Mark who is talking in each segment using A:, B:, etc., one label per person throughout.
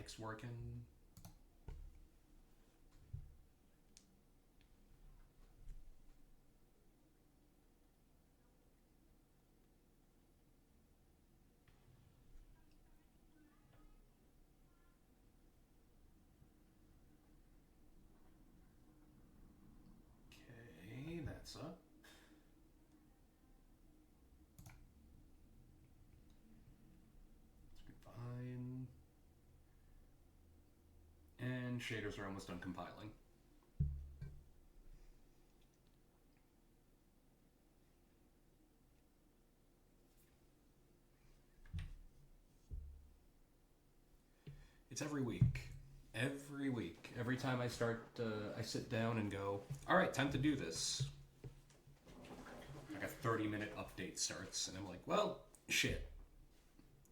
A: mic's working. Okay, that's up. Fine. And shaders are almost done compiling. It's every week. Every week. Every time I start, I sit down and go, all right, time to do this. Like a 30-minute update starts, and I'm like, well, shit.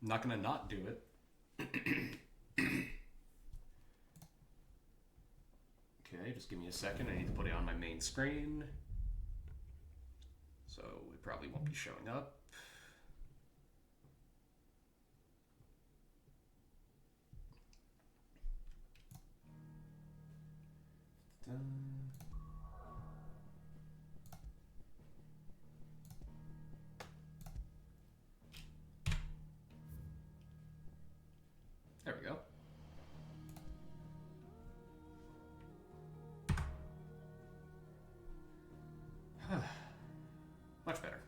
A: I'm not gonna not do it. Okay, just give me a second. I need to put it on my main screen. So it probably won't be showing up. There we go. Much better.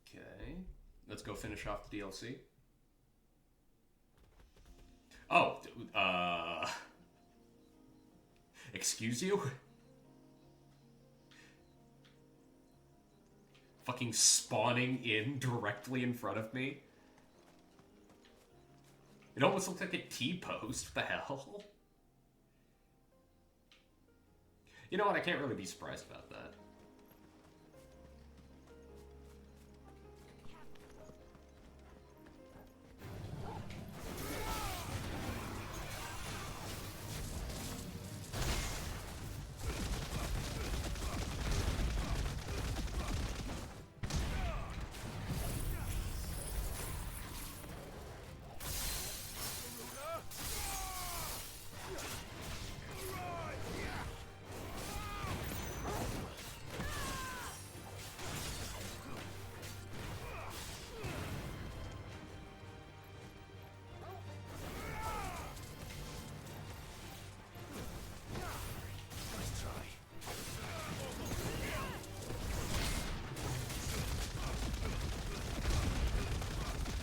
A: Okay, let's go finish off the DLC. Oh, excuse you? Fucking spawning in directly in front of me. It almost looks like a T-post. What the hell? You know what? I can't really be surprised about that.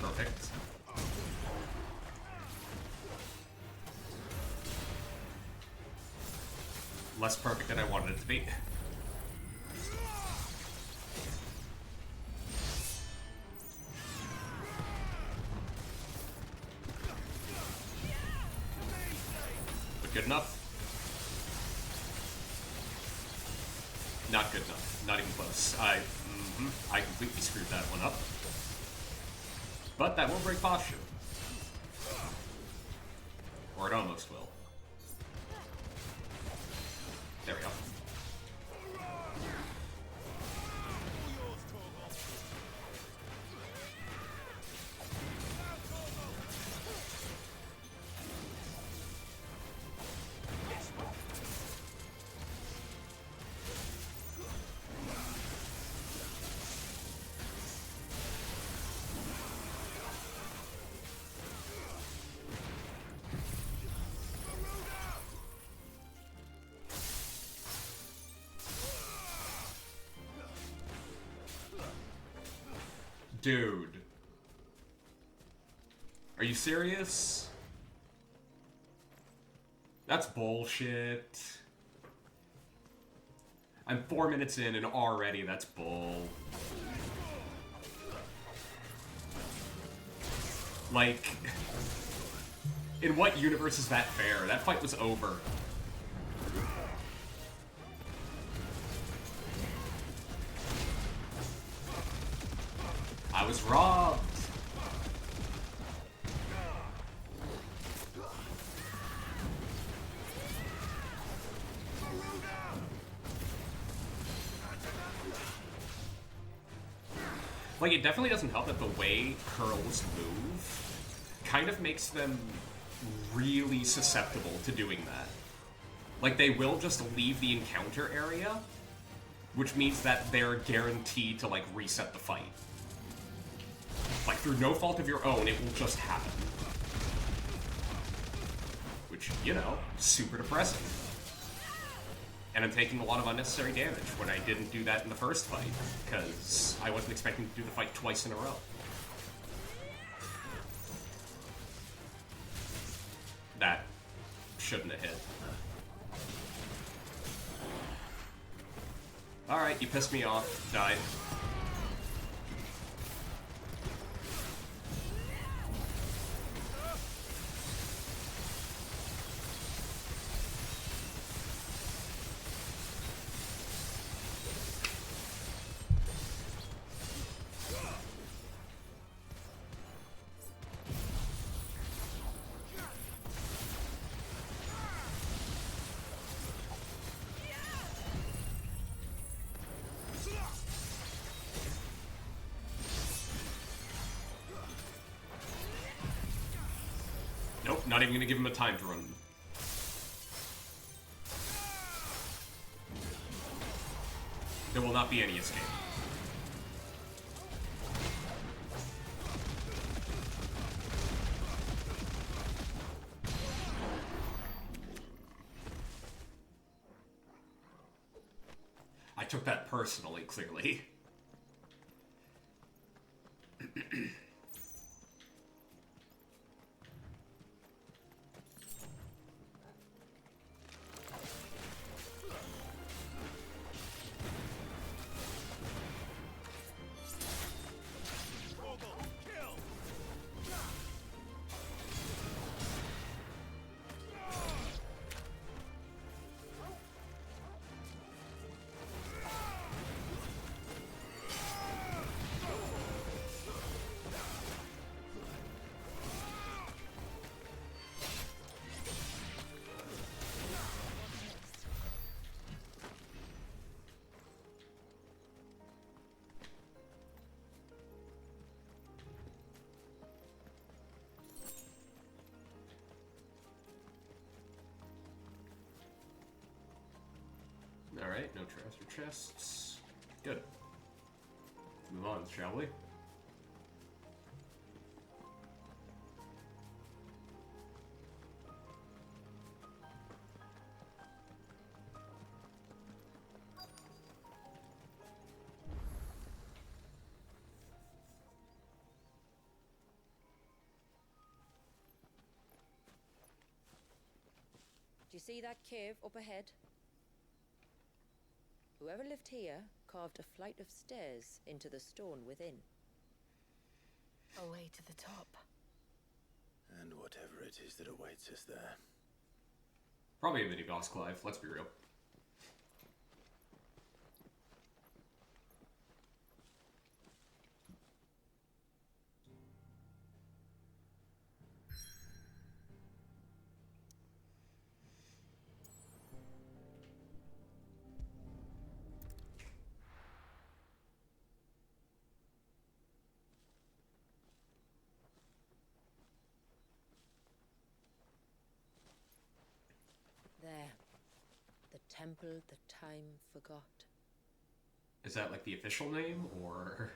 A: Perfect. Less perfect than I wanted it to be. But good enough? Not good enough. Not even close. I completely screwed that one up. But that will break posture. Or it almost will. There we go. Dude. Are you serious? That's bullshit. I'm 4 minutes in and already that's bull. Like, in what universe is that fair? That fight was over. I was robbed. Like, it definitely doesn't help that the way curls move kind of makes them really susceptible to doing that. Like, they will just leave the encounter area, which means that they're guaranteed to, like, reset the fight. Like, through no fault of your own, it will just happen. Which, you know, super depressing. And I'm taking a lot of unnecessary damage when I didn't do that in the first fight, because I wasn't expecting to do the fight twice in a row. That shouldn't have hit. Alright, you pissed me off. Die. Nope, not even gonna give him a time to run. There will not be any escape. I took that personally, clearly. Alright, no treasure chests. Good. Move on, shall we?
B: Do you see that cave up ahead? Whoever lived here carved a flight of stairs into the stone within.
C: A way to the top.
D: And whatever it is that awaits us there.
A: Probably a mini-boss, Clive, let's be real.
B: There. The temple the time forgot.
A: Is that like the official name, or...?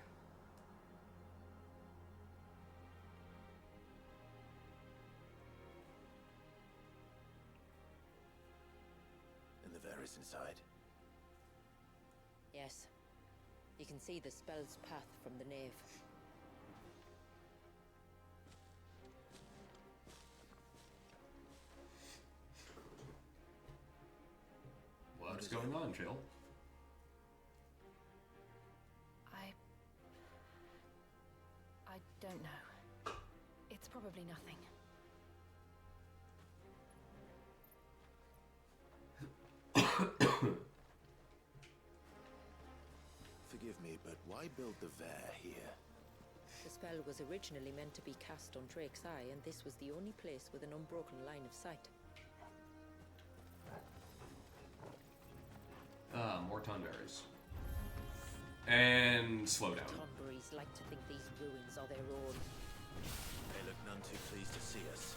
D: And the Varys inside.
B: Yes. You can see the spell's path from the nave.
A: What's going on, Jill?
C: I don't know. It's probably nothing.
D: Forgive me, but why build the Vare here?
B: The spell was originally meant to be cast on Drake's Eye, and this was the only place with an unbroken line of sight.
A: More Tonberries. And slow down.
B: Tonberries. Spirits like to think these ruins are their own.
D: They look none too pleased to see us.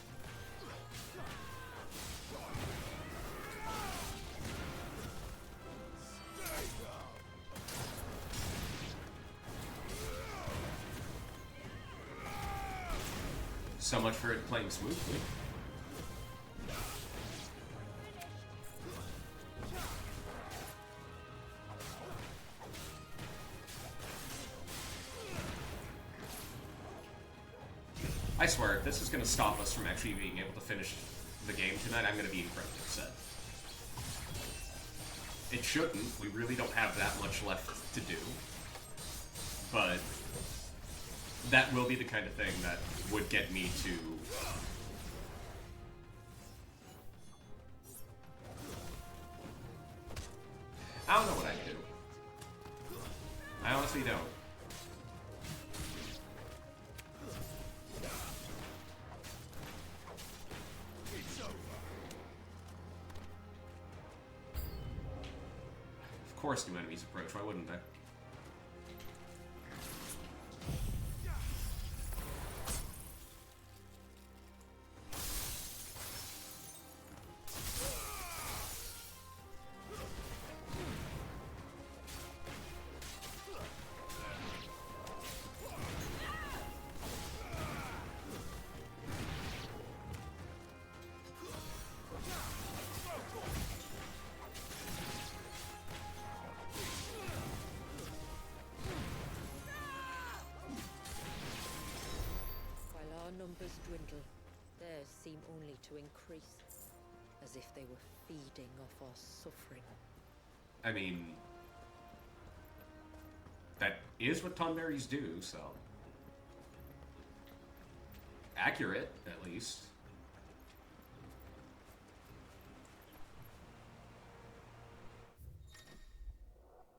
A: So much for it playing smoothly. I swear, if this is going to stop us from actually being able to finish the game tonight, I'm going to be incredibly upset. It shouldn't. We really don't have that much left to do. But that will be the kind of thing that would get me to... I don't know what I'd do. I honestly don't. Of course new enemies approach, why wouldn't they?
B: Numbers dwindle, theirs seem only to increase, as if they were feeding off our suffering.
A: I mean, that is what Tonberries do, so... accurate, at least.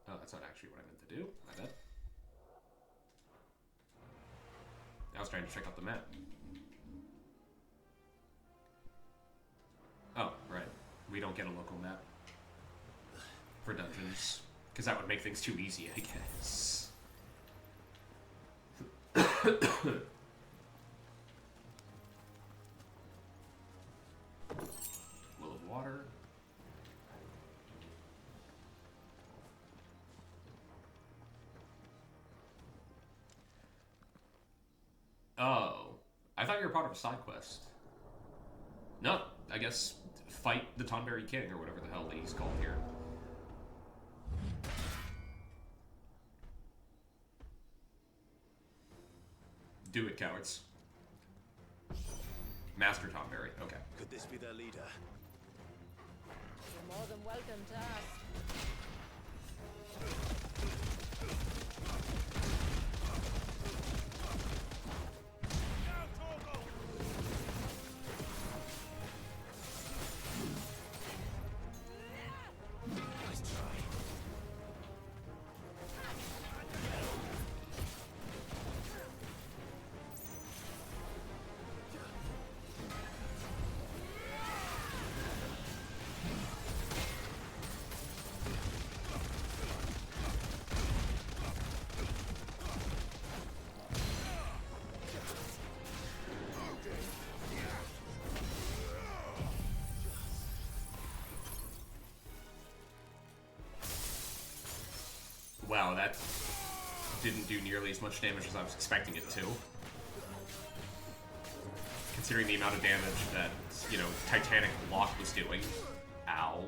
A: Oh, that's not actually what I meant to do. My bad. I was trying to check out the map. Oh, right. We don't get a local map for dungeons, because that would make things too easy, I guess. Will of Water. Oh, I thought you were part of a side quest. No, I guess fight the Tonberry King, or whatever the hell he's called here. Do it, cowards. Master Tonberry, okay.
D: Could this be their leader?
B: You're more than welcome to ask.
A: Wow, that didn't do nearly as much damage as I was expecting it to. Considering the amount of damage that, you know, Titanic Lock was doing. Ow.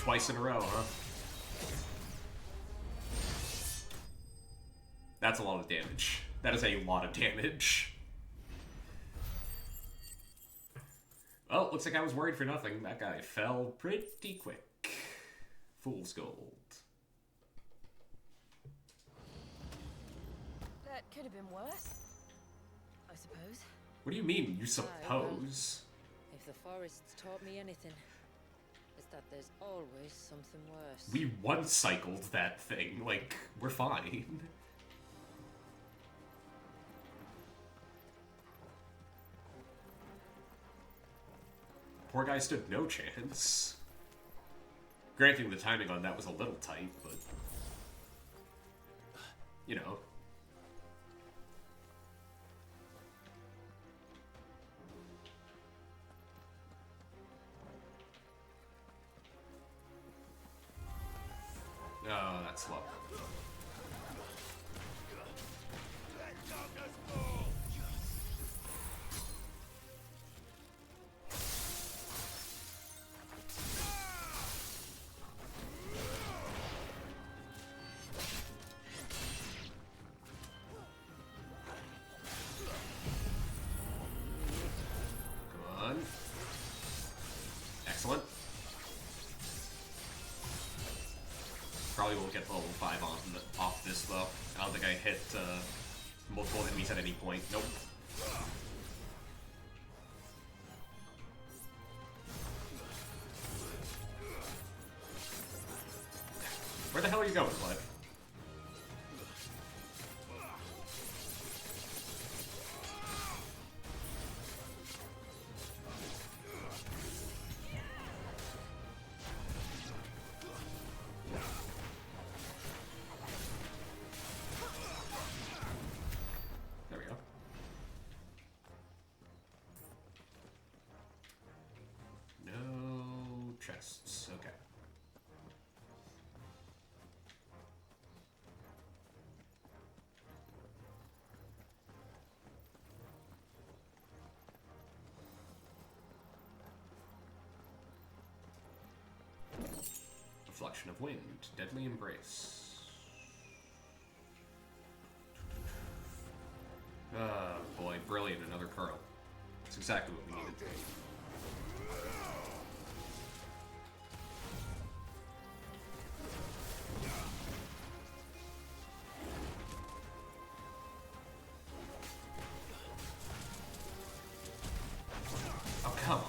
A: twice in a row, huh? That's a lot of damage. That is a lot of damage. Well, looks like I was worried for nothing. That guy fell pretty quick. Fool's gold.
C: That could have been worse, I suppose.
A: What do you mean, you
B: Aye,
A: suppose?
B: well, if the forests taught me anything, it's that there's always something worse.
A: We one-cycled that thing. Like, we're fine. Poor guy stood no chance. Granting the timing on that was a little tight, but... You know. Oh, that's slow. Come on. Excellent. Probably won't get level 5 off this, though. I don't think I hit multiple enemies at any point. Nope. Where the hell are you going, bud? There we go. No chests. Okay. Reflection of wind. Deadly embrace. Oh boy, brilliant, another curl. That's exactly what we needed. Oh, come on.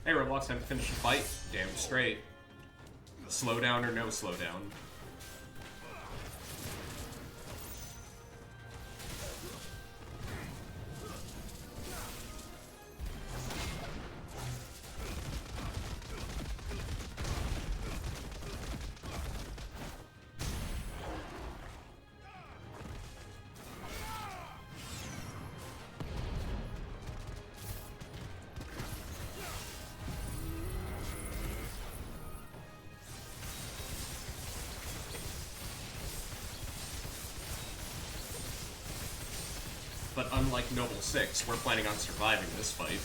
A: Hey, Roblox, time to finish the fight. Damn straight. Slowdown or no slowdown. But unlike Noble 6, we're planning on surviving this fight.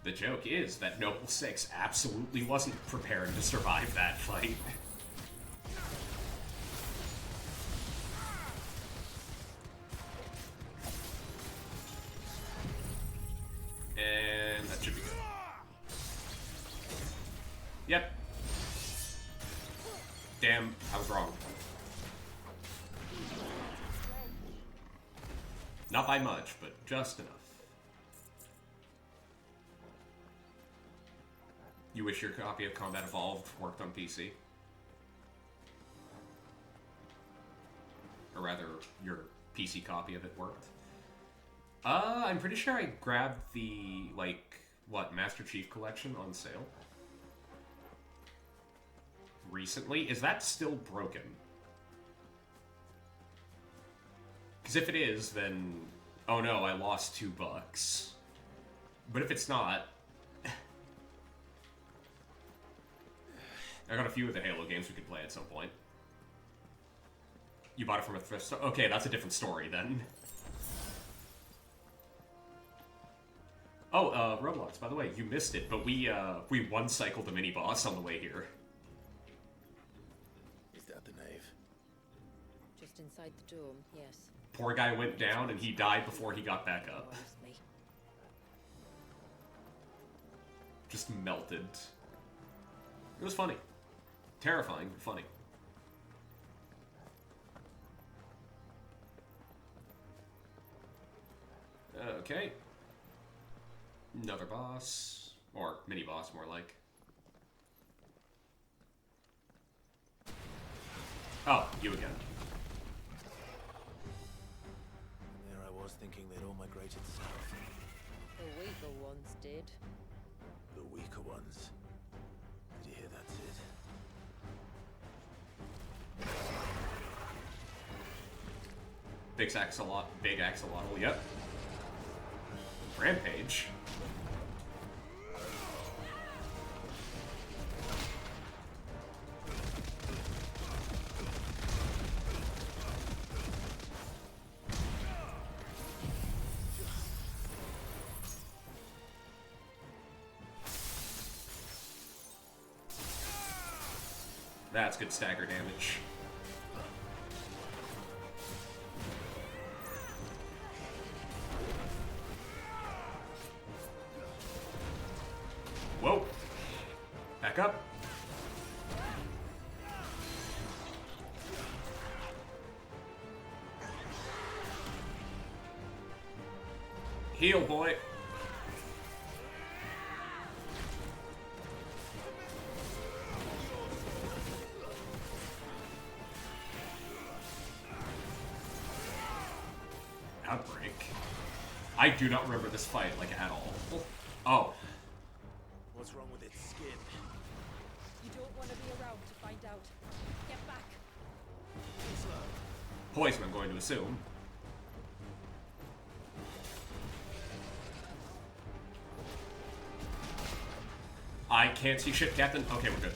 A: The joke is that Noble 6 absolutely wasn't prepared to survive that fight. And that should be good. Yep. Damn, I was wrong. Not by much, but just enough. You wish your copy of Combat Evolved worked on PC? Or rather, your PC copy of it worked? I'm pretty sure I grabbed the, like, what, Master Chief Collection on sale? recently. Is that still broken? Because if it is, then... Oh no, I lost $2. But if it's not... I got a few of the Halo games we could play at some point. You bought it from a thrift store? Okay, that's a different story then. Oh, Roblox, by the way, you missed it, but we one-cycled the mini-boss on the way here.
D: Is that the nave?
B: Just inside the dome, yes.
A: Poor guy went down and he died before he got back up.
B: Worries me.
A: Just melted. It was funny. Terrifying, but funny. Okay. Another boss. Or mini-boss, more like. Oh, you again.
D: And there I was thinking they'd all migrated south.
B: The weaker ones did.
D: The weaker ones. Did you hear that, Sid?
A: Big axolotl, yep. Rampage. That's good stagger damage. Whoa. Back up. Heal, boy. Outbreak. I do not remember this fight, like, at all. Oh.
D: What's wrong with its skin?
B: You don't want to be around to find out. Get back.
A: Poison, I'm going to assume. I can't see shit, Captain. Okay, we're good.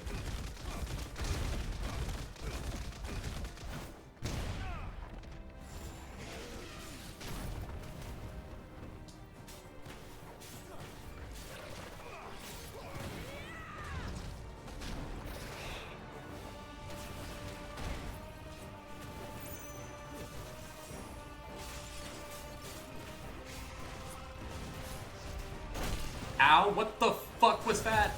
A: Ow, what the fuck was that?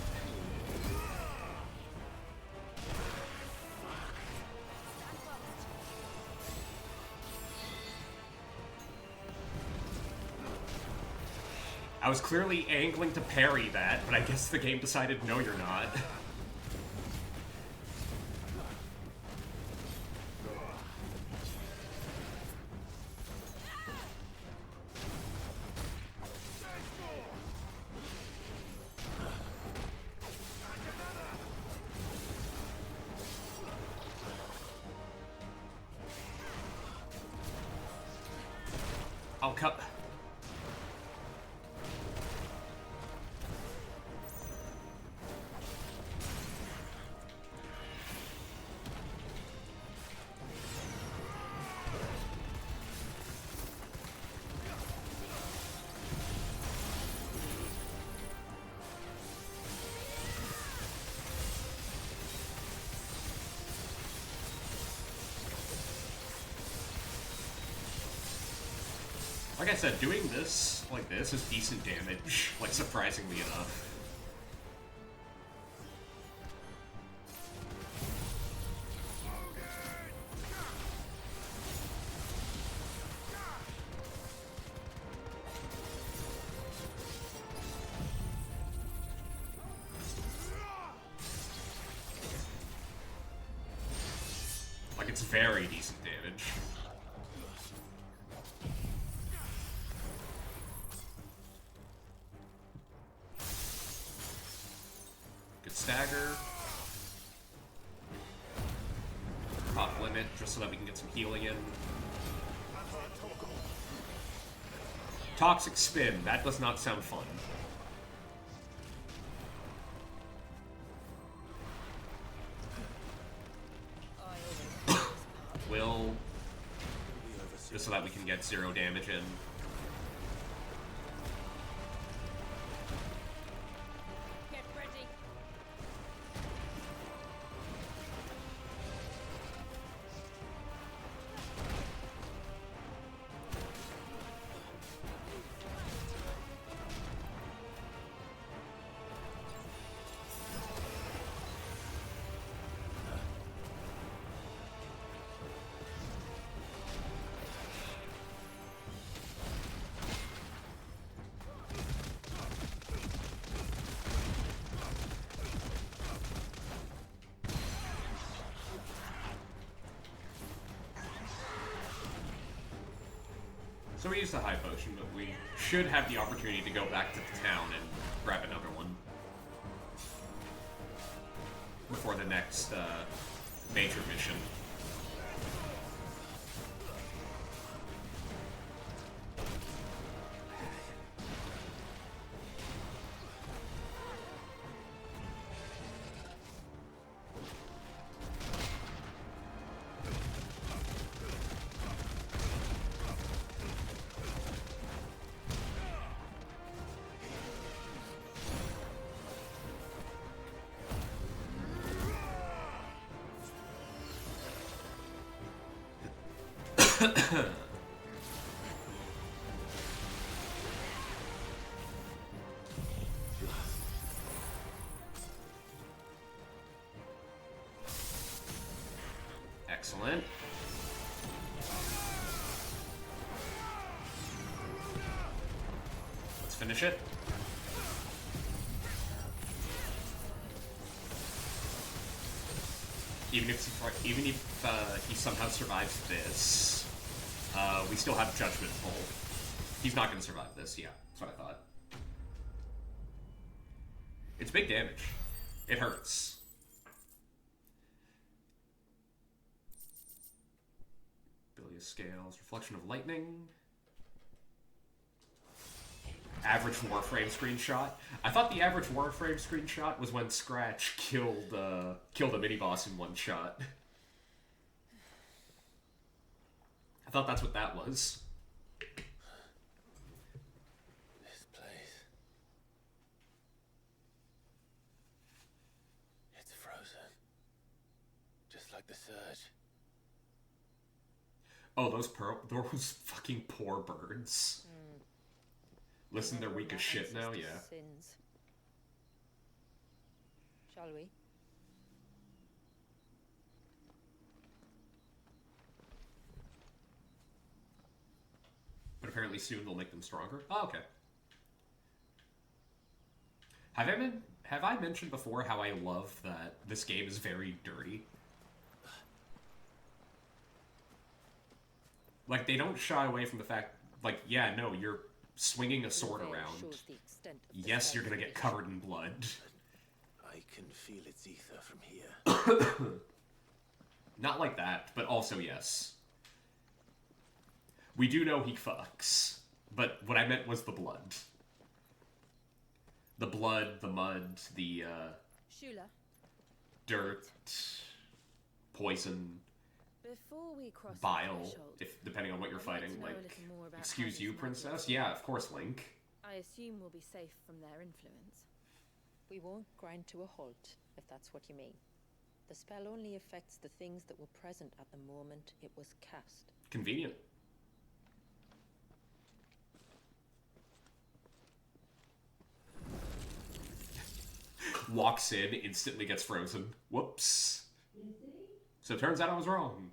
A: I was clearly angling to parry that, but I guess the game decided, no, you're not. I'll cut. Like I said, doing this, like this, is decent damage, like, surprisingly enough. Like, it's very decent damage. Stagger. fragment just so that we can get some healing in. Toxic spin. That does not sound fun. Will, just so that we can get 0 damage in.
B: Get ready.
A: So we used the high potion, but we should have the opportunity to go back to the town and grab another one before the next major mission. Excellent. Let's finish it. Even if he somehow survives this, we still have Judgment Pull. He's not going to survive this. Yeah, that's what I thought. It's big damage. It hurts. Bilious Scales, Reflection of Lightning. Average Warframe screenshot. I thought the average Warframe screenshot was when Scratch killed a mini-boss in one shot. I thought that's what that was.
D: This place. It's frozen. Just like the surge.
A: Oh, those fucking poor birds. Listen, they're weak as shit now, yeah.
B: Sins. Shall we?
A: But apparently soon they'll make them stronger. Oh, okay. Have I mentioned before how I love that this game is very dirty? Like, they don't shy away from the fact, like, yeah, no, you're swinging a sword around. Yes, you're gonna get covered in blood.
D: I can feel its ether from here.
A: Not like that, but also yes. We do know he fucks, but what I meant was the blood. The blood, the mud, the,
B: Shula,
A: dirt, poison,
B: before we cross the
A: bile,
B: threshold,
A: if depending on what you're
B: I'd like
A: fighting,
B: to know a
A: like,
B: little more about
A: excuse
B: how
A: you,
B: this might be
A: princess?
B: absorbed.
A: Yeah, of course, Link.
B: I assume we'll be safe from their influence.
E: We won't grind to a halt, if that's what you mean. The spell only affects the things that were present at the moment it was cast.
A: Convenient. Walks in, instantly gets frozen. Whoops. So it turns out I was wrong.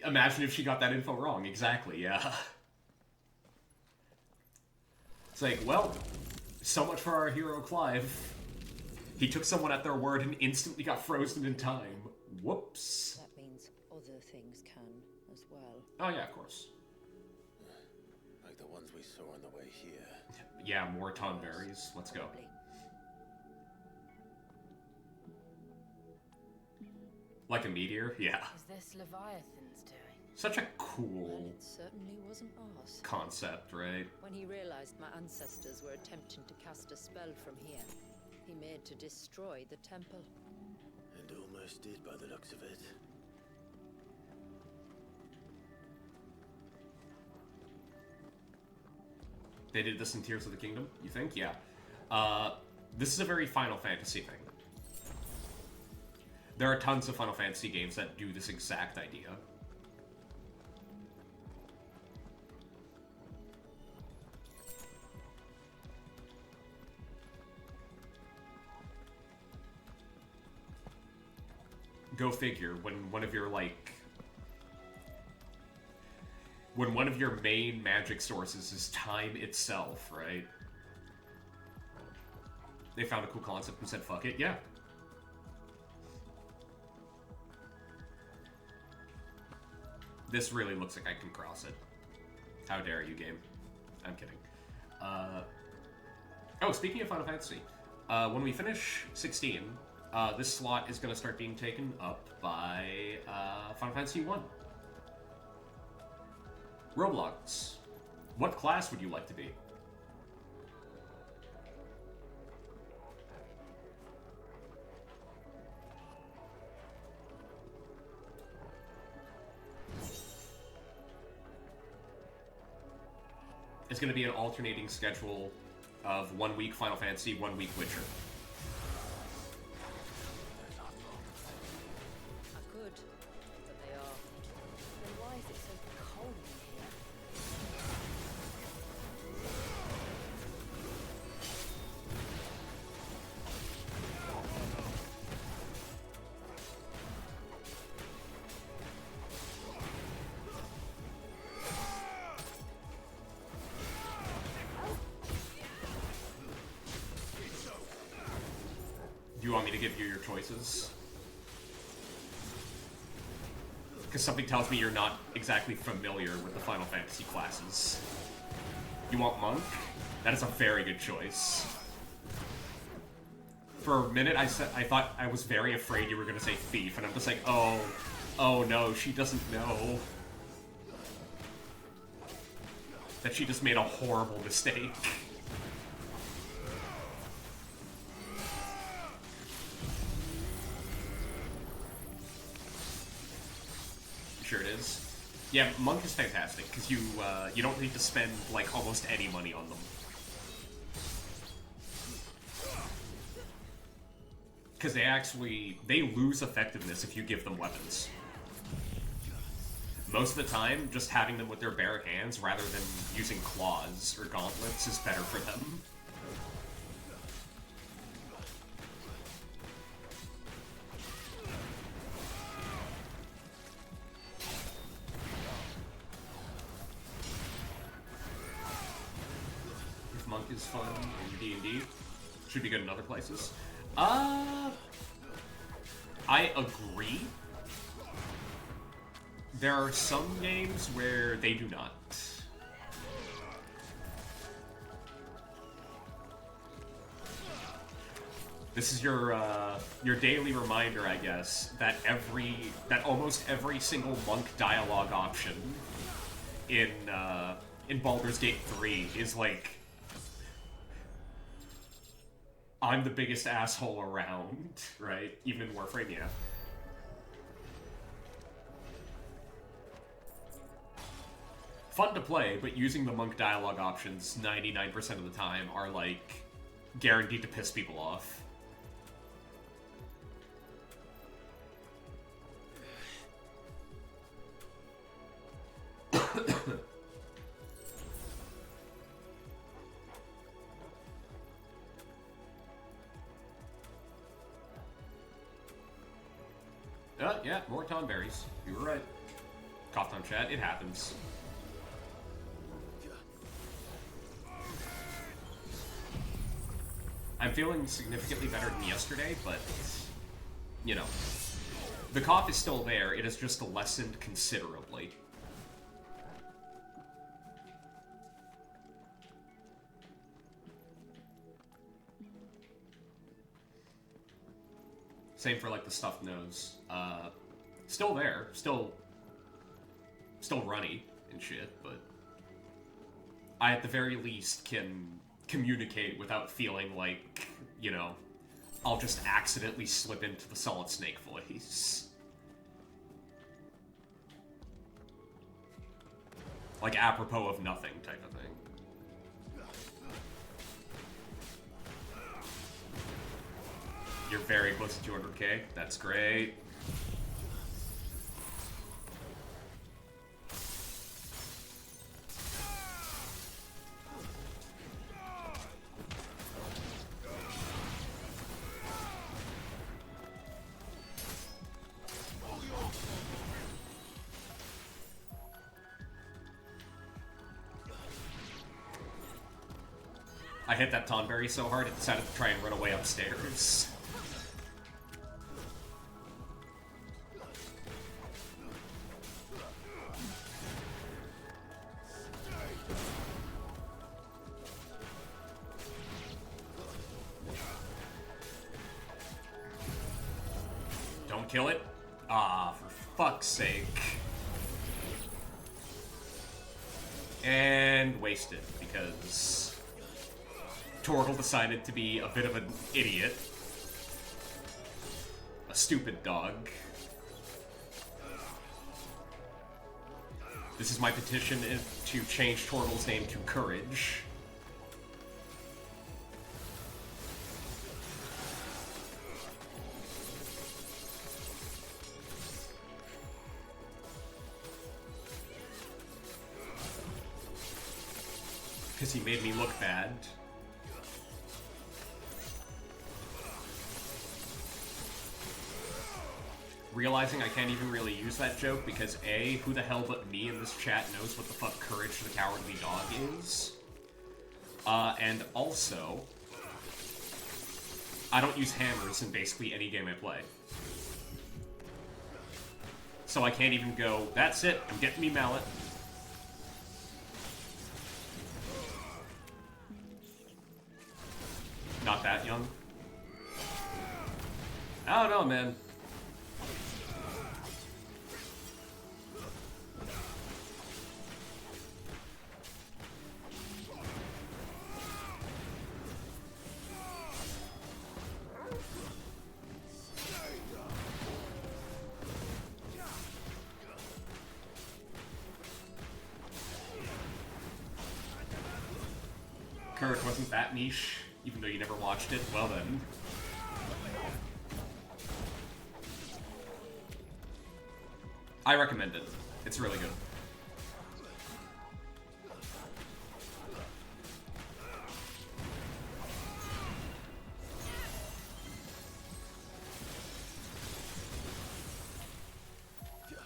A: Imagine if she got that info wrong. Exactly, yeah. It's like, well, so much for our hero Clive. He took someone at their word and instantly got frozen in time. Whoops.
E: That means other things can as well.
A: Oh yeah, of course.
D: Like the ones we saw on the way here.
A: Yeah, more tonberries. Let's go.
E: Probably.
A: Like a meteor? Yeah.
C: Is this Leviathan's doing?
A: Such a
E: Well,
A: cool
E: it certainly wasn't ours.
A: concept, right?
E: When he realized my ancestors were attempting to cast a spell from here, he made to destroy the temple.
D: And almost did by the looks of it.
A: They did this in Tears of the Kingdom, you think? Yeah. This is a very Final Fantasy thing. There are tons of Final Fantasy games that do this exact idea. Go figure, when one of your, like... when one of your main magic sources is time itself, right? They found a cool concept and said, fuck it, yeah. This really looks like I can cross it. How dare you, game. I'm kidding. Oh, speaking of Final Fantasy, when we finish 16, this slot is going to start being taken up by Final Fantasy 1. Roblox. What class would you like to be? It's going to be an alternating schedule of 1 week Final Fantasy, 1 week Witcher.
E: I could, but they are.
C: Then why is it so cold in here?
A: Do you want me to give you your choices? Because something tells me you're not exactly familiar with the Final Fantasy classes. You want Monk? That is a very good choice. For a minute, I thought I was very afraid you were going to say Thief, and I'm just like, oh no, she doesn't know. That she just made a horrible mistake. Sure it is. Yeah, Monk is fantastic, because you don't need to spend, like, almost any money on them. Because they lose effectiveness if you give them weapons. Most of the time, just having them with their bare hands rather than using claws or gauntlets is better for them. Monk is fun in D&D. Should be good in other places. I agree. There are some games where they do not. This is your daily reminder, I guess, that almost every single Monk dialogue option in Baldur's Gate 3 is like, I'm the biggest asshole around, right? Even in Warframe, yeah. Fun to play, but using the Monk dialogue options 99% of the time are, like, guaranteed to piss people off. Yeah, more tonberries. You were right. Coughed on chat, it happens. I'm feeling significantly better than yesterday, but, you know, the cough is still there, it has just lessened considerably. Same for like the stuffed nose. Still there, still runny and shit, but I at the very least can communicate without feeling like, you know, I'll just accidentally slip into the Solid Snake voice. Like apropos of nothing type of thing. You're very close to 200k. That's great. I hit that Tonberry so hard it decided to try and run away upstairs. Don't kill it? Ah, for fuck's sake. And wasted, because Torgal decided to be a bit of an idiot. A stupid dog. This is my petition to change Torgal's name to Courage. Because he made me look bad. Realizing I can't even really use that joke because A, who the hell but me in this chat knows what the fuck Courage the Cowardly Dog is? And also, I don't use hammers in basically any game I play. So I can't even go, that's it, I'm getting me mallet. Not that young. I don't know, man. Courage wasn't that niche, even though you never watched it. Well then. I recommend it. It's really good.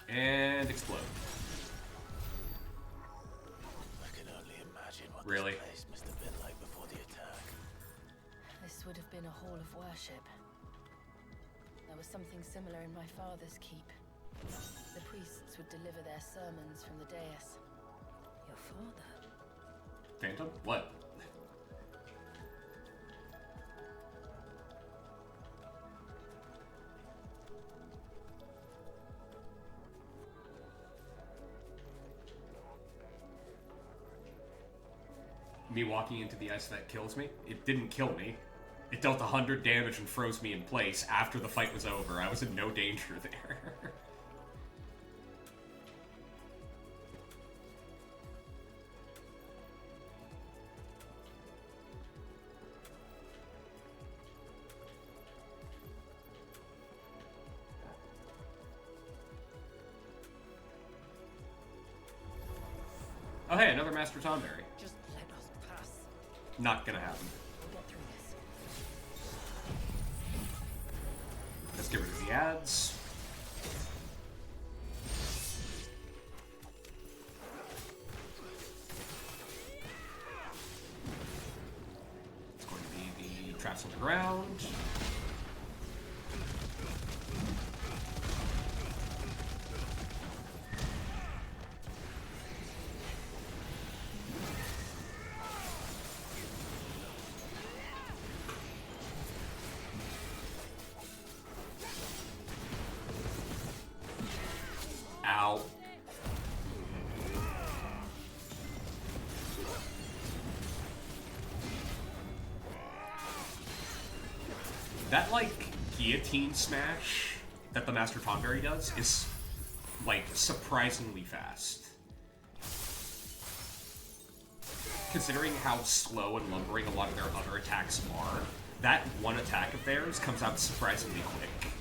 A: And explode.
D: I can only imagine what
A: Really?
D: this place must have been like before the attack.
C: This would have been a hall of worship. There was something similar in my father's keep. The priests would deliver their sermons from the dais.
B: Your father?
A: Phantom? What? Me walking into the ice that kills me? It didn't kill me. It dealt 100 damage and froze me in place after the fight was over. I was in no danger there. Oh hey, another Master Tonberry.
B: Just let us pass.
A: Not gonna happen.
C: We'll get through this.
A: Let's get rid of the ads. It's going to be the traps on the ground. That, like, guillotine smash that the Master Tonberry does is, like, surprisingly fast. Considering how slow and lumbering a lot of their other attacks are, that one attack of theirs comes out surprisingly quick.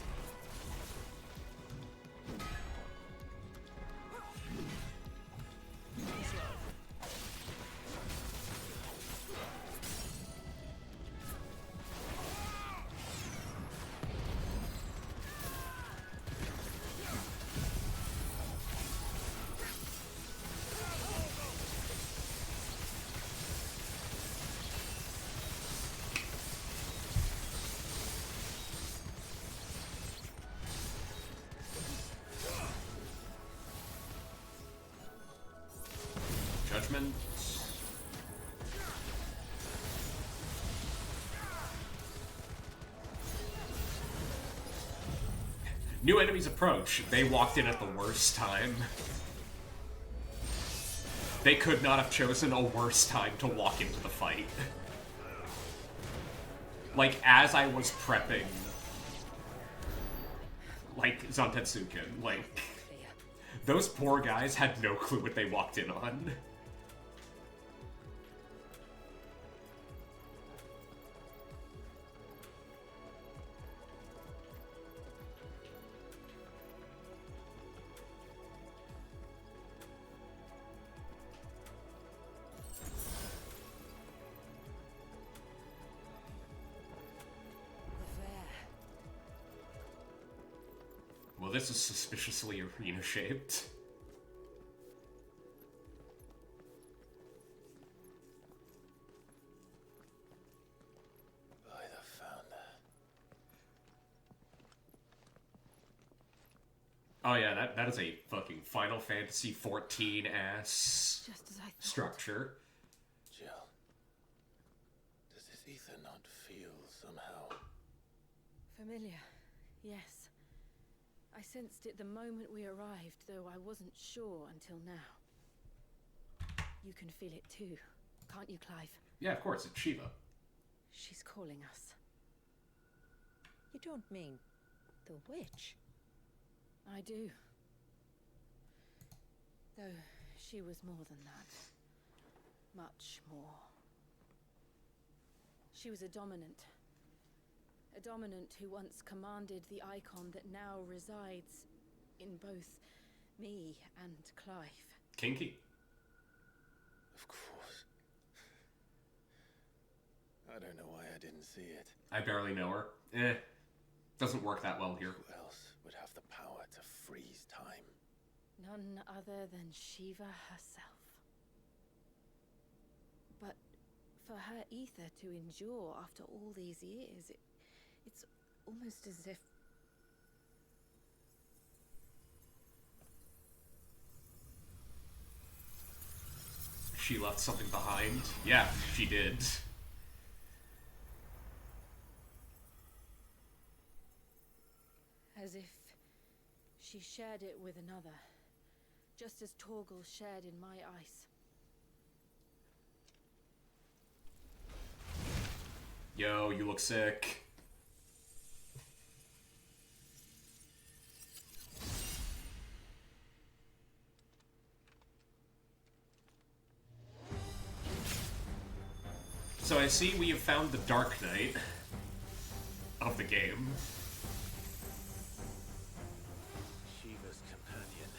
A: Judgment. New enemies approach. They walked in at the worst time. They could not have chosen a worse time to walk into the fight. Like, as I was prepping, like, Zantetsuken, like, those poor guys had no clue what they walked in on. Well, this is suspiciously arena-shaped.
D: By the founder.
A: Oh yeah, that is a fucking Final Fantasy XIV ass
C: Just as I thought.
A: structure.
D: Jill, does this ether not feel somehow?
C: Familiar, yes. I sensed it the moment we arrived, though I wasn't sure until now. You can feel it too, can't you, Clive?
A: Yeah, of course, it's Shiva.
C: She's calling us.
E: You don't mean the witch?
C: I do. Though she was more than that. Much more. She was a dominant. A dominant who once commanded the icon that now resides in both me and Clive.
A: Kinky.
D: Of course. I don't know why I didn't see it.
A: I barely know her. Doesn't work that well here.
D: Who else would have the power to freeze time?
C: None other than Shiva herself. But for her ether to endure after all these years, it's almost as if...
A: She left something behind. Yeah, she did.
C: As if she shared it with another, just as Torgal shared in my ice.
A: Yo, you look sick. So I see we have found the Dark Knight of the game.
D: Shiva's companion.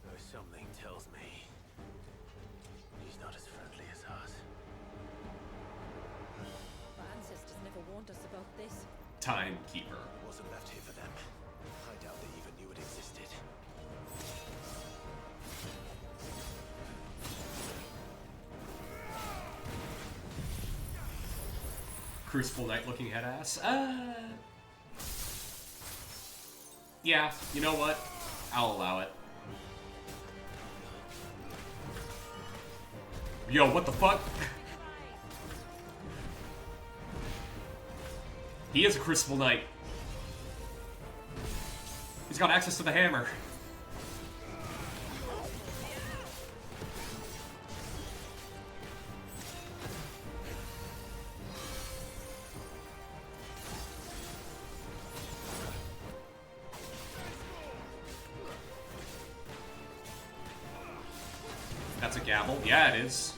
D: Though something tells me he's not as friendly as us.
E: Our ancestors never warned us about this.
A: Timekeeper.
D: Wasn't left here for them. I doubt they even knew it existed.
A: Crucible Knight looking head ass. Yeah, you know what? I'll allow it. Yo, what the fuck? He is a Crucible Knight. He's got access to the hammer. That's a gavel. Yeah, it is.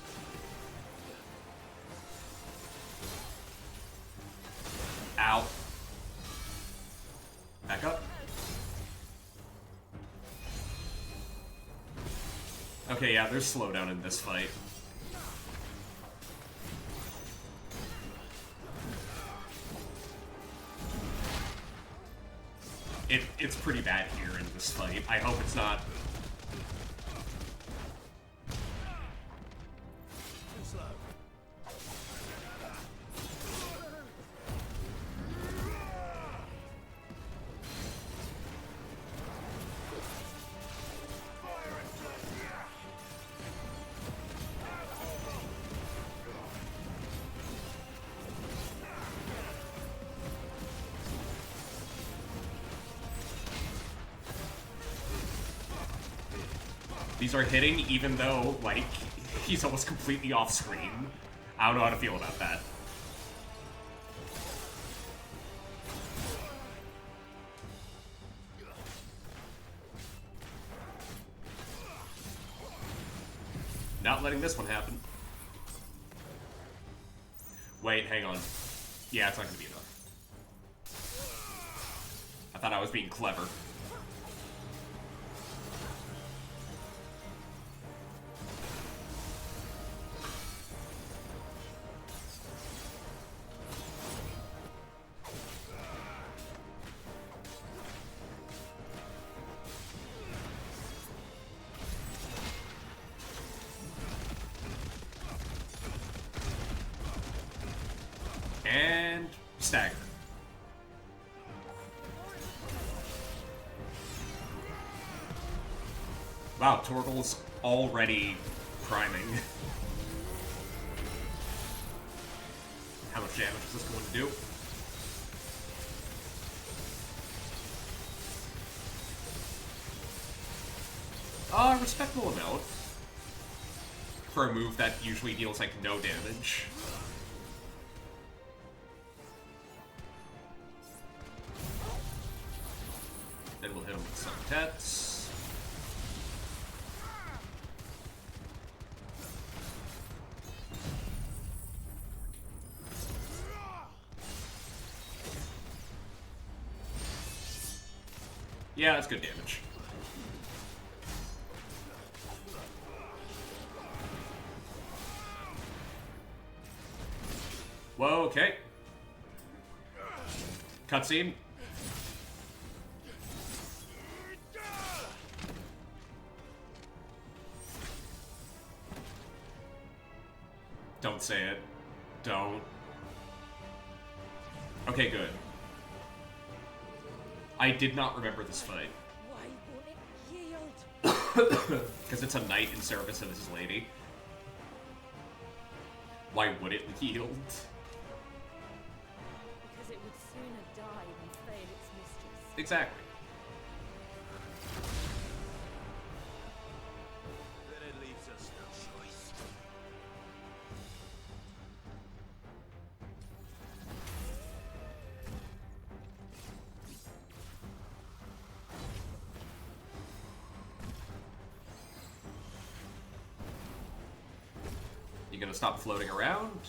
A: Ow. Back up. Okay, yeah, there's slowdown in this fight. It's pretty bad here in this fight. I hope it's not. These are hitting even though, like, he's almost completely off screen. I don't know how to feel about that. Not letting this one happen. Wait, hang on. Yeah, it's not gonna be enough. I thought I was being clever. And stagger. Wow, Torgal's already priming. How much damage is this going to do? Respectable amount. For a move that usually deals, like, no damage. Then we'll hit him with some tets. Yeah, that's good damage. Whoa, okay. Cutscene. Don't say it. Don't. Okay, good. I did not remember this fight.
B: Why won't it yield?
A: Because it's a knight in service of his lady. Why would it yield?
C: Because it would sooner die than fail its mistress.
A: Exactly.
D: Then it leaves us no choice.
A: You gonna stop floating around?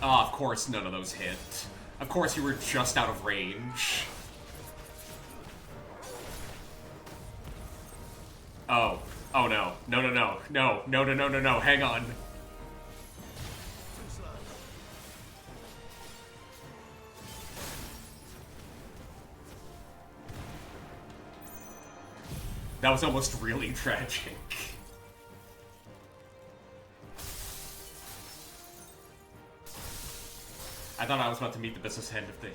A: Oh, of course none of those hit. Of course you were just out of range. Oh. Oh no. No, no, no. No, no, no, no, no, no. Hang on. That was almost really tragic. I thought I was about to meet the business end of the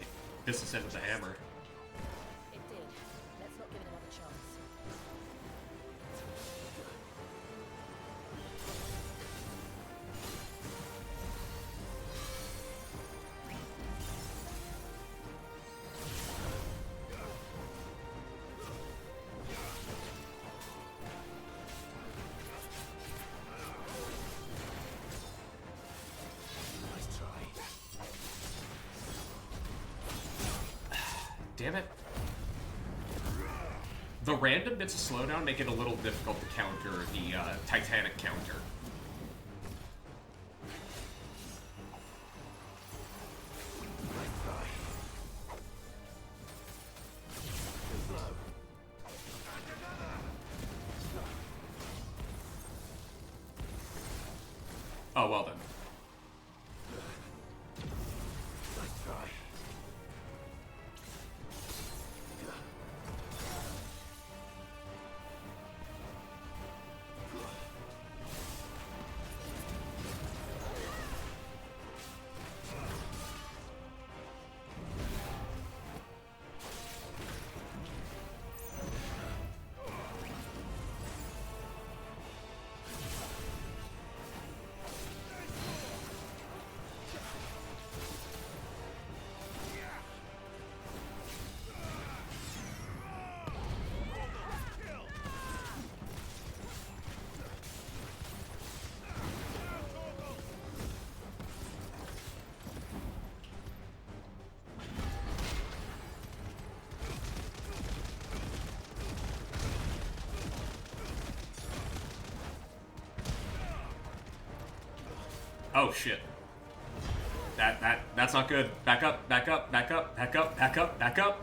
A: hammer.
C: It did. Let's not give it another chance.
A: Damn it. The random bits of slowdown make it a little difficult to counter the Titanic counter. Oh, well then. Oh shit. That's not good. Back up, back up, back up, back up, back up, back up.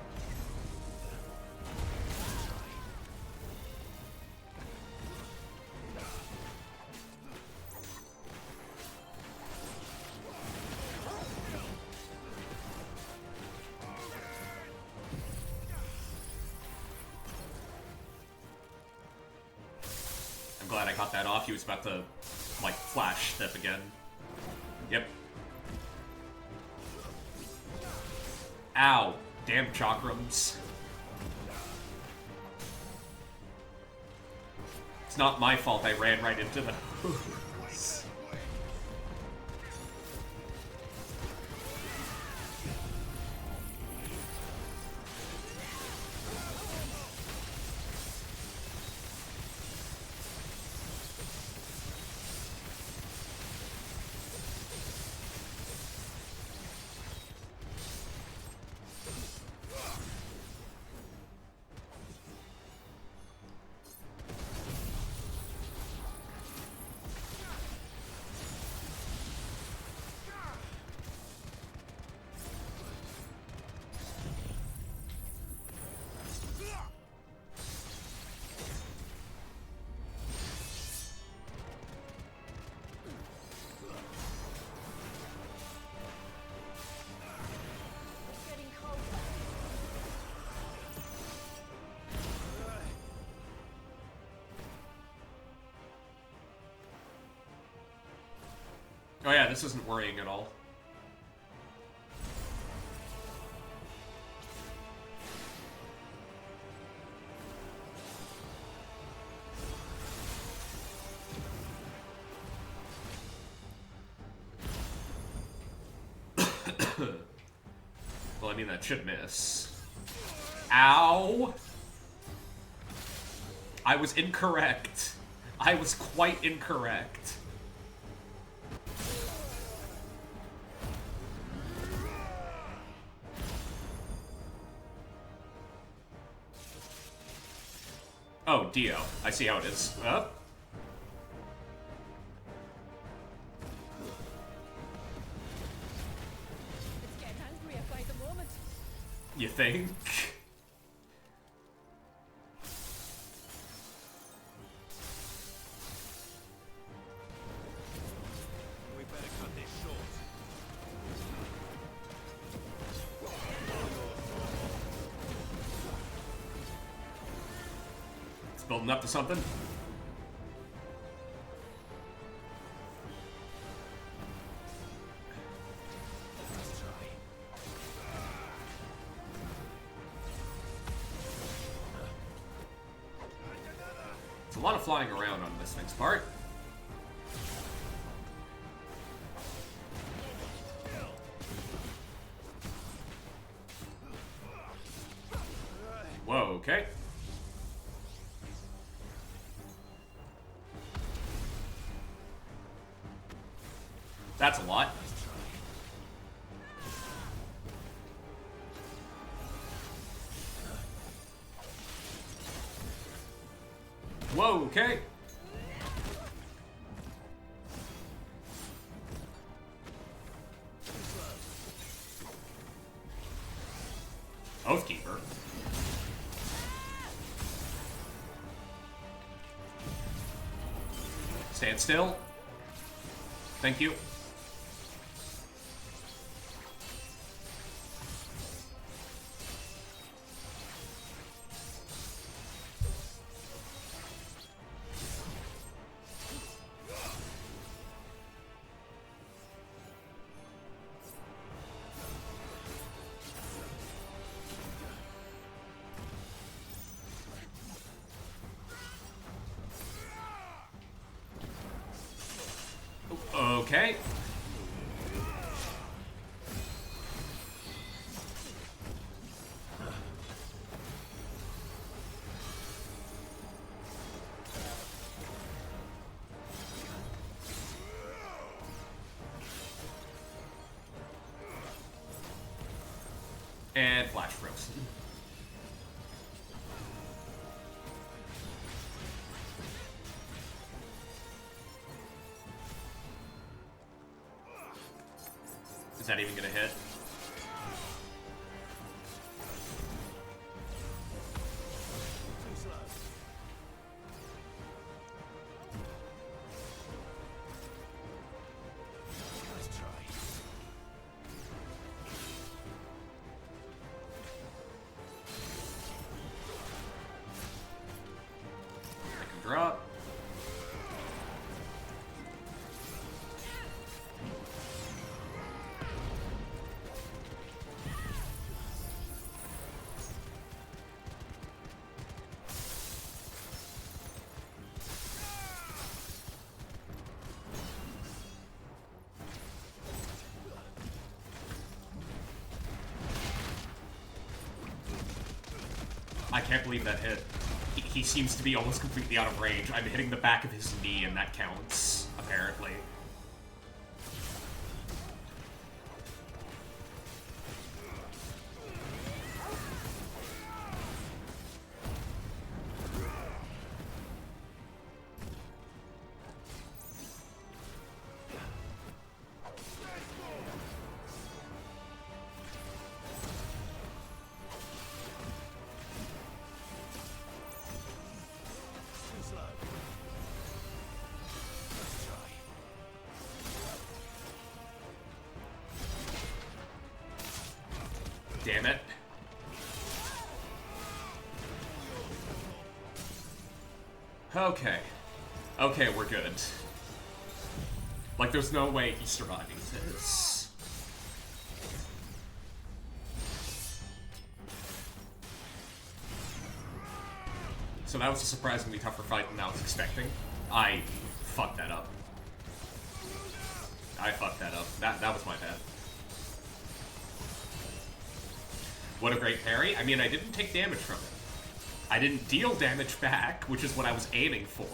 A: I'm glad I got that off. He was about to, like, flash step again. Yep. Ow. Damn chakrams. It's not my fault I ran right into them. Oh yeah, this isn't worrying at all. Well, I mean, that should miss. Ow! I was incorrect. I was quite incorrect. Oh, Dio. I see how it is.
C: It's getting angrier by the moment.
A: You think?
D: We better cut this short.
A: It's building up to something. It's a lot of flying around on this thing's part. Whoa, okay. That's a lot. Whoa, okay. Oathkeeper. Stand still. Thank you. Okay. And flash froze. Is that even gonna hit? I can drop. I can't believe that hit. He seems to be almost completely out of range. I'm hitting the back of his knee and that counts, apparently. Damn it. Okay. Okay, we're good. Like, there's no way he's surviving this. So that was a surprisingly tougher fight than I was expecting. I fucked that up. I fucked that up. That was my bad. What a great parry. I mean, I didn't take damage from it. I didn't deal damage back, which is what I was aiming for.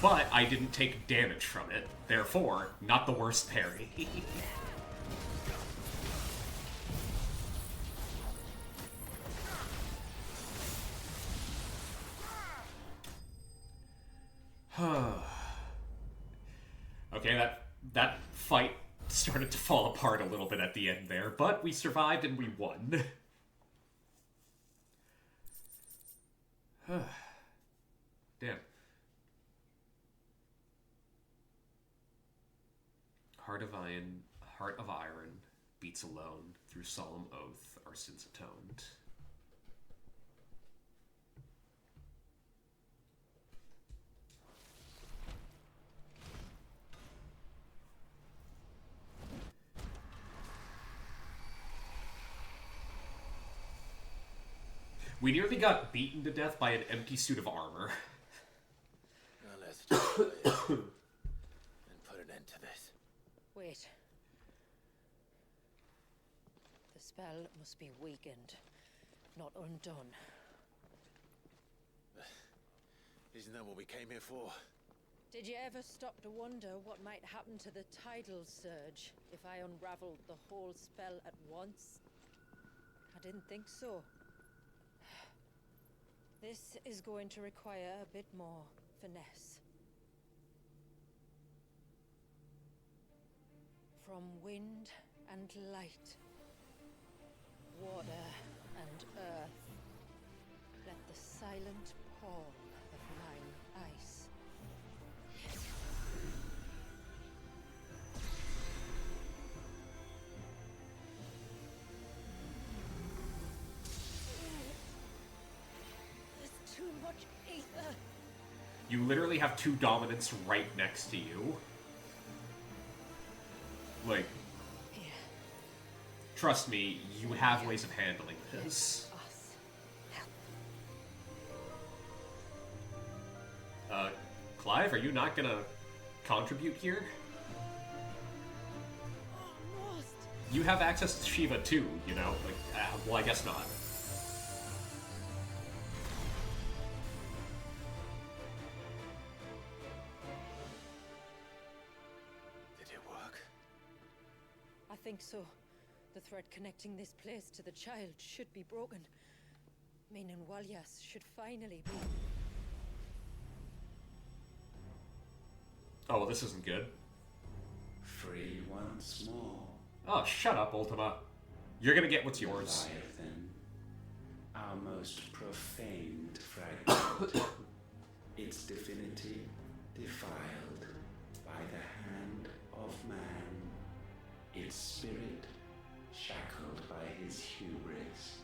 A: But I didn't take damage from it. Therefore, not the worst parry. Okay, that fight started to fall apart a little bit at the end there, but we survived and we won. Damn. Heart of iron beats alone. Through solemn oath, our sins atoned. We nearly got beaten to death by an empty suit of armor.
D: Now let's try it and put an end to this.
B: Wait. The spell must be weakened, not undone.
D: Isn't that what we came here for?
B: Did you ever stop to wonder what might happen to the tidal surge if I unraveled the whole spell at once? I didn't think so. This is going to require a bit more finesse. From wind and light, water and earth, let the silent pall of mine ice. There's too much ether.
A: You literally have two dominants right next to you. Like,
B: Here,
A: trust me, you have ways of handling this.
B: us. Help.
A: Clive, are you not gonna contribute here?
B: Almost.
A: You have access to Shiva too, you know? Like, well, I guess not.
D: Did it work?
B: I think so. The thread connecting this place to the child should be broken. Meaning Walyas should finally be.
A: Oh, well, this isn't good.
F: Free once more.
A: Oh, shut up, Ultima. You're gonna get what's yours.
F: Leviathan, our most profaned fragment, its divinity defiled by the hand of man, its spirit shackled by his hubris,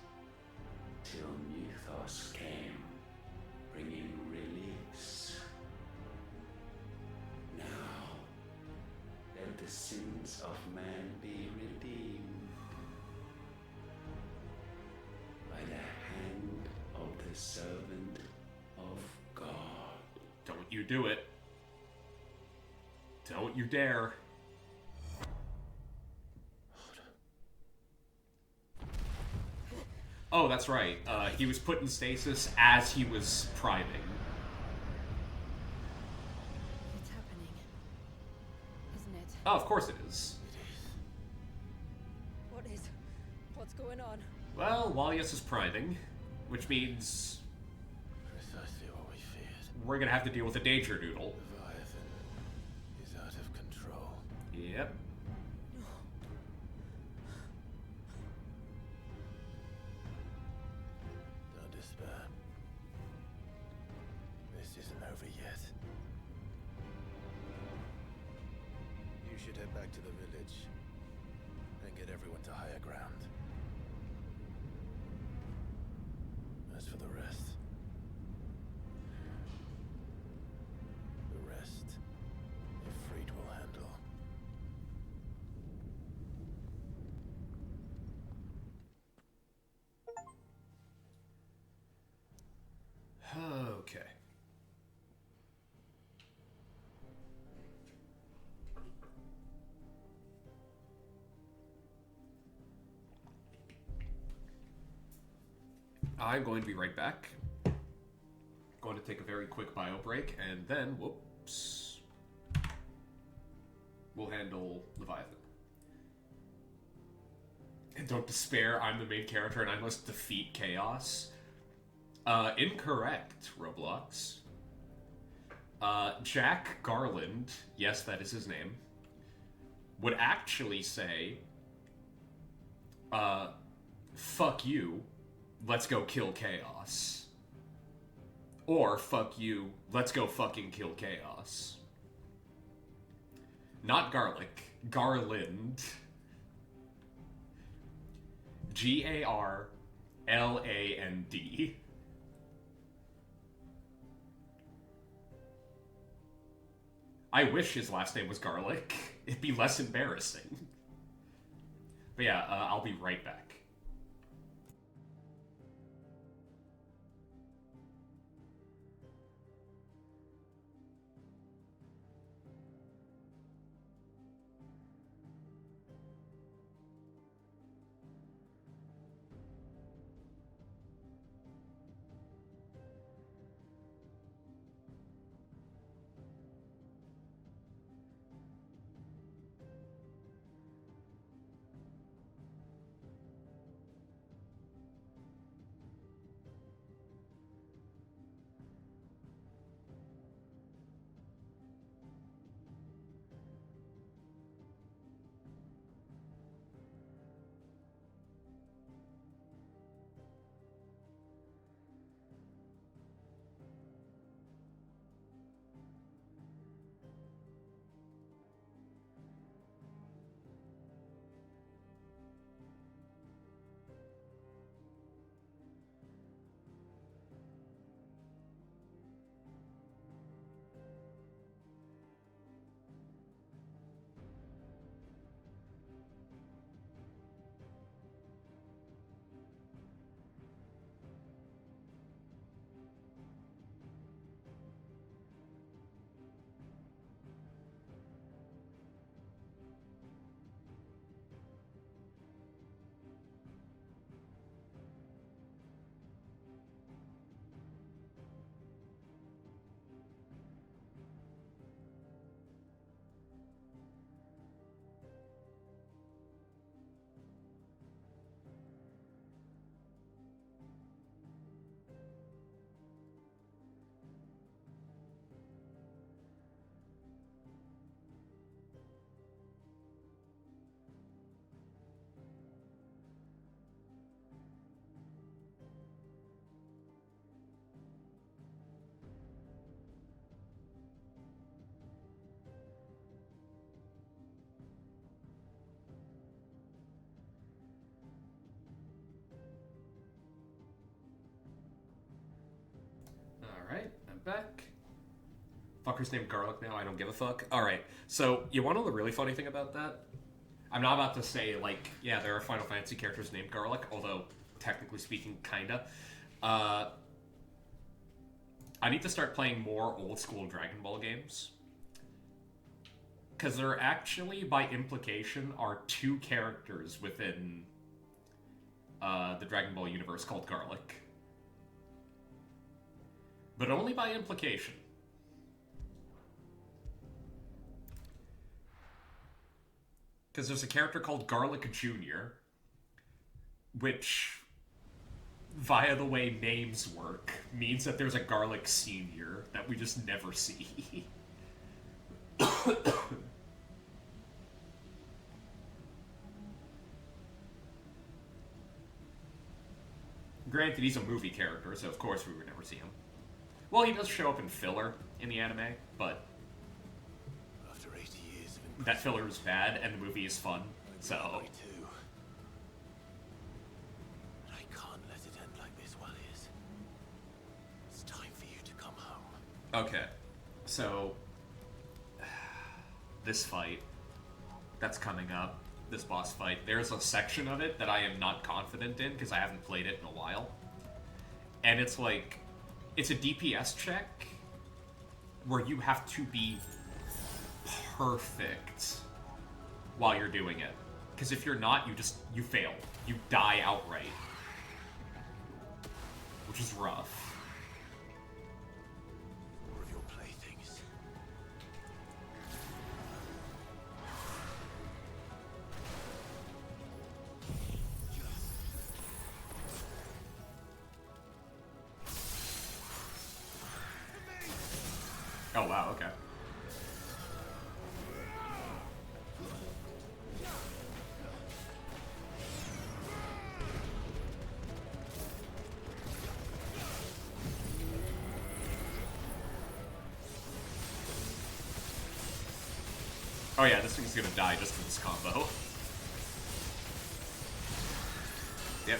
F: till Mythos came, bringing release. Now, let the sins of man be redeemed by the hand of the servant of God.
A: Don't you do it. Don't you dare. Oh, that's right. He was put in stasis as he was priming.
C: It's happening, isn't it?
A: Oh, of course it is.
B: What is? What's going on?
A: Well, Walyas is priming, which means
D: Precisely what we feared.
A: we're gonna have to deal with a danger noodle.
D: Leviathan is out of control.
A: Yep.
D: Don't despair. This isn't over yet. You should head back to the village and get everyone to higher ground. As for the rest, Ifrit will handle.
A: Okay. I'm going to be right back. Going to take a very quick bio break, and then, whoops, we'll handle Leviathan. And don't despair, I'm the main character and I must defeat Chaos. Incorrect, Roblox. Jack Garland, yes, that is his name, would actually say, fuck you, let's go kill Chaos. Or, fuck you, let's go fucking kill Chaos. Not garlic, Garland. Garland. I wish his last name was Garlic. It'd be less embarrassing. But yeah, I'll be right back. motherfucker's named Garlic now. I don't give a fuck. Alright, so you want to know the really funny thing about that? I'm not about to say, like, yeah, there are Final Fantasy characters named Garlic, although, technically speaking, kinda. I need to start playing more old-school Dragon Ball games. Because there actually, by implication, are 2 characters within the Dragon Ball universe called Garlic. But only by implication. Because there's a character called Garlic Jr., which, via the way names work, means that there's a Garlic Sr. that we just never see. Granted, he's a movie character, so of course we would never see him. Well, he does show up in filler in the anime, but
D: After 80 years of
A: that filler is bad, and the movie is fun, so...
D: too. I can't let it end like this, Warriors. It's time for you to come home.
A: Okay, so... this fight that's coming up, this boss fight, there's a section of it that I am not confident in, because I haven't played it in a while. And it's like... it's a DPS check where you have to be perfect while you're doing it. Because if you're not, you fail. You die outright. Which is rough.
D: More of your playthings.
A: Oh wow, okay. Oh yeah, this thing's gonna die just for this combo. Yep.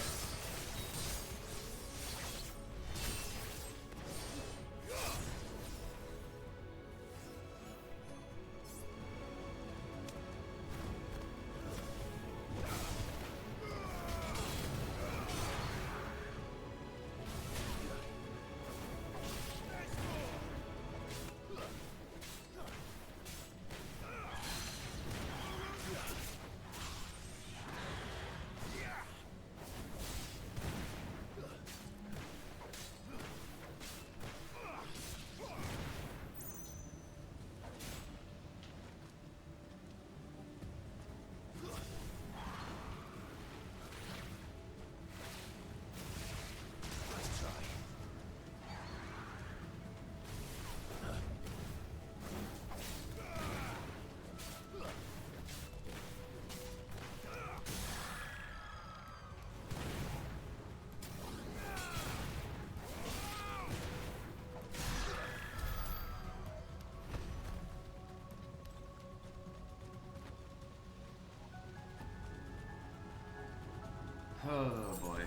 A: Oh boy.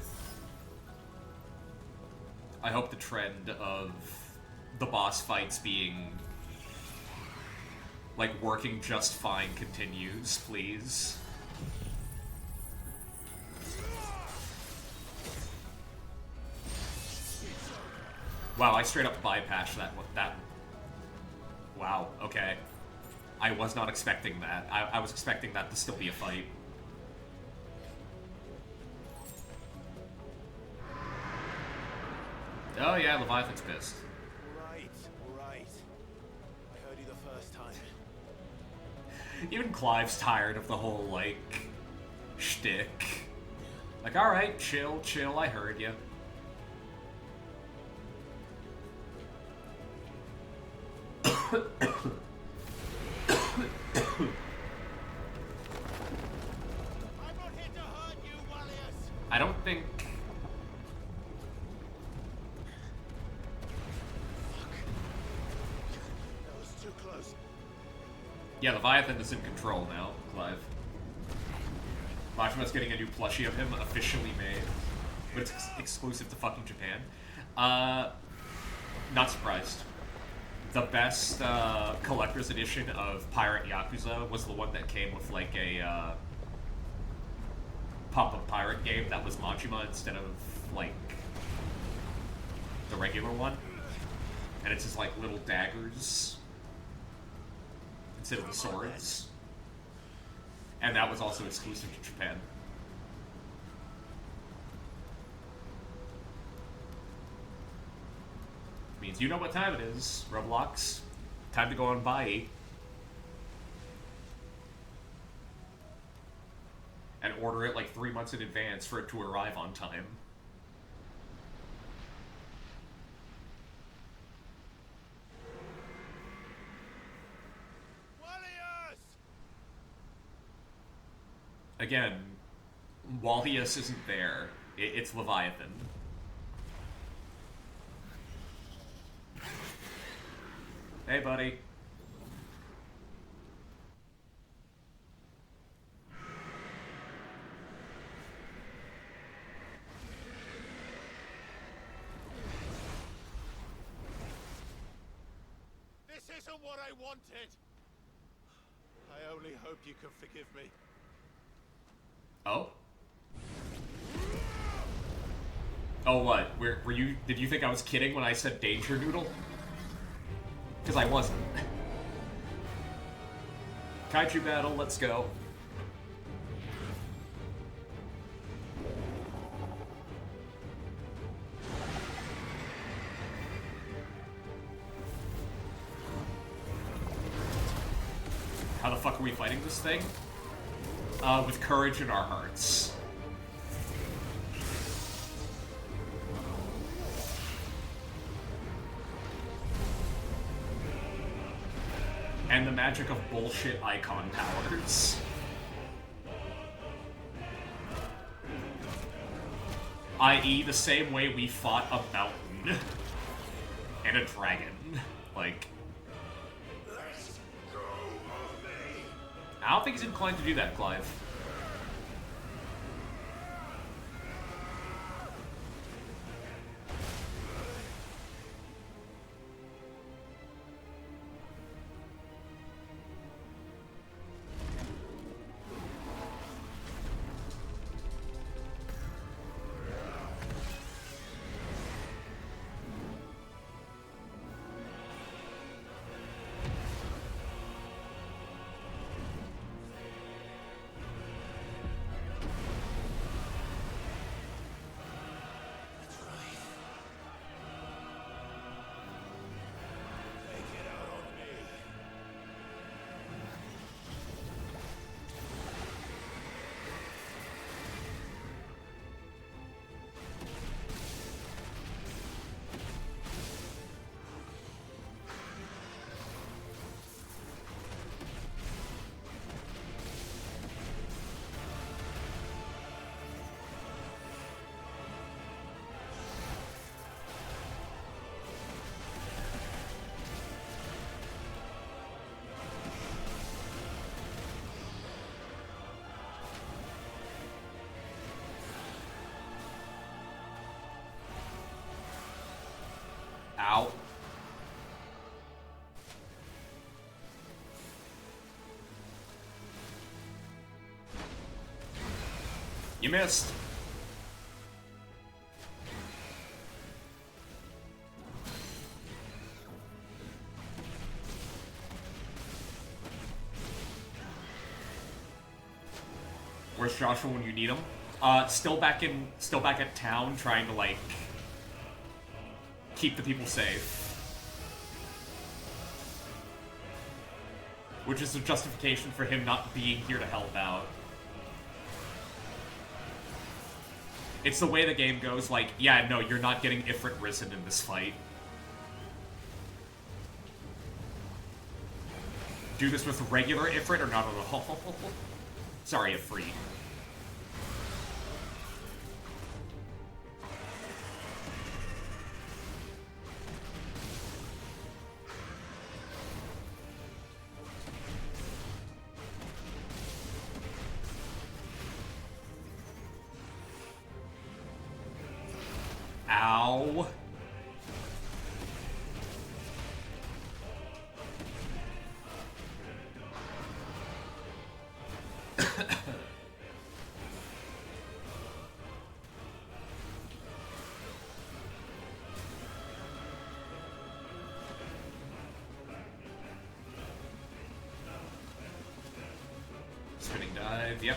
A: I hope the trend of the boss fights being like working just fine continues, please. Wow, I straight up bypassed that. Wow, okay. I was not expecting that. I was expecting that to still be a fight. Oh yeah, Leviathan's pissed.
D: Alright. I heard you the first time.
A: Even Clive's tired of the whole, like, shtick. Like, alright, chill, I heard you.
D: I'm not here to hurt you, Warriors!
A: I don't think...
D: That was too close.
A: Yeah, Leviathan is in control now, Clive. Machima's getting a new plushie of him, officially made. But it's exclusive to fucking Japan. Not surprised. The best collector's edition of Pirate Yakuza was the one that came with like a pop-up pirate game that was Majima instead of like the regular one. And it's just like little daggers instead of the swords. And that was also exclusive to Japan. Means you know what time it is, Roblox. Time to go on Bai. And order it like 3 months in advance for it to arrive on time.
D: Warriors!
A: Again, Wallius isn't there. It's Leviathan. Hey, buddy.
D: This isn't what I wanted. I only hope you can forgive me.
A: Oh? Oh, what? Were you... Did you think I was kidding when I said Danger Noodle? Because I wasn't. Kaiju battle, let's go. How the fuck are we fighting this thing? With courage in our hearts. And the magic of bullshit icon powers. I.e. the same way we fought a mountain. And a dragon. Like... I don't think he's inclined to do that, Clive. Ow. You missed. Where's Joshua when you need him? Still back at town trying to like keep the people safe. Which is a justification for him not being here to help out. It's the way the game goes, like, yeah, no, you're not getting Ifrit risen in this fight. Do this with regular Ifrit or not at all? Sorry, Ifrit. Ow. Spinning dive, yep.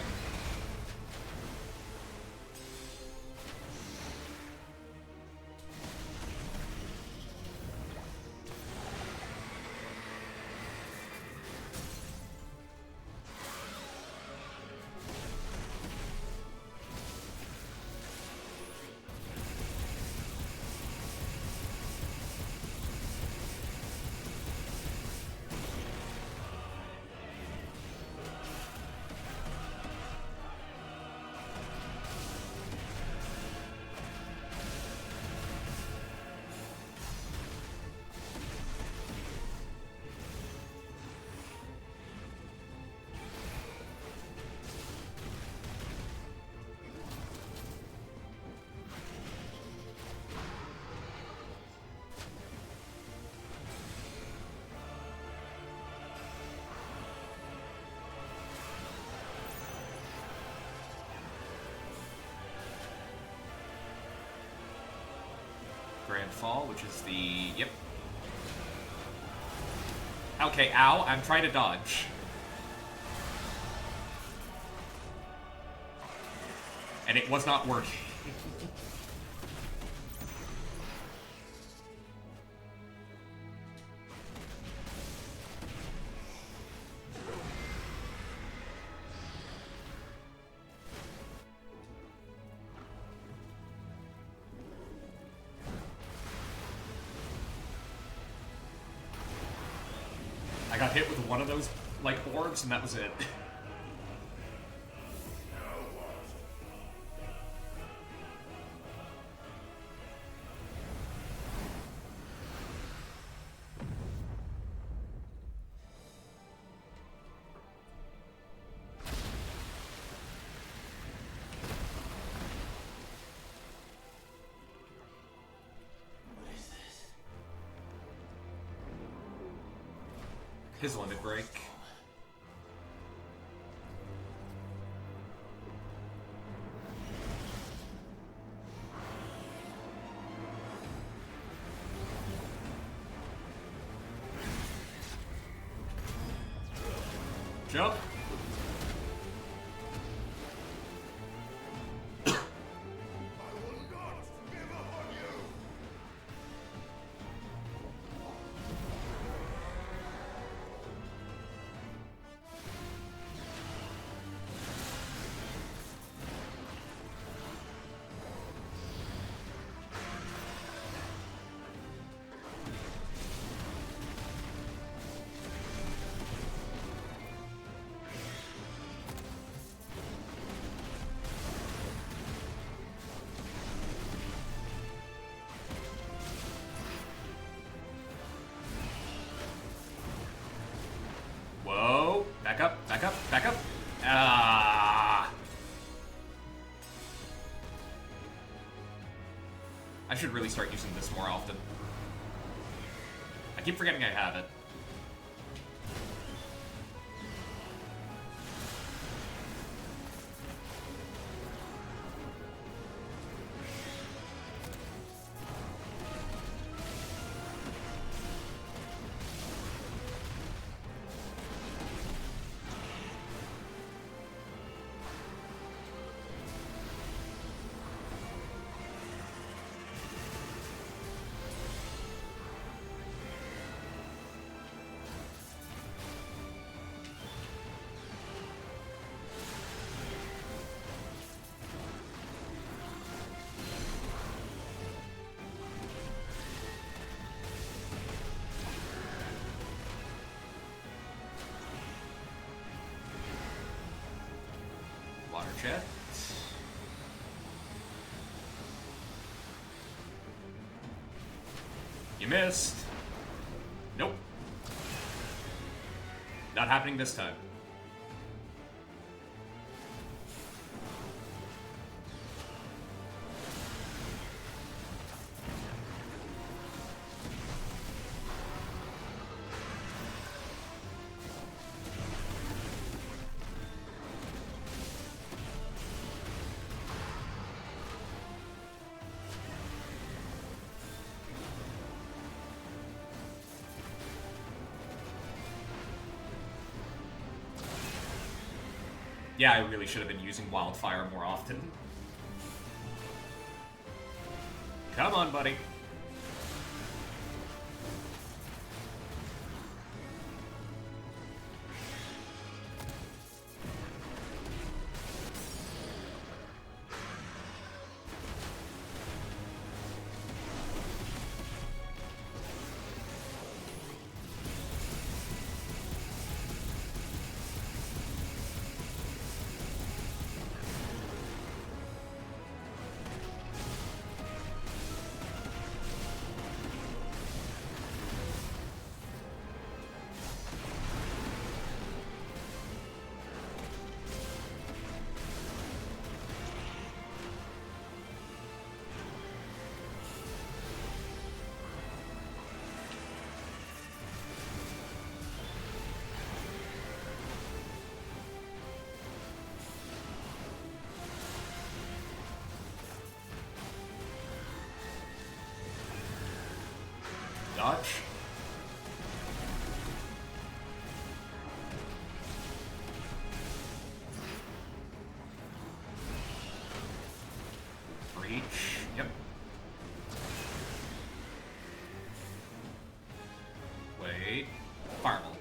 A: Grand Fall, which is the... Yep. Okay, ow, I'm trying to dodge. And it was not working. I got hit with one of those, like, orbs, and that was it. His limit break. Jump. Whoa! Back up, back up, back up! Ah! I should really start using this more often. I keep forgetting I have it. Water jet. You missed. Nope. Not happening this time. Yeah, I really should have been using wildfire more often. Come on, buddy. Dodge. Reach. Yep. Wait. Fireball.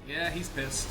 A: Yeah, he's pissed.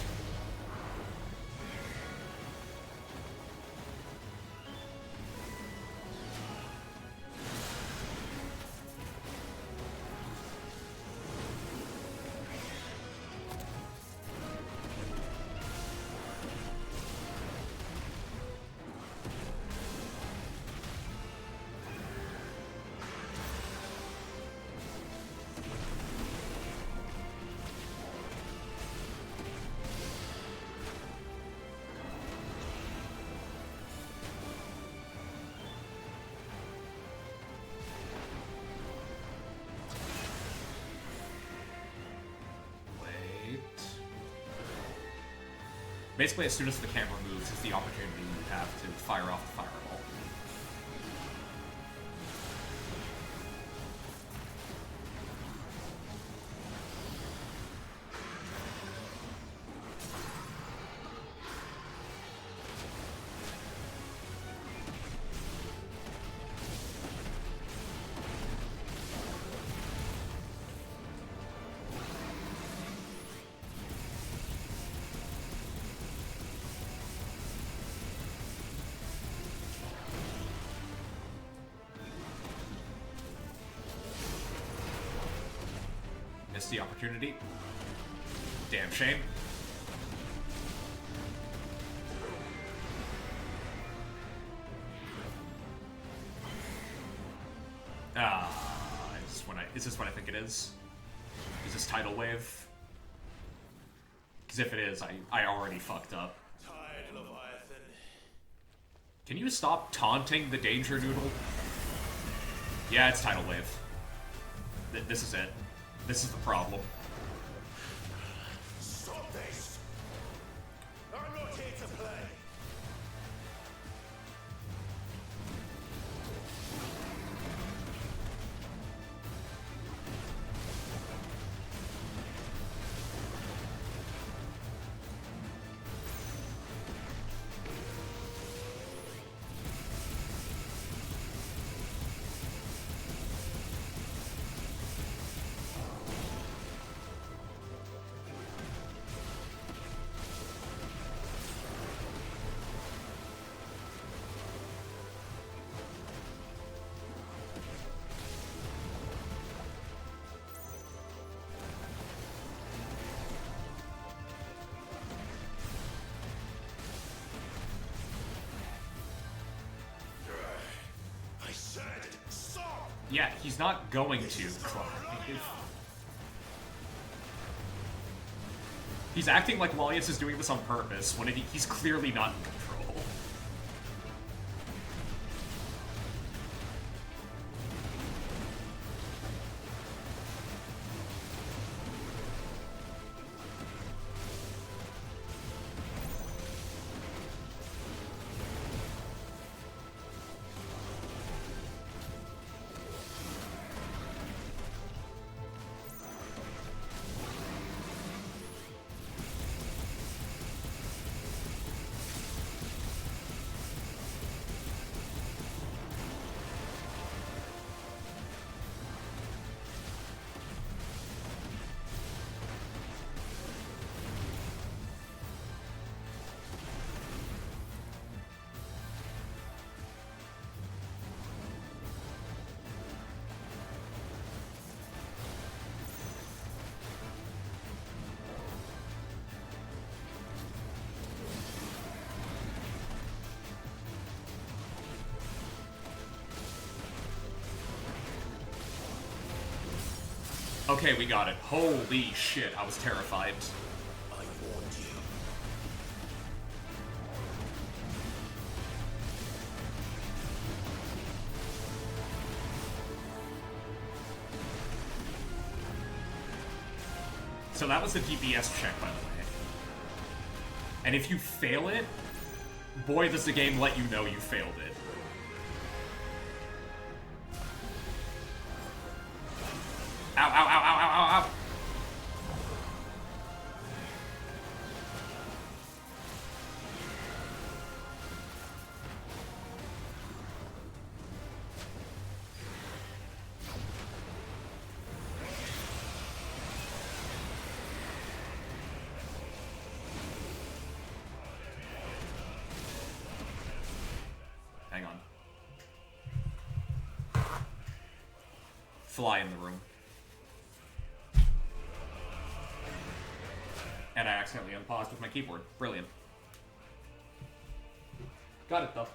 A: Basically, as soon as the camera moves, it's the opportunity you have to fire off the fireball. Missed the opportunity. Damn shame. Is this what I think it is? Is this tidal wave? Because if it is, I already fucked up.
D: Tide, Leviathan.
A: Can you stop taunting the danger noodle? Yeah, it's tidal wave. This is it. This is the problem.
D: Stop this! I'm not here to play.
A: Yeah, he's not going to cry. He's acting like Wallius is doing this on purpose, when he's clearly not in control. Okay, we got it. Holy shit, I was terrified.
D: I warned you.
A: So that was the DPS check, by the way. And if you fail it, boy, does the game let you know you failed it. Ow, ow, ow, ow, ow, ow, ow. Hang on. Fly in the room. And I accidentally unpaused with my keyboard. Brilliant. Got it, though.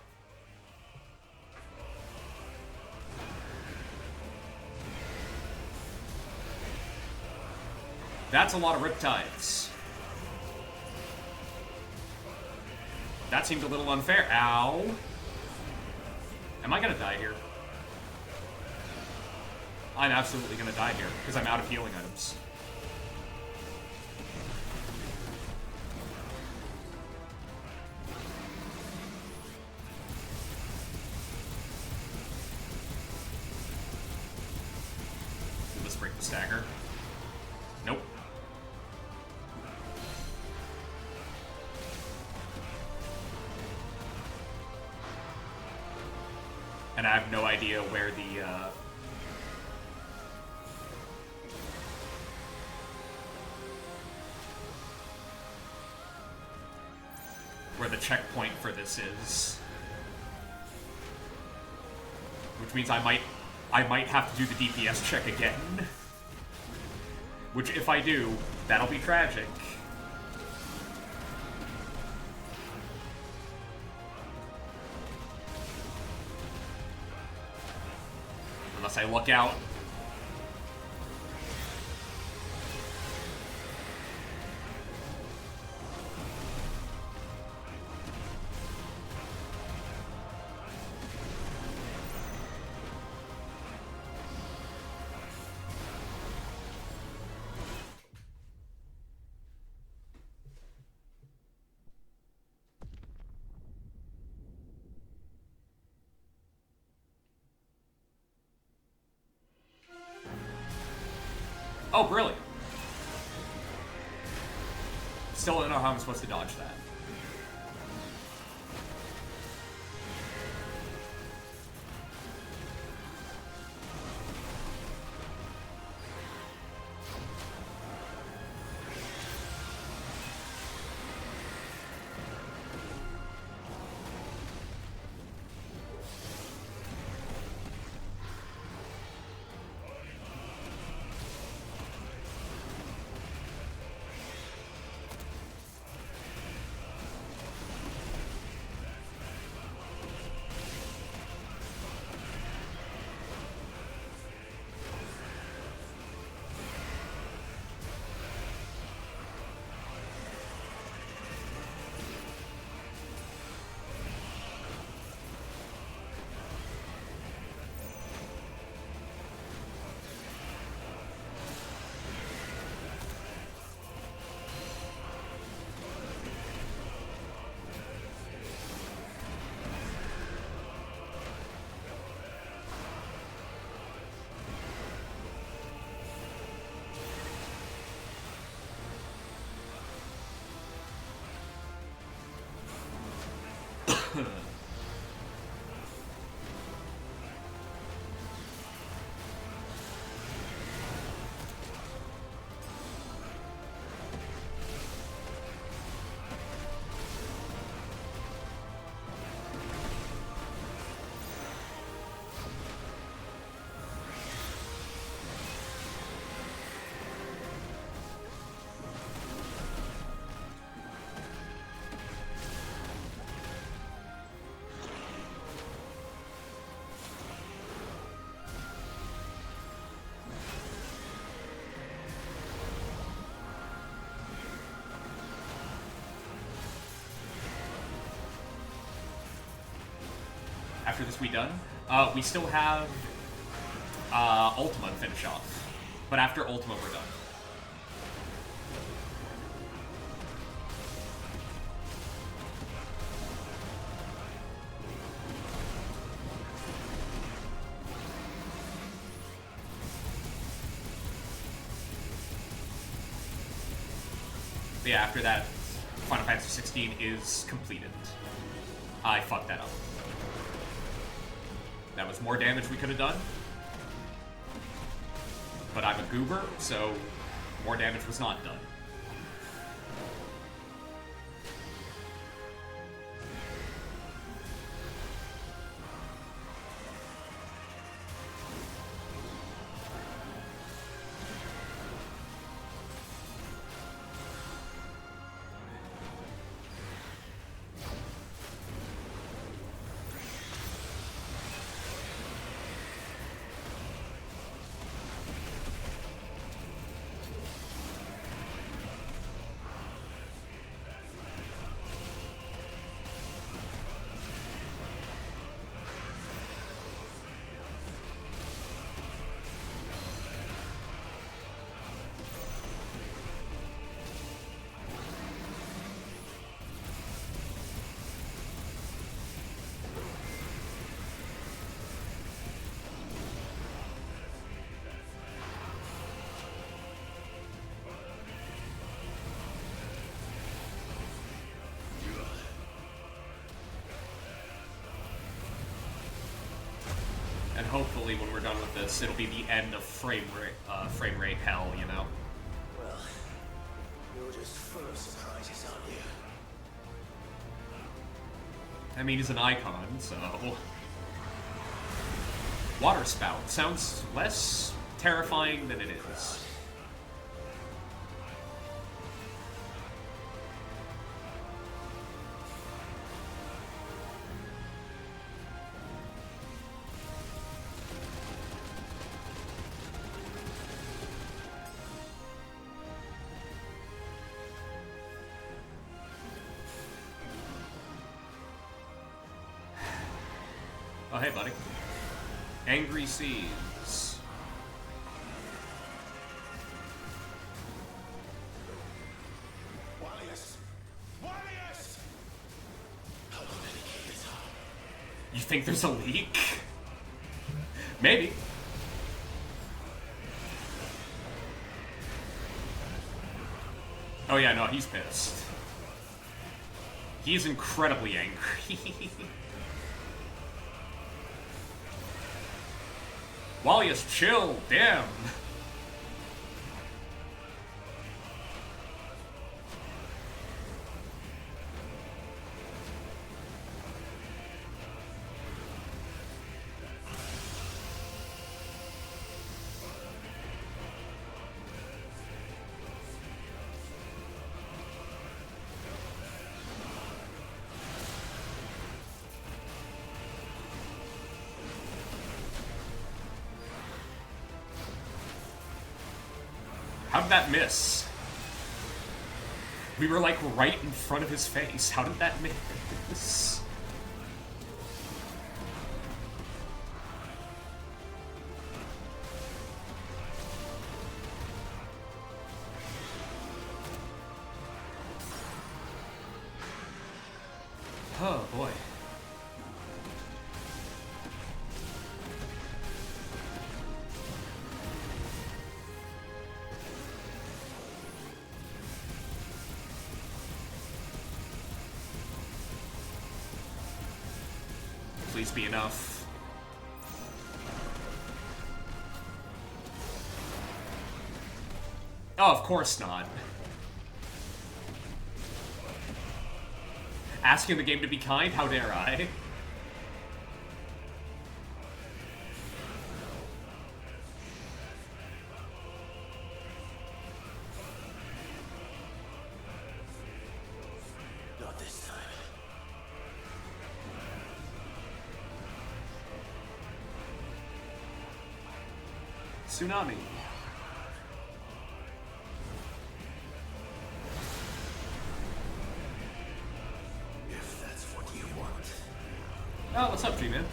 A: That's a lot of riptides. That seemed a little unfair. Ow. Am I gonna die here? I'm absolutely gonna die here, because I'm out of healing items. Let's break the stagger. Nope. And I have no idea where the, where the checkpoint for this is. Which means I might have to do the DPS check again. Which, if I do, that'll be tragic. Unless I luck out. Oh, brilliant. Still don't know how I'm supposed to dodge that. After this, we done. We still have Ultima to finish off, but after Ultima, we're done. But yeah, after that, Final Fantasy 16 is completed. I fucked that up. That was more damage we could have done. But I'm a goober, so more damage was not done. And hopefully when we're done with this, it'll be the end of frame rate hell, you know?
D: Well, you're just full of surprises, aren't you?
A: I mean, he's an icon, so... Water spout sounds less terrifying than it is. Oh, hey, buddy. Angry Seas.
D: Warriors! Warriors! How long did it keep this up?
A: You think there's a leak? Maybe. Oh yeah, no, he's pissed. He's incredibly angry. Wallius, chill, damn. How did that miss? We were like right in front of his face. How did that miss? Oh boy. Please be enough. Oh, of course not. Asking the game to be kind? How dare I?
D: Not this time.
A: Tsunami.
D: If that's what you want.
A: Oh, what's up, G-Man?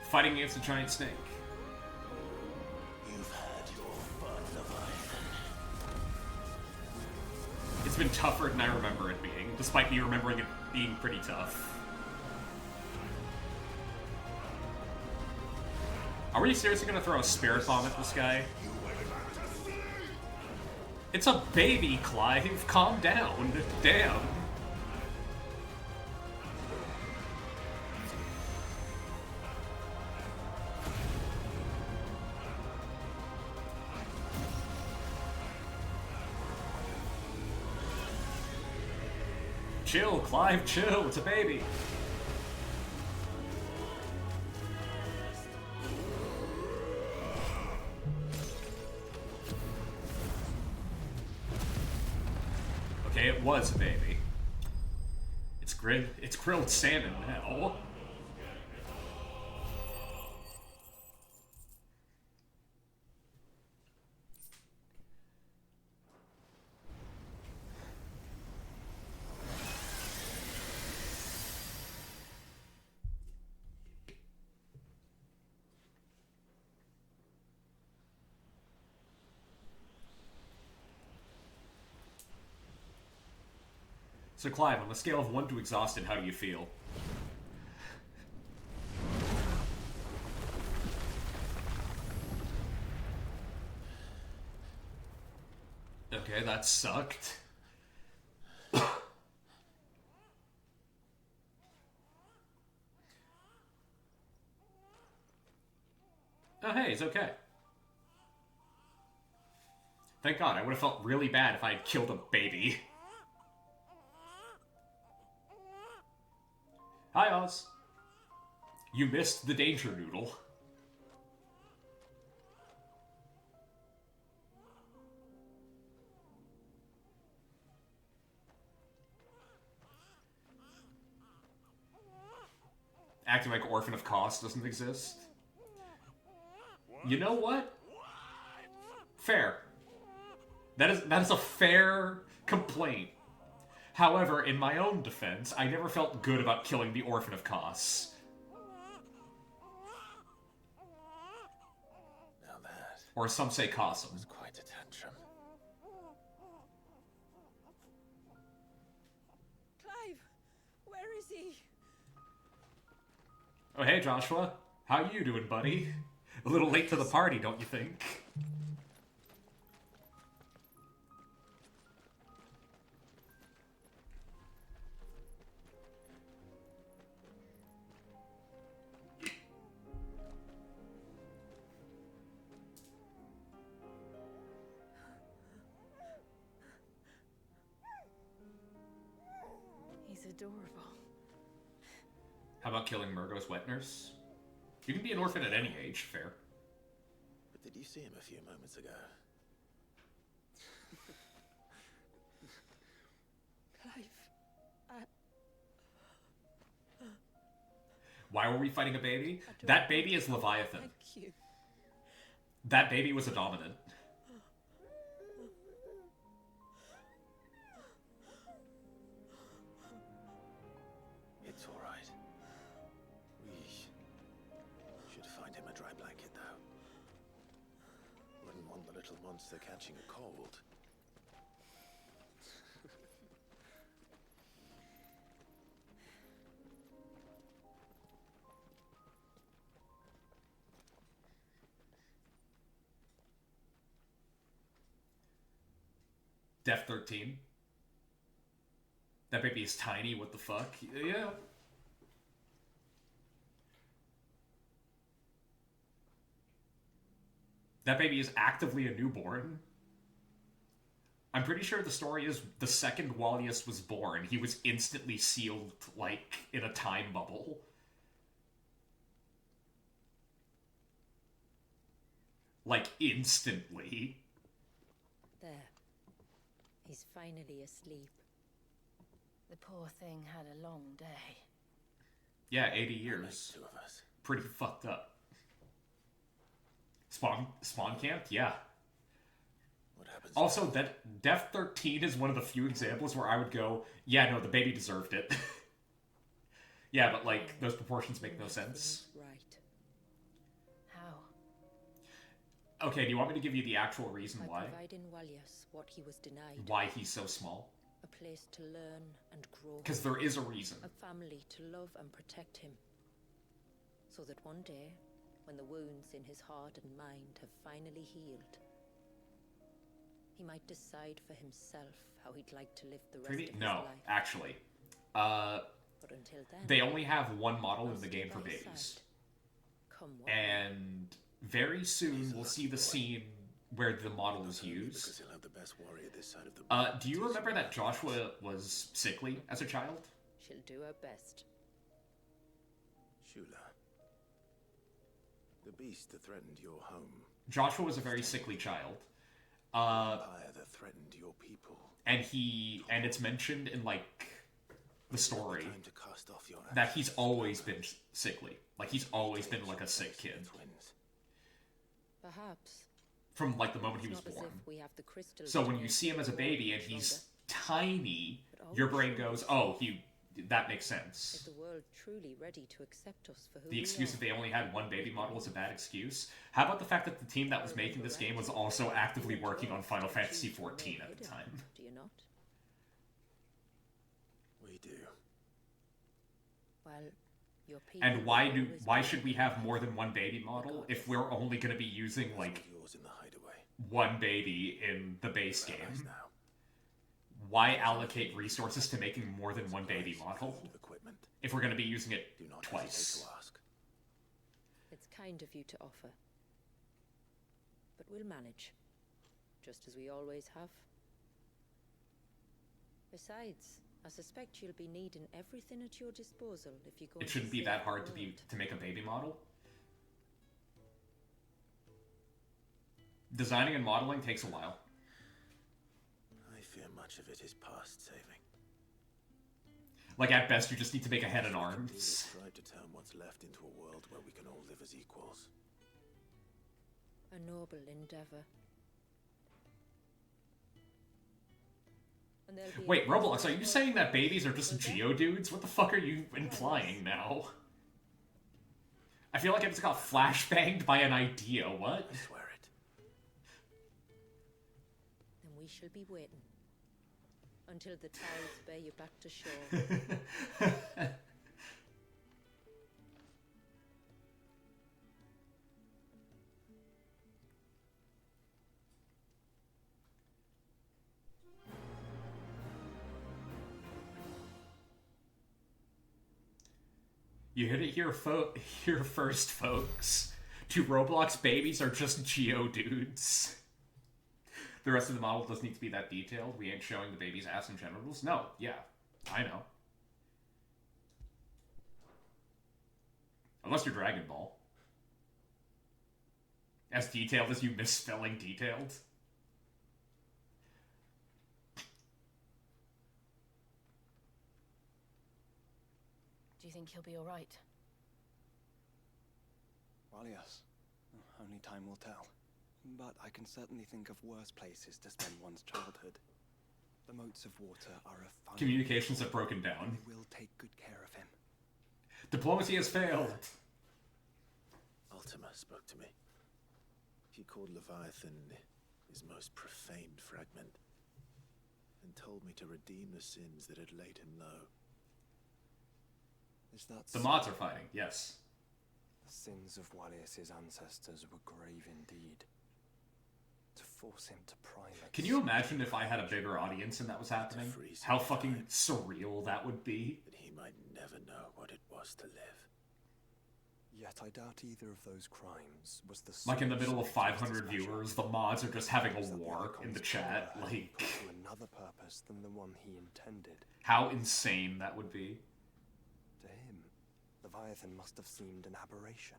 A: Fighting against a giant snake.
D: You've had your fun, Leviathan.
A: It's been tougher than I remember it being, despite me remembering it being pretty tough. Are we seriously gonna throw a spirit bomb at this guy? It's a baby, Clive. Calm down. Damn. Chill, Clive, chill. It's a baby. Okay, it was a baby. It's grilled salmon now. So Clive, on a scale of 1 to exhausted, how do you feel? Okay, that sucked. Oh, hey, it's okay. Thank God, I would have felt really bad if I had killed a baby. Hi, Oz. You missed the danger noodle. Acting like Orphan of Cost doesn't exist. You know what? Fair. That is a fair complaint. However, in my own defense, I never felt good about killing the Orphan of Kos.
D: Now that
A: Or some say Cossum.
D: was quite a tantrum.
C: Clive, where is he?
A: Oh, hey, Joshua. How you doing, buddy? A little late to the party, don't you think?
C: He's adorable.
A: How about killing Murgo's wet nurse? You can be an orphan at any age, fair.
D: But did you see him a few moments ago?
C: Clive,
A: Why were we fighting a baby? That baby is Leviathan.
B: Thank you.
A: That baby was a dominant.
D: It's all right. We should find him a dry blanket, though. Wouldn't want the little monster catching a cold.
A: Death 13. That baby is tiny, what the fuck? Yeah. That baby is actively a newborn. I'm pretty sure the story is the second Wallius was born, he was instantly sealed, like, in a time bubble. Like, instantly.
E: There. He's finally asleep.
C: The poor thing had a long day.
A: Yeah, 80 years.
D: Two of us.
A: Pretty fucked up. Spawn camp? Yeah.
D: What happens?
A: Also, that Death 13 is one of the few examples where I would go, yeah, no, the baby deserved it. Yeah, but, like, those proportions make no sense.
E: Right.
C: How?
A: Okay, do you want me to give you the actual reason
E: By
A: why?
E: providing Wallius what he was denied.
A: Why he's so small?
E: A place to learn and grow.
A: Because there is a reason.
E: A family to love and protect him. So that one day, when the wounds in his heart and mind have finally healed, he might decide for himself how he'd like to live the rest of his
A: No,
E: life.
A: actually.
E: But until then,
A: They only have one model
E: I'll
A: in the
E: stay
A: game for
E: by his
A: babies.
E: side. Come what may.
A: And very soon we'll see the scene where the model is
D: Because
A: used.
D: he'll have the best warrior this side of the
A: Do you remember that Joshua was sickly as a child?
E: She'll do her best.
D: Shula. The beast that threatened your home.
A: Joshua was a very sickly child.
D: The empire that threatened your people.
A: And it's mentioned in, like, the story
D: Time to cast off your
A: that he's
D: ashes.
A: always been sickly. Like, he's always been, like, a sick kid.
D: Twins.
E: Perhaps.
A: From, like, the moment he was
E: It's not
A: born.
E: as if we have the crystal
A: So
E: to
A: when you
E: make
A: see him as a baby and
E: stronger.
A: he's tiny, your brain goes, oh, that makes
E: Is
A: sense.
E: the world truly ready to accept us for who
A: The
E: we
A: excuse
E: are?
A: that they only had one baby model is a bad excuse. How about the fact that the team that was making this game was also actively working on Final Fantasy XIV at the time?
E: Do you not?
D: We do.
E: Well, your people
A: And
E: will always
A: why
E: be
A: should we have more than one baby model if we're only going to be using, like,
D: Yours in the hideaway.
A: one baby in the base
D: Allies
A: game?
D: now.
A: Why allocate resources to making more than one baby model
D: Food, equipment.
A: if we're going to be using it
D: Do not
A: twice?
D: hesitate to ask.
E: It's kind of you to offer. But we'll manage. Just as we always have. Besides, I suspect you'll be needing everything at your disposal if you go.
A: It shouldn't be that hard to make a baby model. Designing and modeling takes a while.
D: I fear much of it is past saving.
A: Like, at best, you just need to make a head and
D: We
A: arms.
D: tried to turn what's left into a world where we can all live as equals.
E: A noble endeavor. And there'll be a
A: Wait,
E: place
A: Roblox,
E: for
A: are you
E: all
A: saying that babies are just
E: people there.
A: Geodudes? What the fuck are you implying now? I feel like I just got flashbanged by an idea, what?
D: I swear it.
E: Then we shall be waiting. Until the tides bear you back to shore.
A: You hit it here, here first, folks. Two Roblox babies are just Geodudes. The rest of the model doesn't need to be that detailed. We ain't showing the baby's ass and genitals. No, yeah, I know. Unless you're Dragon Ball. As detailed as you misspelling detailed.
C: Do you think he'll be all right?
G: Well, yes. Only time will tell. But I can certainly think of worse places to spend one's childhood. The moats of water are a fun...
A: Communications have broken down.
G: We will take good care of him.
A: Diplomacy has failed.
D: Ultima spoke to me. He called Leviathan his most profaned fragment, and told me to redeem the sins that had laid him low.
G: Is that
A: The mods are fighting, yes.
G: The sins of Wallius's ancestors were grave indeed. To force him to primates.
A: Can you imagine if I had a bigger audience and that was happening?
D: freeze
A: How
D: him in
A: fucking
D: time.
A: surreal that would be.
D: That he might never know what it was to live.
G: Yet I doubt either of those crimes was the
A: Like in the
G: source
A: middle of
G: Justice
A: 500
G: Measure.
A: viewers, the mods are just having a
G: That the
A: war in the
G: Archon's
A: chat.
G: power had been
A: Like,
G: put to another purpose than the one he intended.
A: how insane that would be.
G: To him, Leviathan must have seemed an aberration.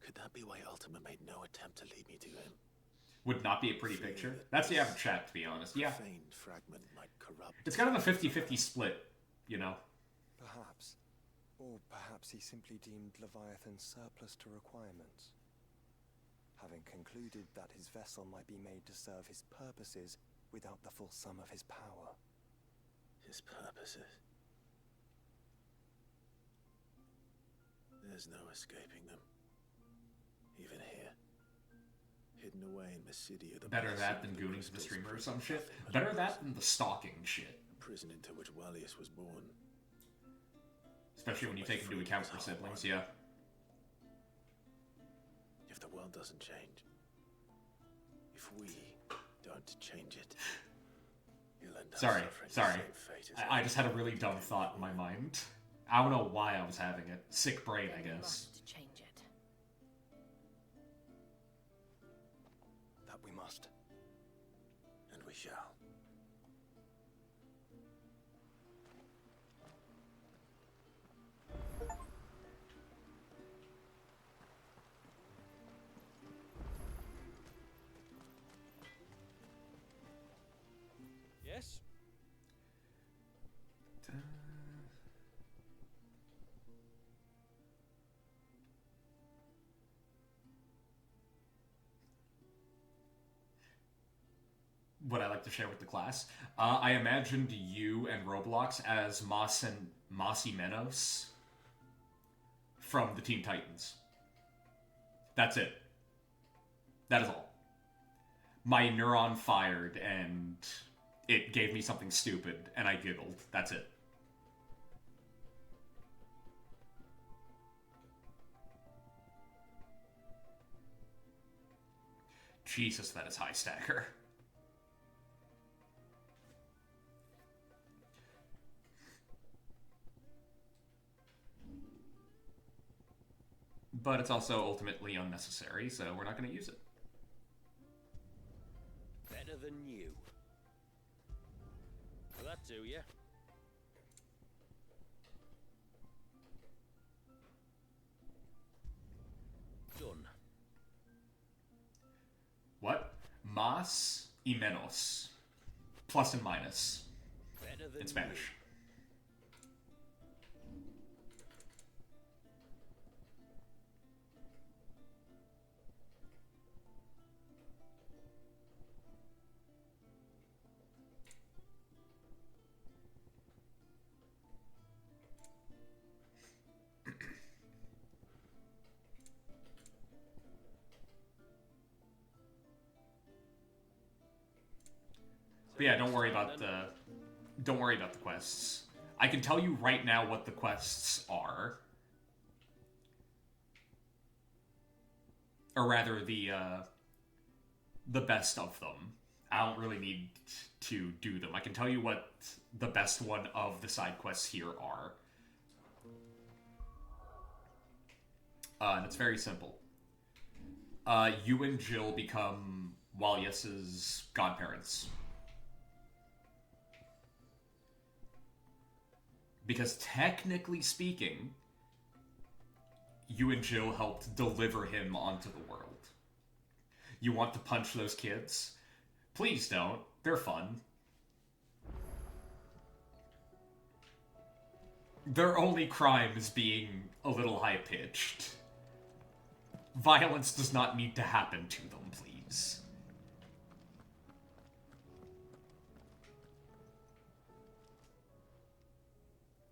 D: Could that be why Ultima made no attempt to lead me to him?
A: Would not be a pretty picture. That's the average chat, to be honest. Yeah.
D: Profaned fragment might corrupt.
A: It's kind of a 50-50 split, you know?
G: Perhaps. Or perhaps he simply deemed Leviathan surplus to requirements. Having concluded that his vessel might be made to serve his purposes without the full sum of his power.
D: His purposes. There's no escaping them. Even here. Hidden away in Mysidia, the
A: Better
D: blessing
A: that
D: of
A: than
D: the
A: Goonies the
D: crystals
A: streamer or
D: proved
A: some shit.
D: nothing but
A: Better
D: a
A: that
D: prison.
A: than the stalking shit.
D: A prison into which Wallius was born.
A: Especially when you take into account her siblings, yeah.
D: If the world doesn't change, if we don't change it, you'll end up
A: Sorry.
D: suffering the same fate as
A: I just had a really dumb thought in my mind. I don't know why I was having it. Sick brain, I
C: Then we
A: guess.
C: must change it.
G: That we must.
D: And we shall.
G: Yes?
A: What I like to share with the class. I imagined you and Roblox as Mossy Menos from the Teen Titans. That's it. That is all. My neuron fired and it gave me something stupid and I giggled. That's it. Jesus, that is high stacker. But it's also ultimately unnecessary, so we're not going to use it.
H: Better than you. Will that do ya? Done.
A: What? Más y menos. Plus and minus.
H: Better than
A: In Spanish. But yeah, don't worry about the quests. I can tell you right now what the quests are. Or rather, the best of them. I don't really need to do them. I can tell you what the best one of the side quests here are. And it's very simple. You and Jill become Wallius's godparents. Because technically speaking, you and Jill helped deliver him onto the world. You want to punch those kids? Please don't. They're fun. Their only crime is being a little high-pitched. Violence does not need to happen to them, please.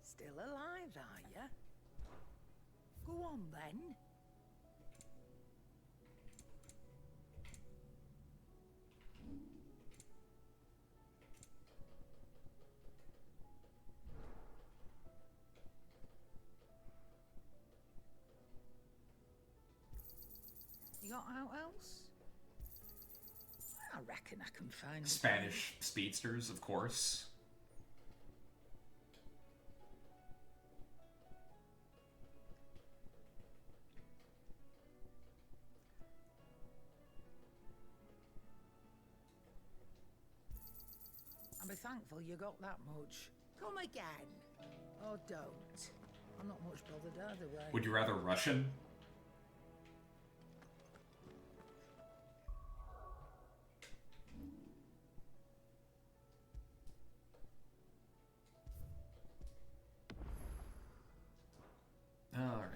I: Still alive, are you? Go on then. You got out else? reckon I can find
A: Spanish speedsters, of course.
I: I'll be thankful you got that much. Come again. Or don't. I'm not much bothered either way.
A: Would you rather Russian? All right.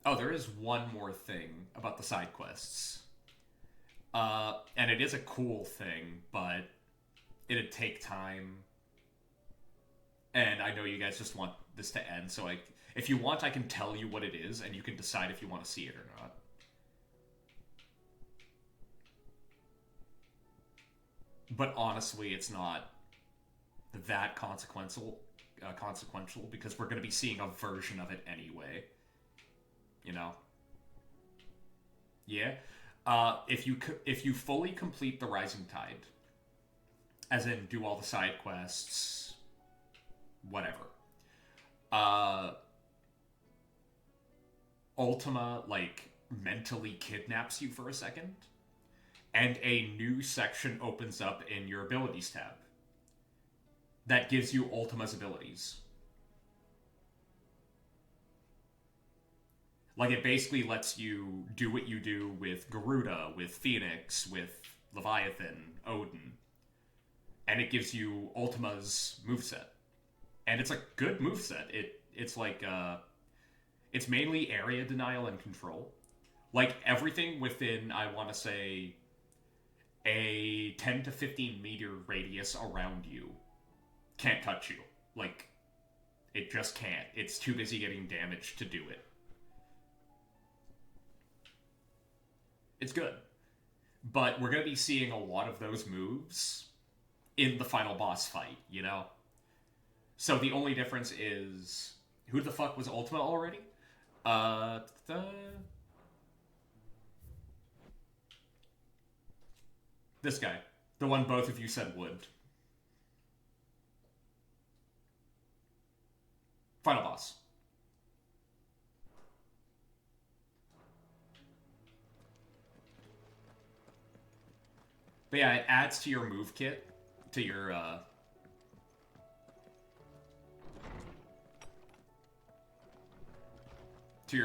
A: Oh, there is one more thing about the side quests. And it is a cool thing, but it'd take time. And I know you guys just want this to end, so if you want, I can tell you what it is, and you can decide if you want to see it or not. But honestly, it's not that consequential, because we're going to be seeing a version of it anyway. You know? Yeah. If you fully complete the Rising Tide, as in do all the side quests, whatever, Ultima, like, mentally kidnaps you for a second, and a new section opens up in your abilities tab that gives you Ultima's abilities. Like, it basically lets you do what you do with Garuda, with Phoenix, with Leviathan, Odin. And it gives you Ultima's moveset. And it's a good moveset. It's like, it's mainly area denial and control. Like, everything within, I want to say, a 10 to 15 meter radius around you can't touch you. Like, it just can't. It's too busy getting damage to do it. It's good. But we're going to be seeing a lot of those moves in the final boss fight, you know? So the only difference is... Who the fuck was Ultima already? This guy. The one both of you said would. Final boss. But yeah, it adds to your move kit, to your,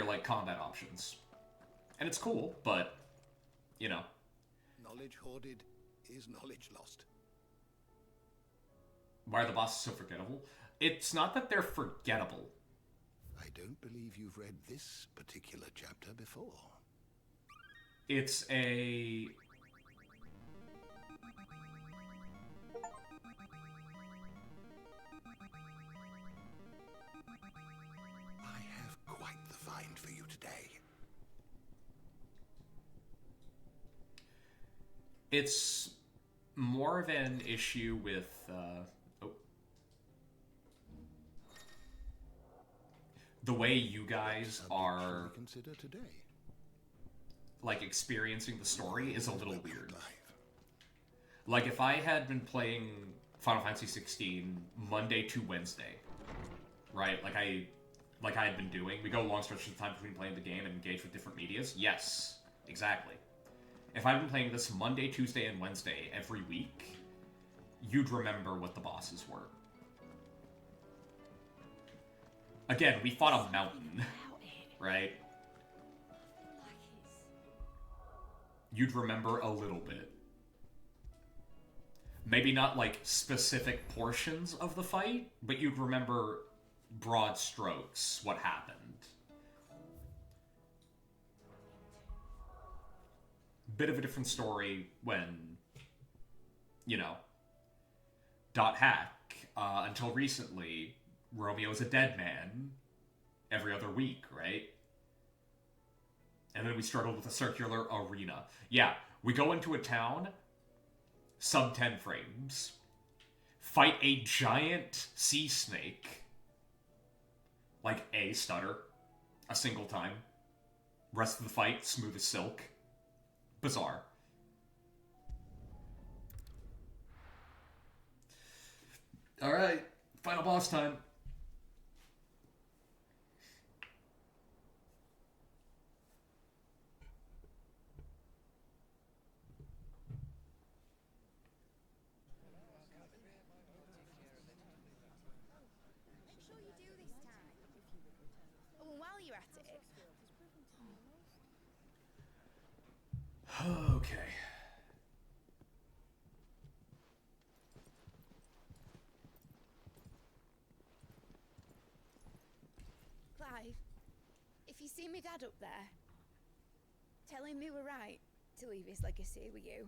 A: like, combat options. And it's cool, but, you know.
J: Knowledge hoarded is knowledge lost.
A: Why are the bosses so forgettable? It's not that they're forgettable.
J: I don't believe you've read this particular chapter before.
A: It's a...
J: I have quite the find for you today.
A: It's more of an issue with, the way you guys are,
J: Consider today.
A: like, experiencing the story is a little weird. Like, if I had been playing Final Fantasy 16 Monday to Wednesday, right? Like I had been doing. We go long stretches of time between playing the game and engage with different medias. Yes, exactly. If I'd been playing this Monday, Tuesday, and Wednesday every week, you'd remember what the bosses were. Again, we fought a mountain, right? you'd remember a little bit. Maybe not like specific portions of the fight, but you'd remember broad strokes what happened. Bit of a different story when, you know, Dot Hack, until recently, Romeo's a dead man every other week, right? And then we struggled with a circular arena. Yeah, we go into a town, sub 10 frames, fight a giant sea snake, like a stutter, a single time. Rest of the fight, smooth as silk. Bizarre. Alright, final boss time.
K: Make sure you do this time. Oh, and while you're at it.
A: Okay.
K: Clive, if you see me dad up there, tell him we were right to leave his legacy with you.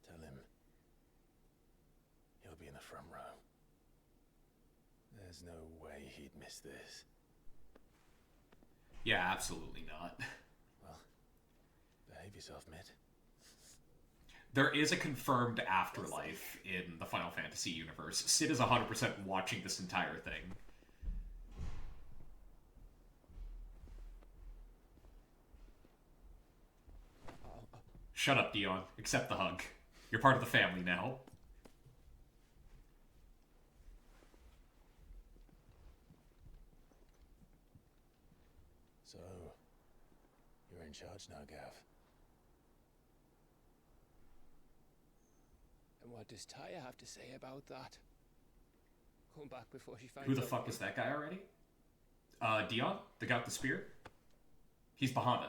D: Tell him he'll be in the front row. There's no way he'd miss this.
A: Yeah, absolutely not.
D: Well, behave yourself, Mitt.
A: There is a confirmed afterlife in the Final Fantasy universe. Sid is 100% watching this entire thing. Shut up, Dion. Accept the hug. You're part of the family now.
D: So, you're in charge now, Gav.
F: And what does Taya have to say about that? Come back before she finds
A: Who the
F: out.
A: fuck is that guy already? Dion? The guy with the spear? He's Bahamut.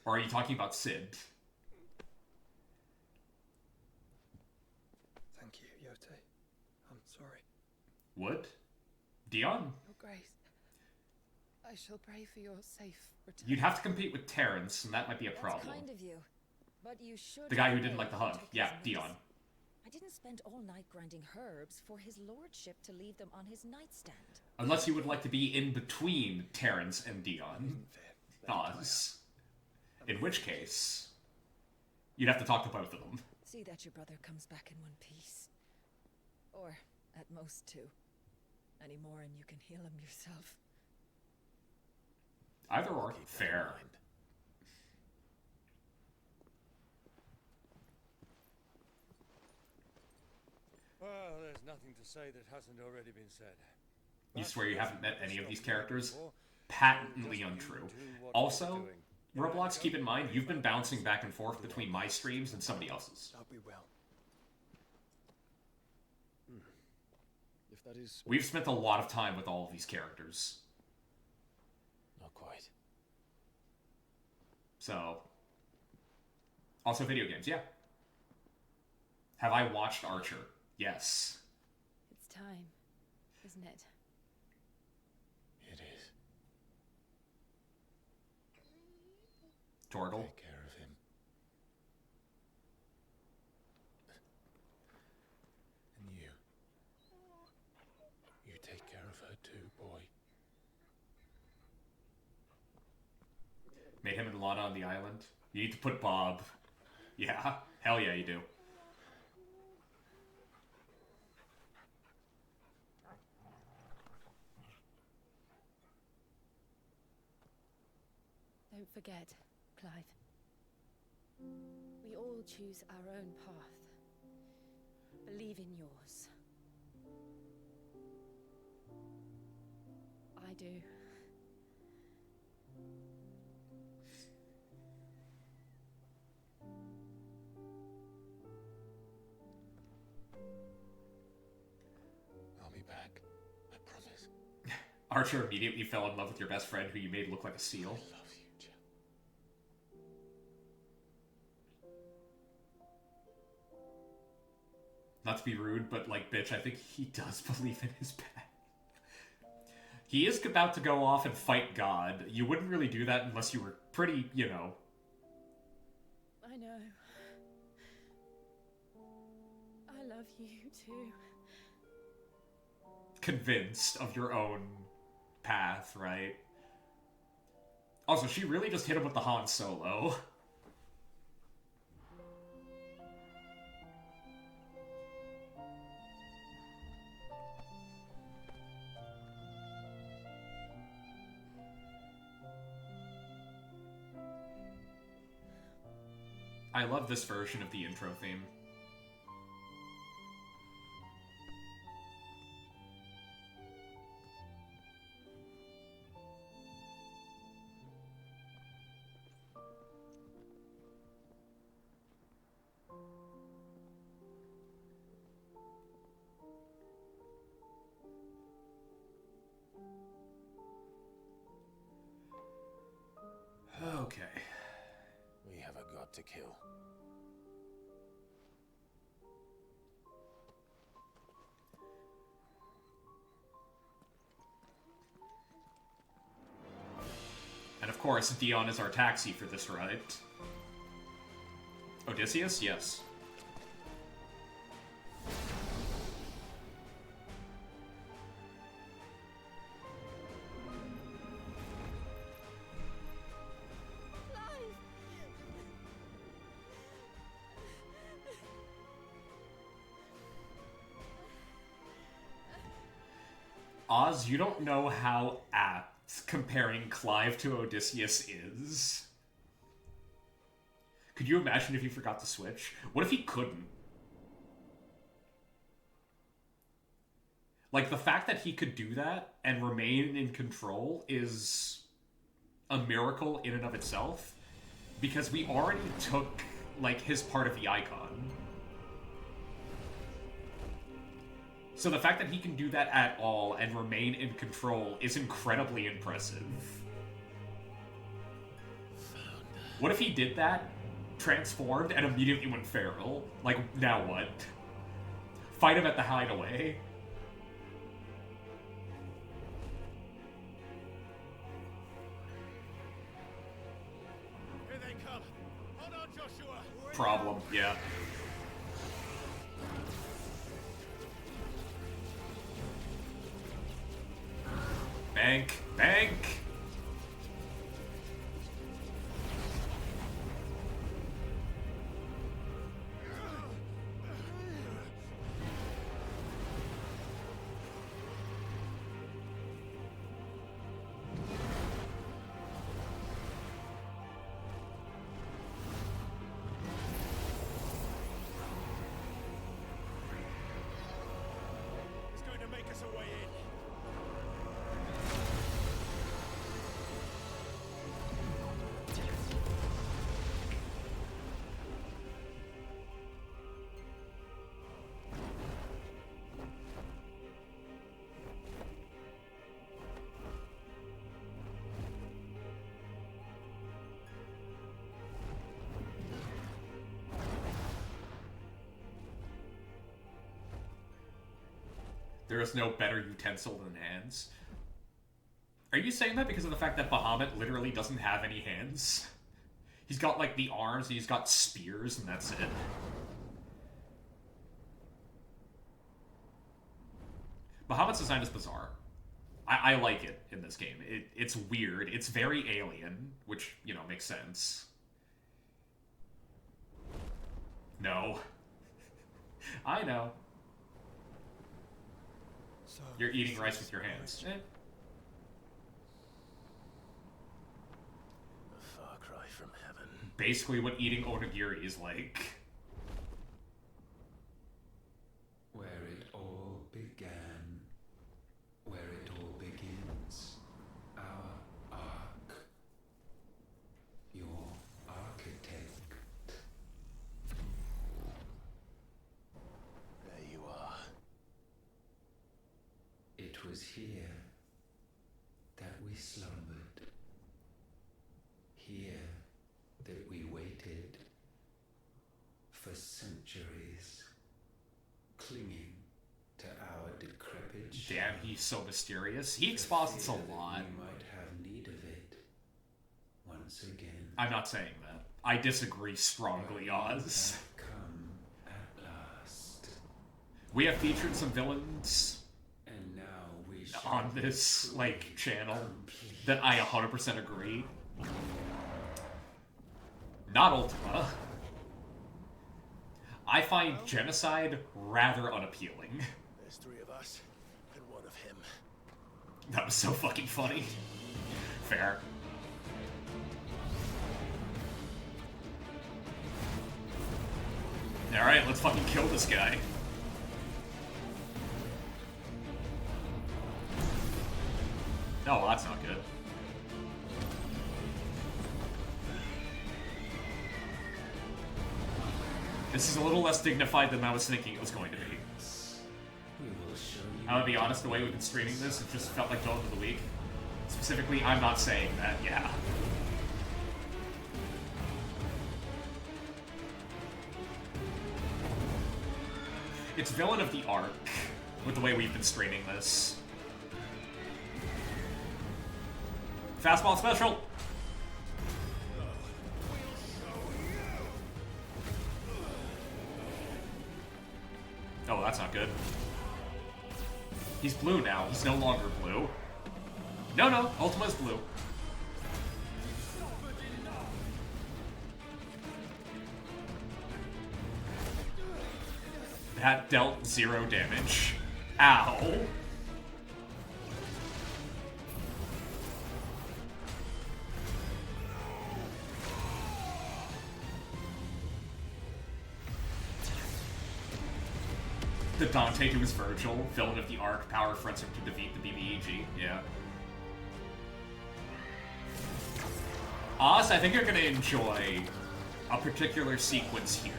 A: Or are you talking about Sid?
G: Thank you, Yote. I'm sorry.
A: What? Dion?
C: Your Grace, I shall pray for your safe return.
A: You'd have to compete with Terrence, and that might be a problem.
E: That's kind of you. But you should.
A: The guy who
E: know
A: didn't like the
E: he
A: hug.
E: took
A: Yeah,
E: his niece.
A: Dion.
E: I didn't spend all night grinding herbs for his lordship to leave them on his nightstand.
A: Unless you would like to be in between Terrence and Dion. Oz. In which case, you'd have to talk to both of them.
E: See that your brother comes back in one piece. Or, at most, two. Any more and you can heal him yourself.
A: Either or. Fair.
L: Well, there's nothing to say that hasn't already been said.
A: You swear you haven't met any of these characters? Patently untrue. Also, Roblox, keep in mind, you've been bouncing back and forth between my streams and somebody else's.
G: That we will. If that is...
A: We've spent a lot of time with all of these characters.
D: Not quite.
A: So... Also video games, yeah. Have I watched Archer? Yes.
C: It's time, isn't it?
D: It is.
A: Tortle?
D: Take care of him. And you. You take care of her too, boy.
A: Made him and Lana on the island? You need to put Bob. Yeah. Hell yeah, you do.
C: Don't forget, Clive. We all choose our own path. Believe in yours. I do.
A: Archer immediately fell in love with your best friend who you made look like a seal.
D: I love you, Jill.
A: Not to be rude, but like, bitch, I think he does believe in his path. He is about to go off and fight God. You wouldn't really do that unless you were pretty, you know.
C: I know. I love you too.
A: Convinced of your own path, right? Also, she really just hit him with the Han Solo. I love this version of the intro theme. Okay.
D: We have a god to kill.
A: And of course, Dion is our taxi for this ride. Odysseus? Yes. Oz, you don't know how apt comparing Clive to Odysseus is. Could you imagine if he forgot to switch? What if he couldn't? Like, the fact that he could do that and remain in control is a miracle in and of itself, because we already took, like, his part of the icon. So the fact that he can do that at all and remain in control is incredibly impressive. What if he did that, transformed, and immediately went feral? Like, now what? Fight him at the hideaway?
L: Here they come. Hold on, Joshua.
A: Problem, yeah. Bank! Bank!
L: He's going to make us a way in.
A: There is no better utensil than hands. Are you saying that because of the fact that Bahamut literally doesn't have any hands? He's got, like, the arms, and he's got spears, and that's it. Bahamut's design is bizarre. I like it in this game. It's weird. It's very alien, which, you know, makes sense. No. I know.
G: So
A: You're eating rice with your hands. Eh.
D: A far cry from heaven.
A: Basically what eating onigiri is like.
F: Where it all began, where it all begins, our ark, your architect.
D: There you are.
F: It was here we slumbered, here that we waited for centuries, clinging to our decrepit shell.
A: Damn, he's so mysterious. He exposits a lot.
F: We might have need of it once again.
A: I'm not saying that. I disagree strongly, Oz.
F: Come at last.
A: We have featured some villains
F: And now we
A: on this, like, channel that I 100% agree. Not Ultima. I find Genocide rather unappealing.
D: There's 3 of us and 1 of him.
A: That was so fucking funny. Fair. Alright, let's fucking kill this guy. Oh, that's not good. This is a little less dignified than I was thinking it was going to be. I'm gonna be honest, the way we've been streaming this, it just felt like Villain of the Week. Specifically, I'm not saying that, yeah. It's Villain of the Arc, with the way we've been streaming this. Fastball special! Oh, that's not good. He's blue now. He's no longer blue. No, Ultima's blue. That dealt 0 damage. Ow. The Dante to his Virgil, Villain of the Arc, power fronts him to defeat the BBEG. Yeah. Oz, I think you're gonna enjoy a particular sequence here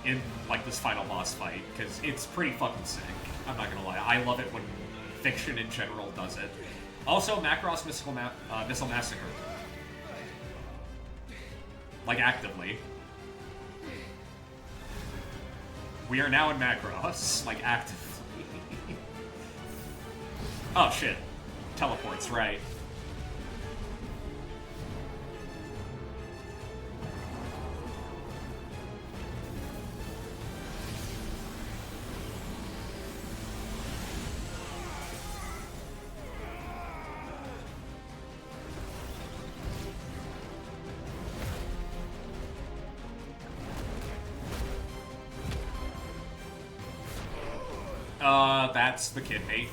A: in, like, this final boss fight, because it's pretty fucking sick. I'm not gonna lie. I love it when fiction in general does it. Also, Macross Missile Massacre. Like, actively. We are now in Macross, like, actively. Oh, shit. Teleports, right. That's the kid bait.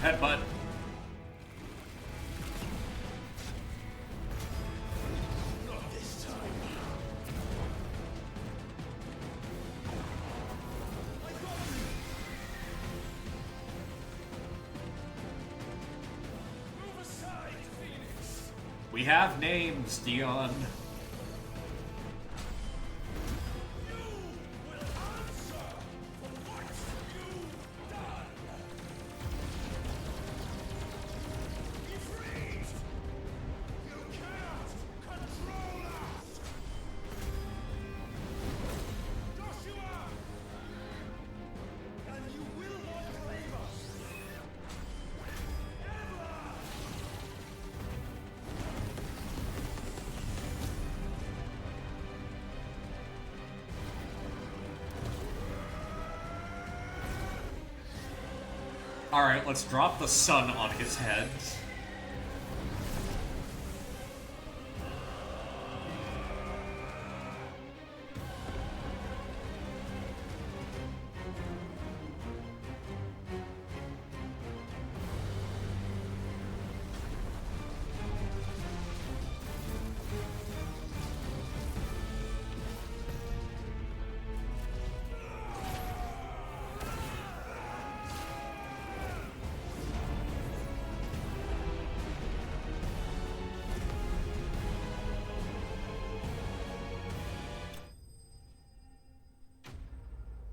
A: Headbutt. We have names, Dion. Alright, let's drop the sun on his head.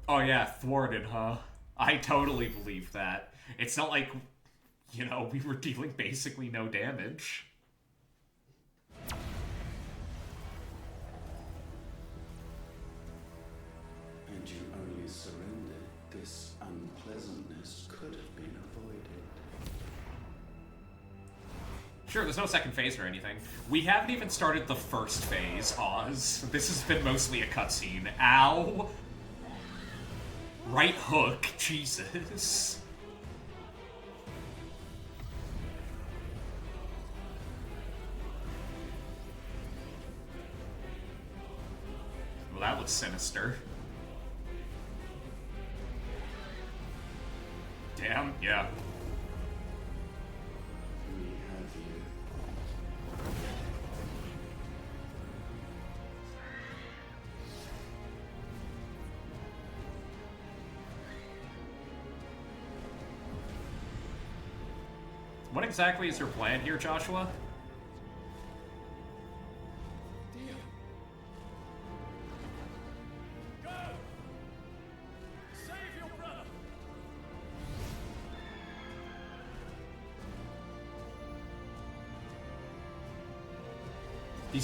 A: Oh yeah, thwarted, huh? I totally believe that. It's not like, you know, we were dealing basically no damage.
F: And you only surrendered. This unpleasantness could have been avoided.
A: Sure, there's no second phase or anything. We haven't even started the first phase, Oz. This has been mostly a cutscene. Ow! Right hook, Jesus. Well, that was sinister. Damn, yeah.
F: We have you.
A: What exactly is your plan here, Joshua?
L: Go! Save your brother!
A: He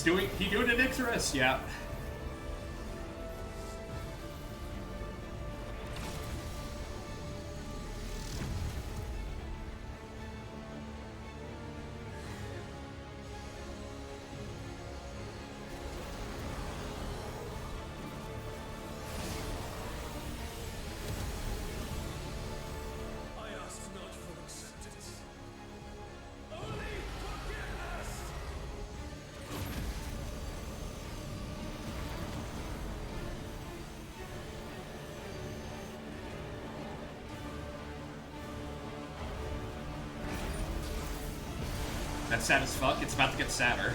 A: doing an Ixorus, yeah.
L: I ask not for acceptance. Only forgiveness!
A: That's sad as fuck. It's about to get sadder.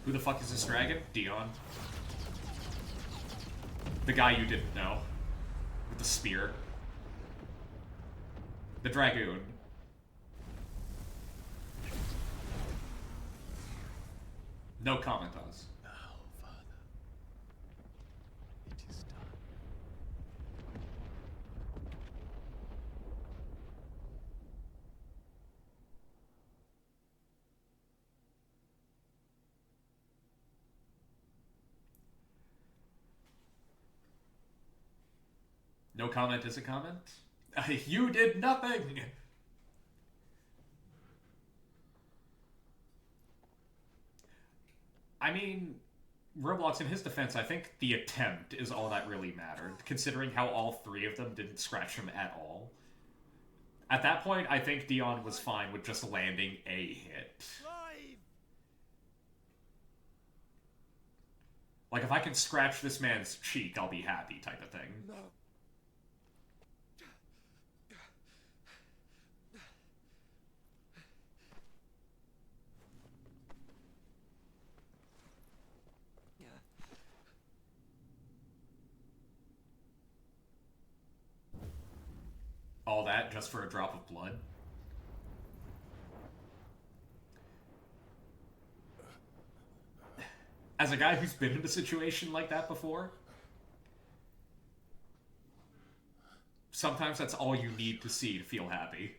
A: Who the fuck is this dragon? Dion. The guy you didn't know. With the spear. The dragoon. No comment, Oz.
D: Now, Father, it is done.
A: No comment is a comment? You did nothing! I mean, Roblox, in his defense, I think the attempt is all that really mattered, considering how all three of them didn't scratch him at all. At that point, I think Dion was fine with just landing a hit. Like, if I can scratch this man's cheek, I'll be happy, type of thing.
L: No.
A: All that just for a drop of blood? As a guy who's been in a situation like that before, sometimes that's all you need to see to feel happy.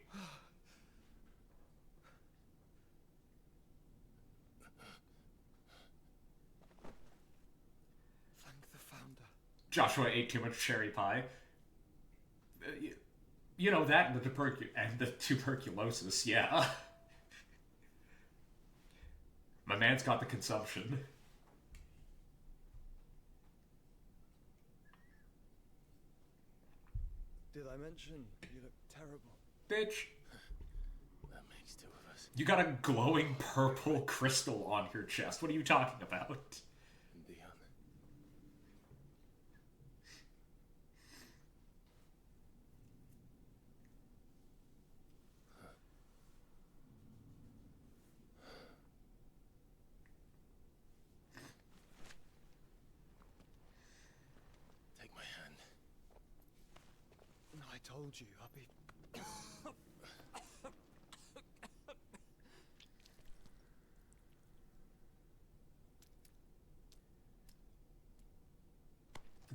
L: Thank the Founder.
A: Joshua ate too much cherry pie. You know, that and the tuberculosis, yeah. My man's got the consumption.
G: Did I mention you look terrible?
A: Bitch.
D: That makes two of us.
A: You got a glowing purple crystal on your chest. What are you talking about?
D: Dion. Take my hand.
G: I told you, I'll be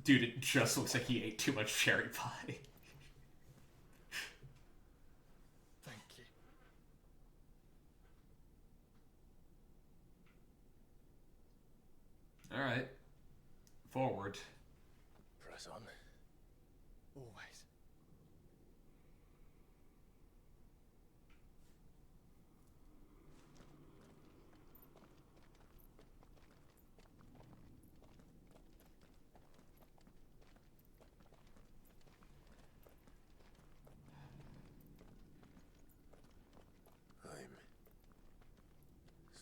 A: Dude, it just looks like he ate too much cherry pie.
G: Thank you.
A: Alright. Forward.
D: Press on.
G: Always.
D: I'm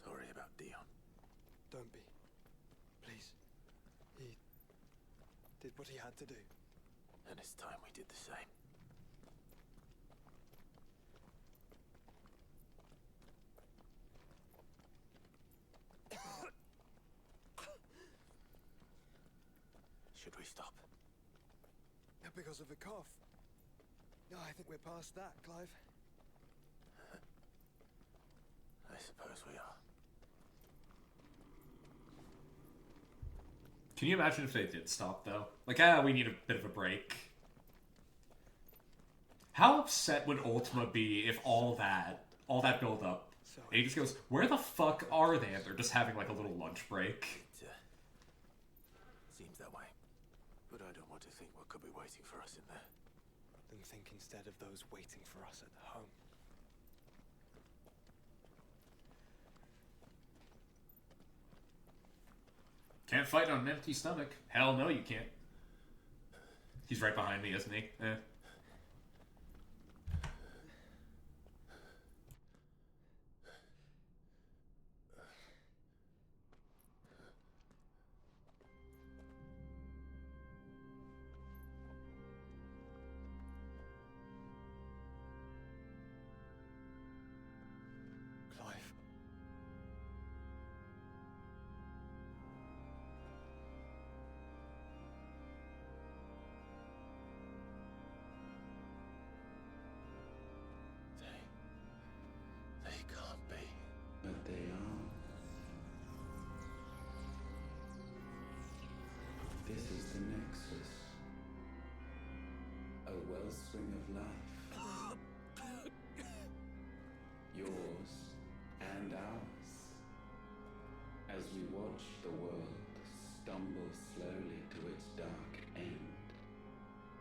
D: sorry about Dion.
G: Don't be. Please. He did what he had to do.
D: And it's time we did the same. Should we stop?
G: Because of the cough. No, I think we're past that, Clive.
D: I suppose we are.
A: Can you imagine if they did stop, though? Like, we need a bit of a break. How upset would Ultima be if all that build-up, and he just goes, where the fuck are they? And they're just having, like, a little lunch break.
D: It seems that way. But I don't want to think what could be waiting for us in there.
G: Then think instead of those waiting for us at home.
A: Can't fight on an empty stomach. Hell no, you can't. He's right behind me, isn't he? Eh.
G: Clive.
D: They can't be.
F: But they are. This is the Nexus. A wellspring of life. Yours and ours. As we watch the world stumble slowly to its dark end,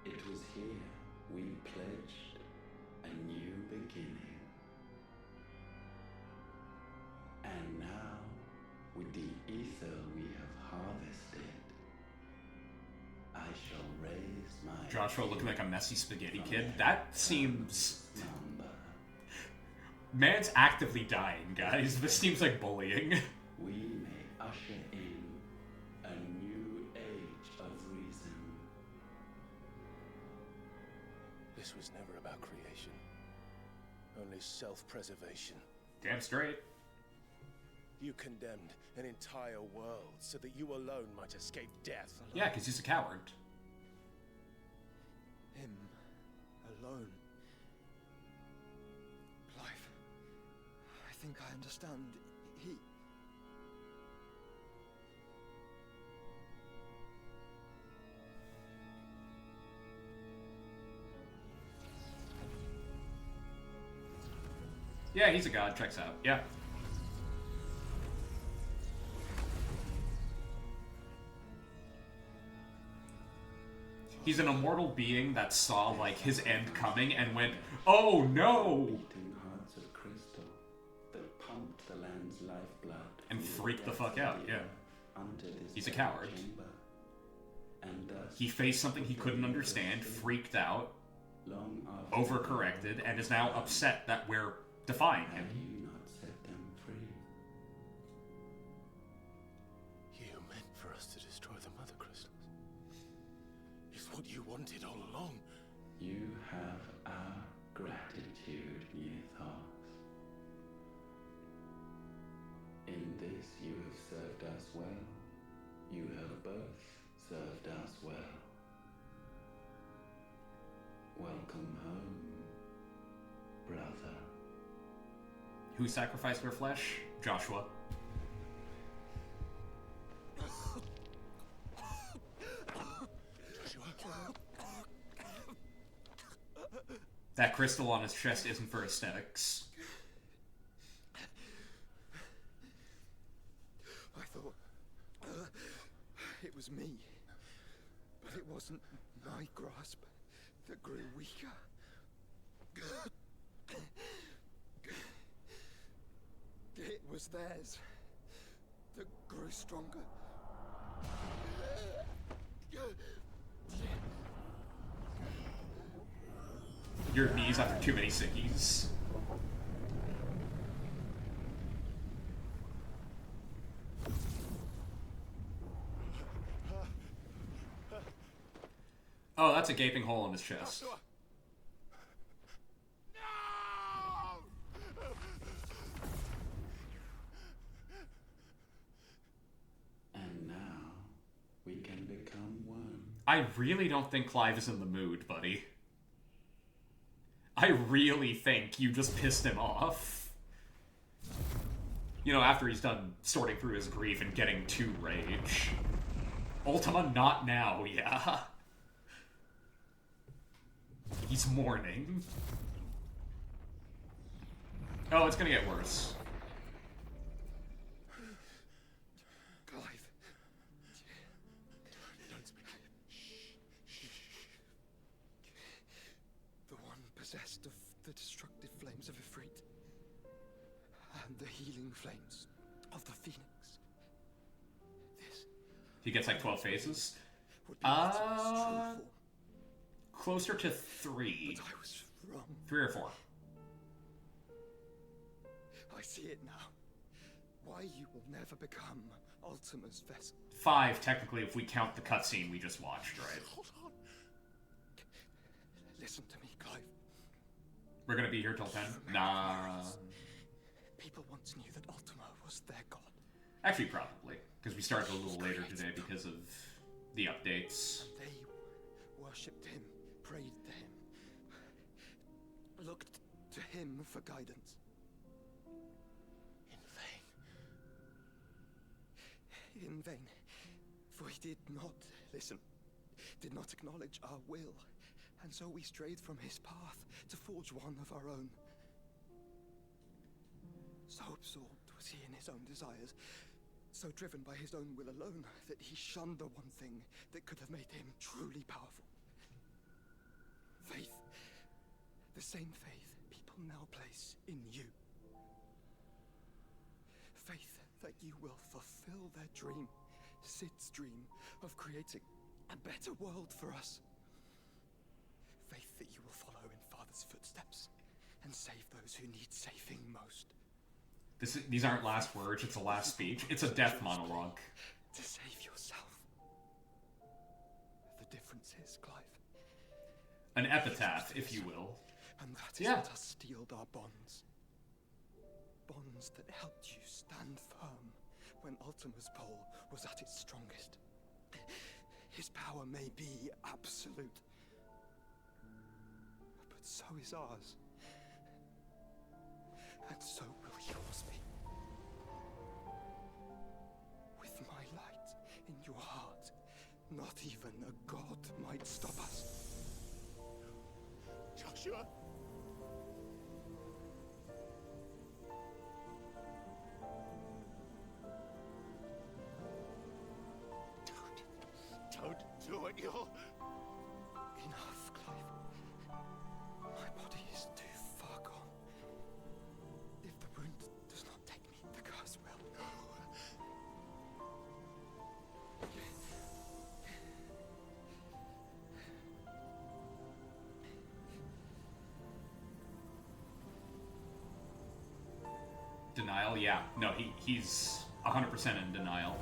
F: it was here we pledged a new beginning. And now, with the ether we have harvested, I shall raise my...
A: Joshua looking like a messy spaghetti kid. That seems... Man's actively dying, guys. This seems like bullying.
F: We may usher in a new age of reason.
D: This was never about creation. Only self-preservation.
A: Damn straight.
D: You condemned an entire world so that you alone might escape death.
A: Yeah, because he's a coward.
G: Him. Alone. Clive. I think I understand. He...
A: Yeah, he's a god. Checks out. Yeah. He's an immortal being that saw, like, his end coming and went, oh no!
F: Beating hearts of crystal that pumped the land's lifeblood.
A: And freaked the fuck out, yeah. He's a coward.
F: Chamber. And thus,
A: He faced something he couldn't understand, freaked out,
F: long after
A: overcorrected, and is now upset that we're defying him.
F: have you not set them free?
D: You meant for us to destroy the mother crystals. It's what you wanted all along.
F: You have our gratitude, Nethos. In this you have served us well. You have both served us well. Welcome home. her.
A: Who sacrificed their flesh? Joshua. That crystal on his chest isn't for aesthetics.
G: I thought it was me, but it wasn't my grasp that grew weaker. It was theirs that grew stronger.
A: Your knees after too many sickies. Oh, that's a gaping hole in his chest.
F: And now we can become one.
A: I really don't think Clive is in the mood, buddy. I really think you just pissed him off. You know, after he's done sorting through his grief and getting to rage. Ultima, not now, yeah. He's mourning. Oh, it's gonna get worse.
G: Clive. Don't speak. Shh. The one possessed of the destructive flames of Ifrit. And the healing flames of the Phoenix. This
A: He gets like 12 phases.
G: would be Ultima's true form.
A: Closer to 3.
G: But I was wrong.
A: 3 or 4.
G: I see it now. Why you will never become Ultima's vessel.
A: 5, technically, if we count the cutscene we just watched, right?
G: Hold on. Listen to me, Clive.
A: We're gonna be here till 10? Nah.
G: People once knew that Ultima was their god.
A: Actually, probably. Because we started a little later today because of the updates.
G: And they worshipped him, prayed to him, looked to him for guidance. In vain. For he did not listen, did not acknowledge our will, and so we strayed from his path to forge one of our own. So absorbed was he in his own desires, so driven by his own will alone, that he shunned the one thing that could have made him truly powerful. Faith. The same faith people now place in you. Faith that you will fulfill their dream, Sid's dream, of creating a better world for us. Faith that you will follow in Father's footsteps and save those who need saving most.
A: These aren't last words, it's a last speech. It's a death monologue.
G: To save yourself. The difference is, Clive.
A: An epitaph, if you will.
G: And that is what has steeled our bonds. Bonds that helped you stand firm when Ultima's pull was at its strongest. His power may be absolute, but so is ours. And so will yours be. With my light in your heart, not even a god might stop us. Joshua! Don't do it, you'll... Enough, Clive. My body is too far gone. If the wound does not take me, the curse will.
A: Denial? Yeah. No, he's 100% in denial.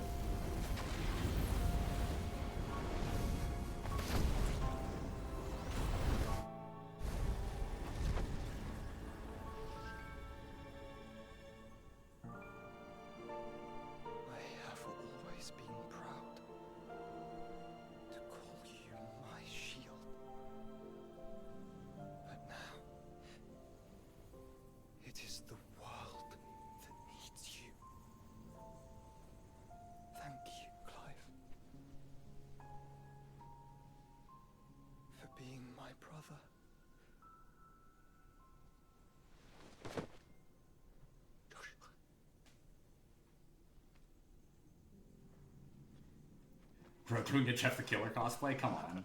A: Bro, doing a Jeff the Killer cosplay? Come on.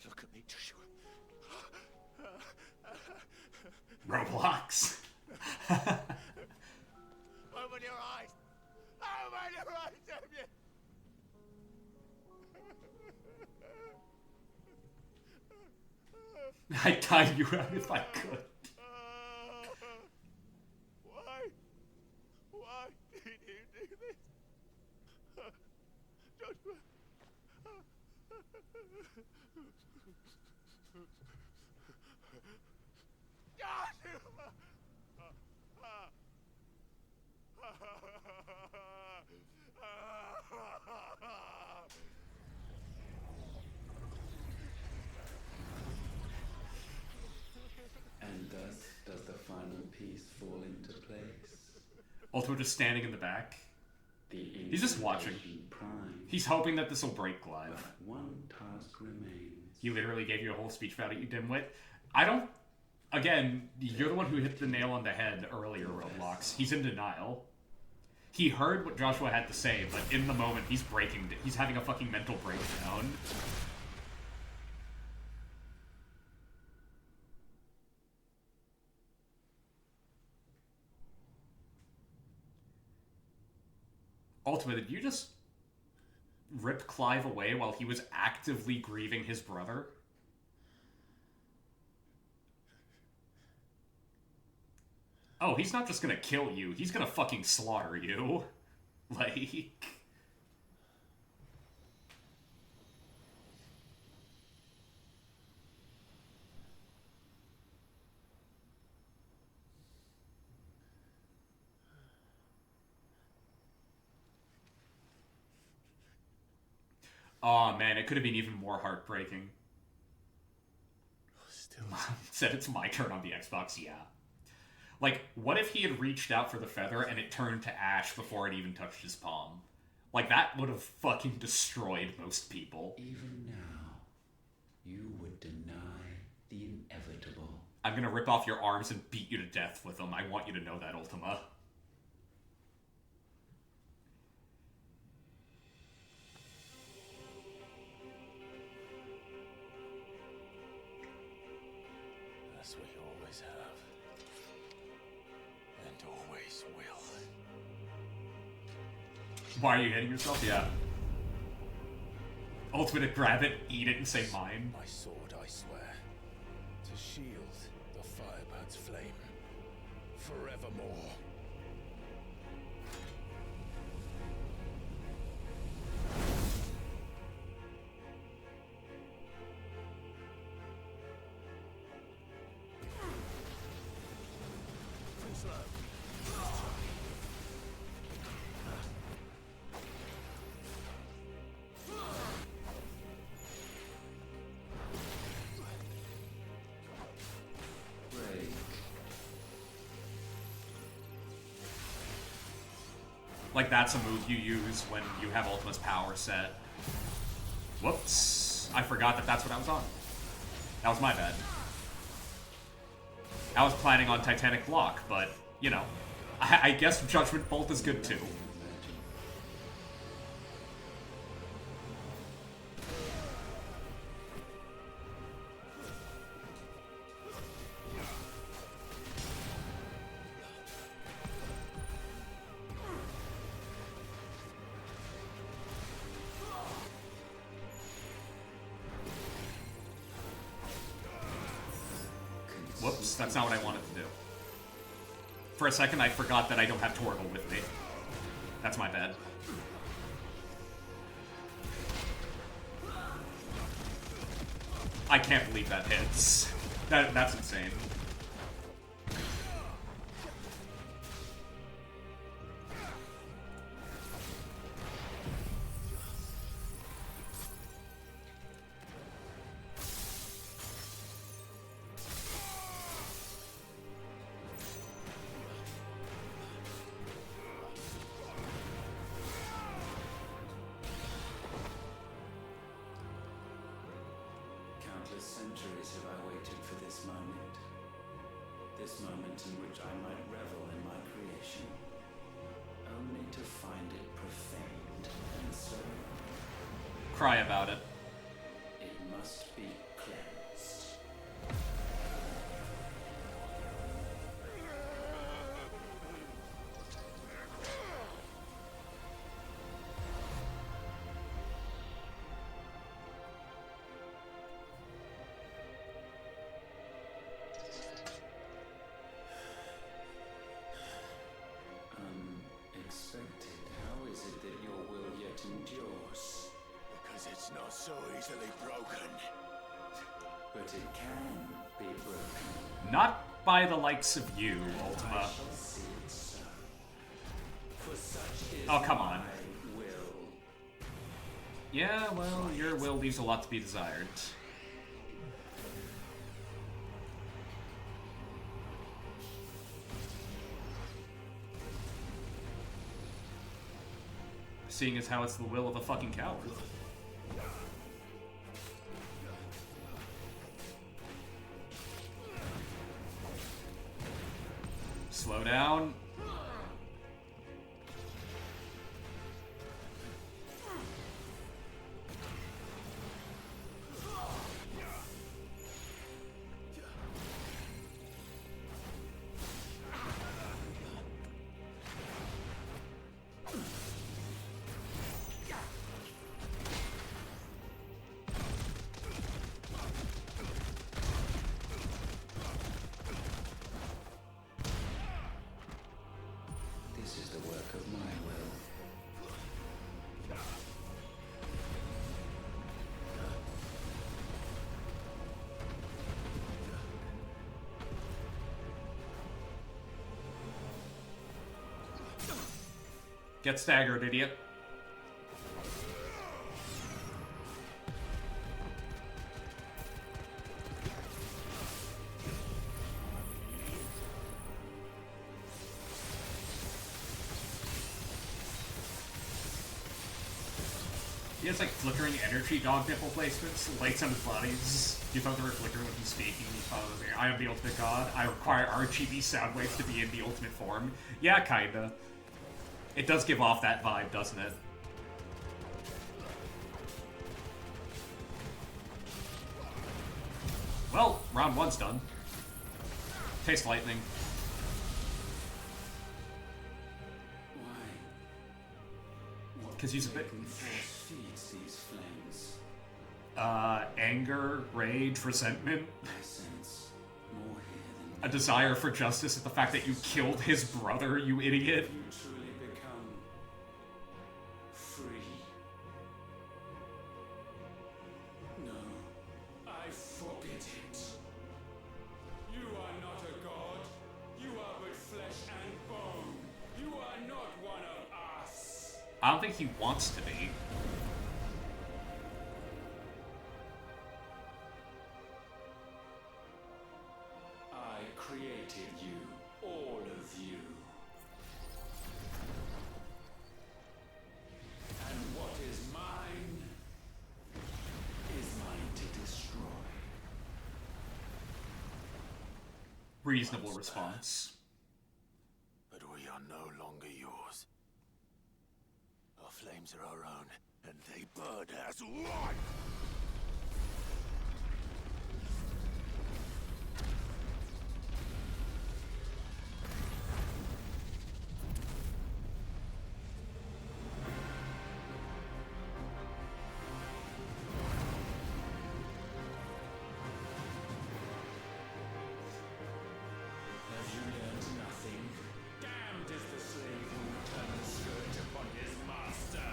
D: Look at me, Joshua.
A: Roblox.
D: Open your eyes! Open your eyes, Damien!
A: I'd tie you out if I could.
D: Why? Why did you do this? Joshua! Joshua!
F: And thus does the final piece fall into place.
A: Ultima just standing in the back. He's just watching.
F: Prime.
A: He's hoping that this will break Clive.
F: But one task remains.
A: He literally gave you a whole speech about it, you dimwit. I don't... Again, you're the one who hit the nail on the head earlier, Roblox. He's in denial. He heard what Joshua had to say, but in the moment, he's breaking... He's having a fucking mental breakdown. Ultima, did you just rip Clive away while he was actively grieving his brother? Oh, he's not just gonna kill you, he's gonna fucking slaughter you. Like... Oh man, it could have been even more heartbreaking.
D: Still.
A: Said it's my turn on the Xbox, yeah. Like, what if he had reached out for the feather and it turned to ash before it even touched his palm? Like, that would have fucking destroyed most people.
F: Even now, you would deny the inevitable.
A: I'm gonna rip off your arms and beat you to death with them. I want you to know that, Ultima.
D: As we always have. And always will.
A: Why are you hitting yourself? Yeah. Ultima to grab it, eat it, and say mine.
D: My sword, I swear, to shield the Firebird's flame forevermore.
A: Like, that's a move you use when you have Ultima's power set. Whoops. I forgot that that's what I was on. That was my bad. I was planning on Titanic Block, but, you know. I guess Judgment Bolt is good too. Whoops, that's not what I wanted to do. For a second, I forgot that I don't have Torgal with me. That's my bad. I can't believe that hits. That's insane.
F: Centuries have I waited for this moment. This moment in which I might revel in my creation, only to find it profaned and so
A: Cry about it.
F: it must be cleansed. Unexpected. How is it that your will yet endures?
D: Because it's not so easily broken.
F: But it can be broken.
A: Not by the likes of you,
F: I
A: Ultima.
F: shall see it so. For such is
A: Oh, come on.
F: my will.
A: Yeah, well, your will leaves a lot to be desired. Seeing as how it's the will of a fucking coward. Slow down.
F: This is the work of my will.
A: Get staggered, idiot. He has like flickering energy dog nipple placements, lights on his bodies. You thought they were flickering when he's speaking. You thought it was like, I am the ultimate god. I require RGB sound waves to be in the ultimate form. Yeah, kinda. It does give off that vibe, doesn't it? Well, round one's done. Taste lightning.
F: Why? What
A: 'Cause he's a bit-
F: poison force feeds these flames?
A: Anger, rage, resentment,
F: I sense more here than
A: a desire for justice at the fact that you killed his brother, you idiot.
F: you truly become free. No, I forbid it. You are not a god. You are but flesh and bone. You are not one of us.
A: I don't think he wants to be.
F: I created you, all of you. And what is mine is mine to destroy.
A: Reasonable response.
D: But we are no longer yours. Our flames are our own, and they burn as one!
F: Have you learned nothing? Damned is the slave who will turn the skirt upon his master.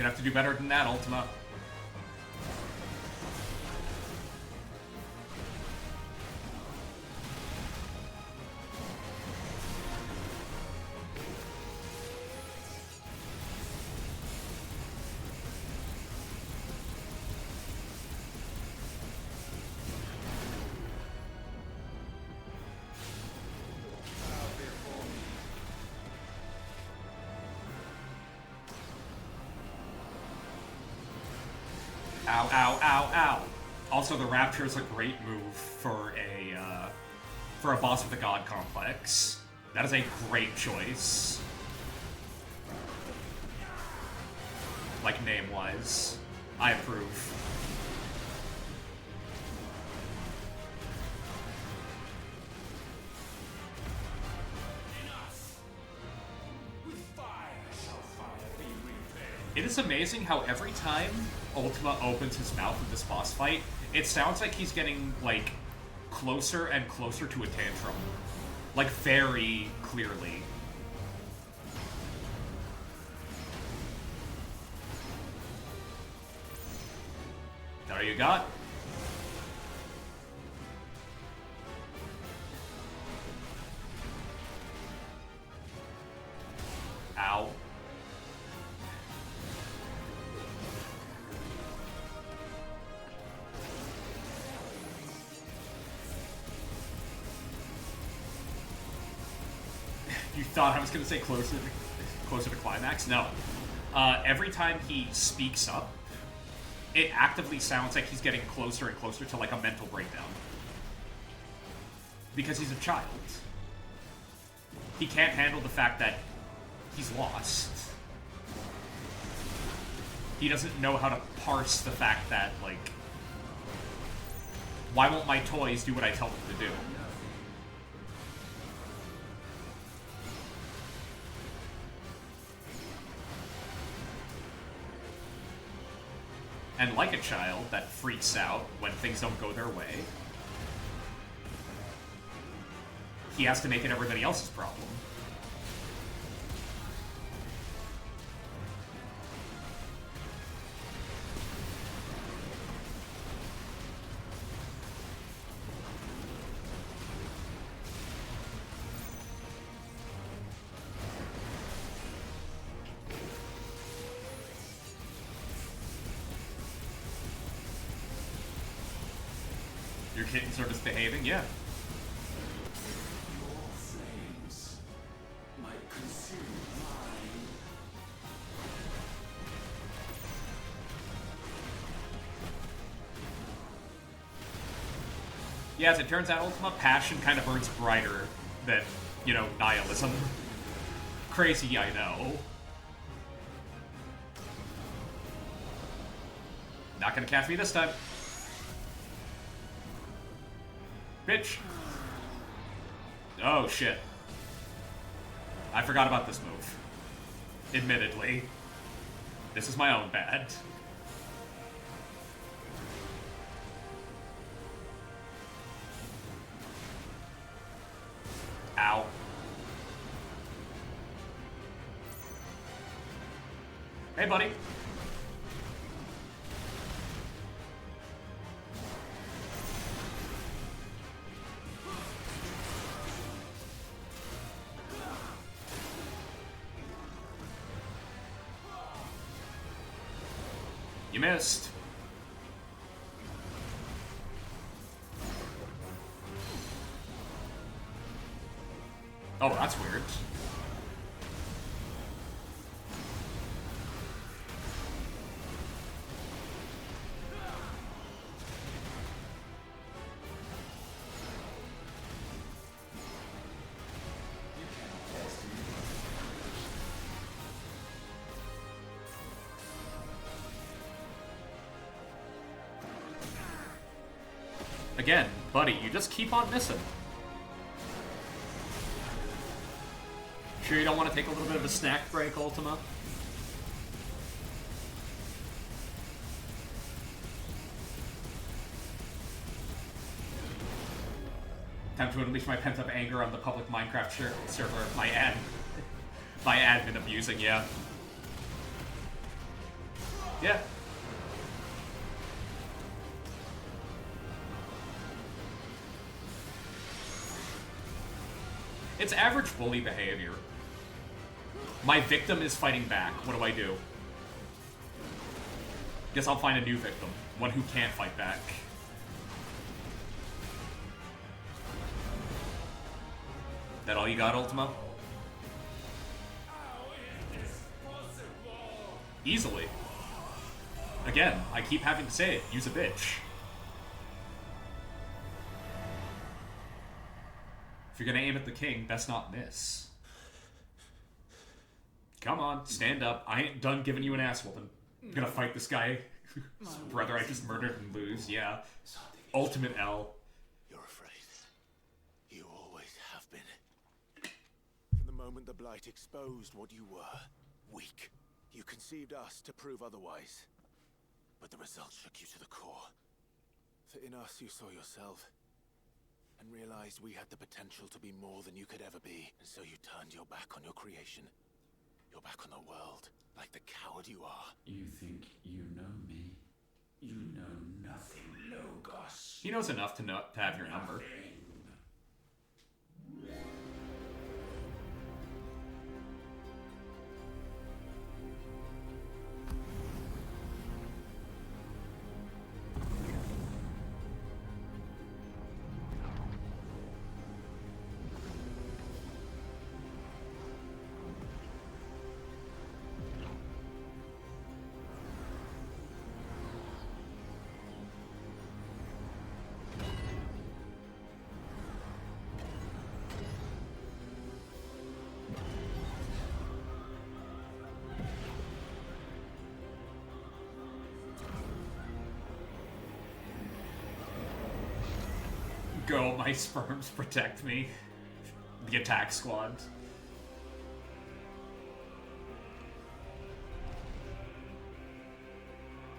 A: Gonna have to do better than that, Ultima. Ow, ow, ow, ow. Also, the Rapture is a great move for a boss with a god complex. That is a great choice. Like, name-wise. I approve. It is amazing how every time Ultima opens his mouth in this boss fight, it sounds like he's getting, like, closer and closer to a tantrum. Like, very clearly. There you got. Ow. You thought I was going to say closer to climax? No. Every time he speaks up, it actively sounds like he's getting closer and closer to, like, a mental breakdown. Because he's a child. He can't handle the fact that he's lost. He doesn't know how to parse the fact that, like, why won't my toys do what I tell them to do? And like a child that freaks out when things don't go their way, he has to make it everybody else's problem. Your kittens are misbehaving? Yeah.
F: Your flames might consume mine.
A: Yeah, as it turns out, Ultima, passion kind of burns brighter than, you know, nihilism. Crazy, I know. Not gonna catch me this time. Bitch. Oh, shit. I forgot about this move. Admittedly. This is my own bad. Ow. Hey, buddy. You missed. Oh, that's weird. Again, buddy, you just keep on missing. Sure you don't want to take a little bit of a snack break, Ultima? Time to unleash my pent-up anger on the public Minecraft server my admin abusing, yeah. Yeah. It's average bully behavior. My victim is fighting back. What do I do? Guess I'll find a new victim. One who can't fight back. That all you got, Ultima? Easily. Again, I keep having to say it. Use a bitch. If you're gonna aim at the king, best not miss. Come on, stand up. I ain't done giving you an ass whooping. I'm gonna fight this guy. His brother I just murdered and lose, yeah. Ultimate L.
D: You're afraid. You always have been. From the moment the Blight exposed what you were, weak, you conceived us to prove otherwise. But the results shook you to the core. For in us you saw yourself, and realized we had the potential to be more than you could ever be. And so you turned your back on your creation. Your back on the world, like the coward you are.
F: You think you know me? You know nothing, Logos.
A: He knows enough to have your number. Go, my sperms protect me. The attack squad.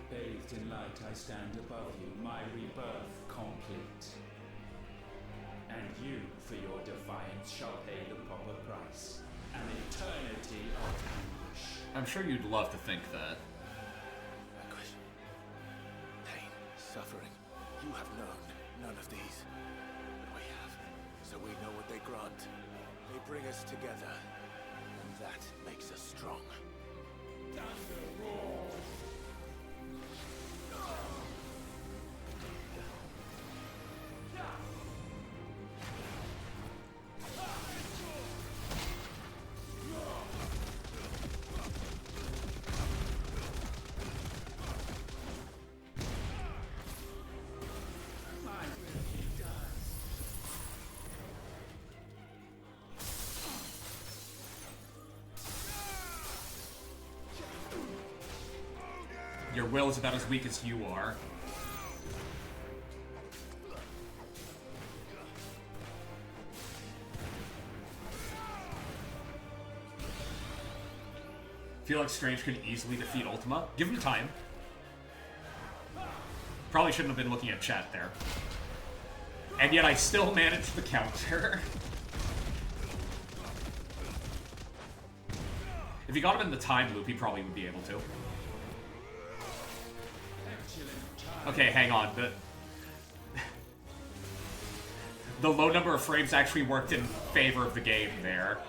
F: Bathed in light, I stand above you, my rebirth complete. And you, for your defiance, shall pay the proper price. An eternity of anguish.
A: I'm sure you'd love to think that.
D: Anguish. Pain. Suffering. You have known none of these. But we have. So we know what they grant. They bring us together. And that makes us strong. Thunder roars.
A: Your will is about as weak as you are. Feel like Strange could easily defeat Ultima. Give him time. Probably shouldn't have been looking at chat there. And yet I still managed the counter. If he got him in the time loop, he probably would be able to. Okay, hang on. The low number of frames actually worked in favor of the game there.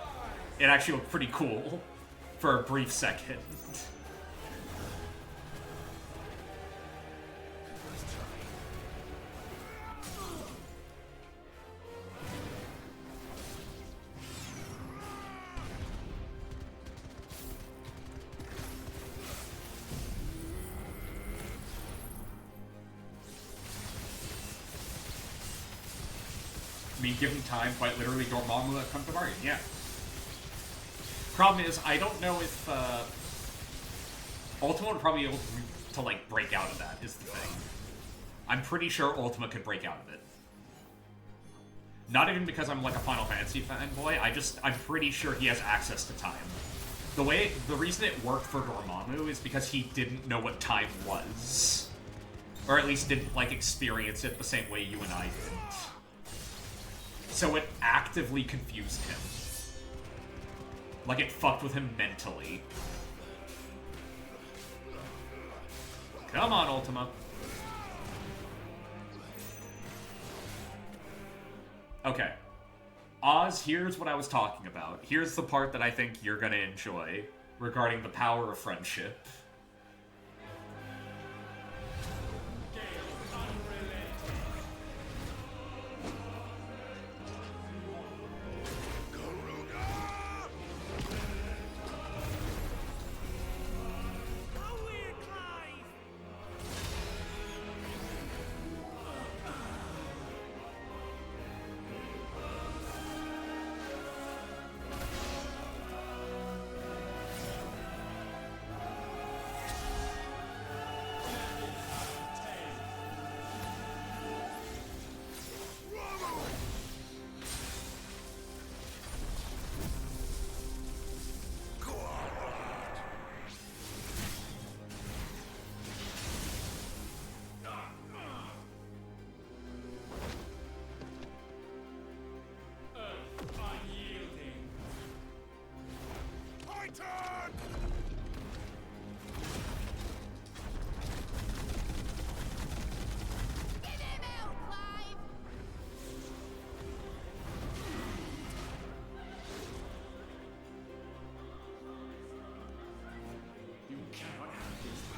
A: It actually looked pretty cool for a brief second. I mean, give him time, quite literally, Dormammu at come to Mario, yeah. Problem is, I don't know if, Ultima would probably be able to, like, break out of that, is the thing. I'm pretty sure Ultima could break out of it. Not even because I'm, like, a Final Fantasy fanboy, I'm pretty sure he has access to time. The reason it worked for Dormammu is because he didn't know what time was. Or at least didn't, like, experience it the same way you and I did. So it actively confused him. Like, it fucked with him mentally. Come on, Ultima. Okay. Oz, here's what I was talking about. Here's the part that I think you're gonna enjoy regarding the power of friendship.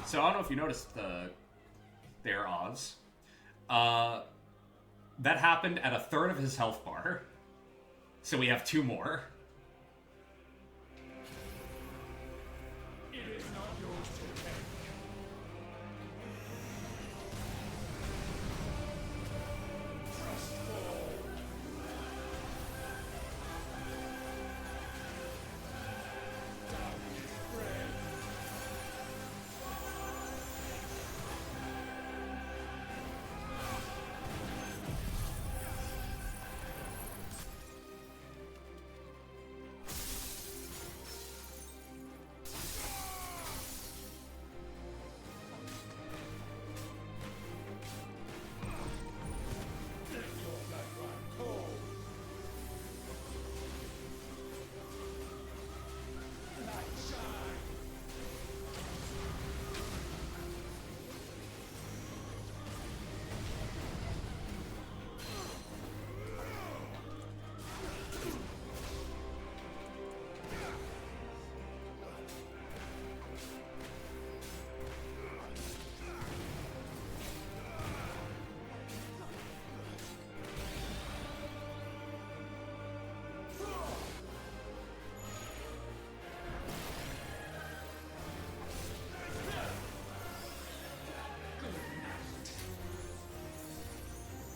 A: So I don't know if you noticed there, Oz. That happened at a third of his health bar. So we have 2 more.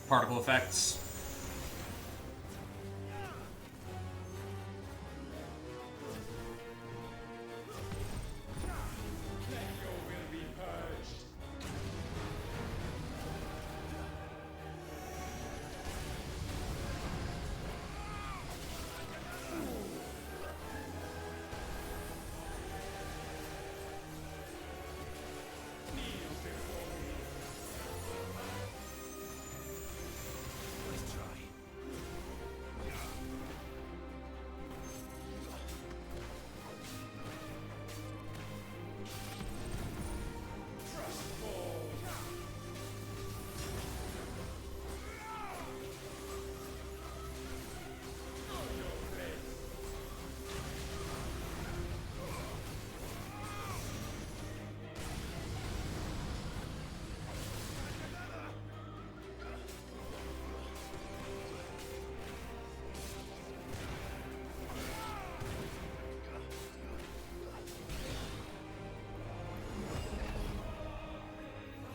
A: Particle effects.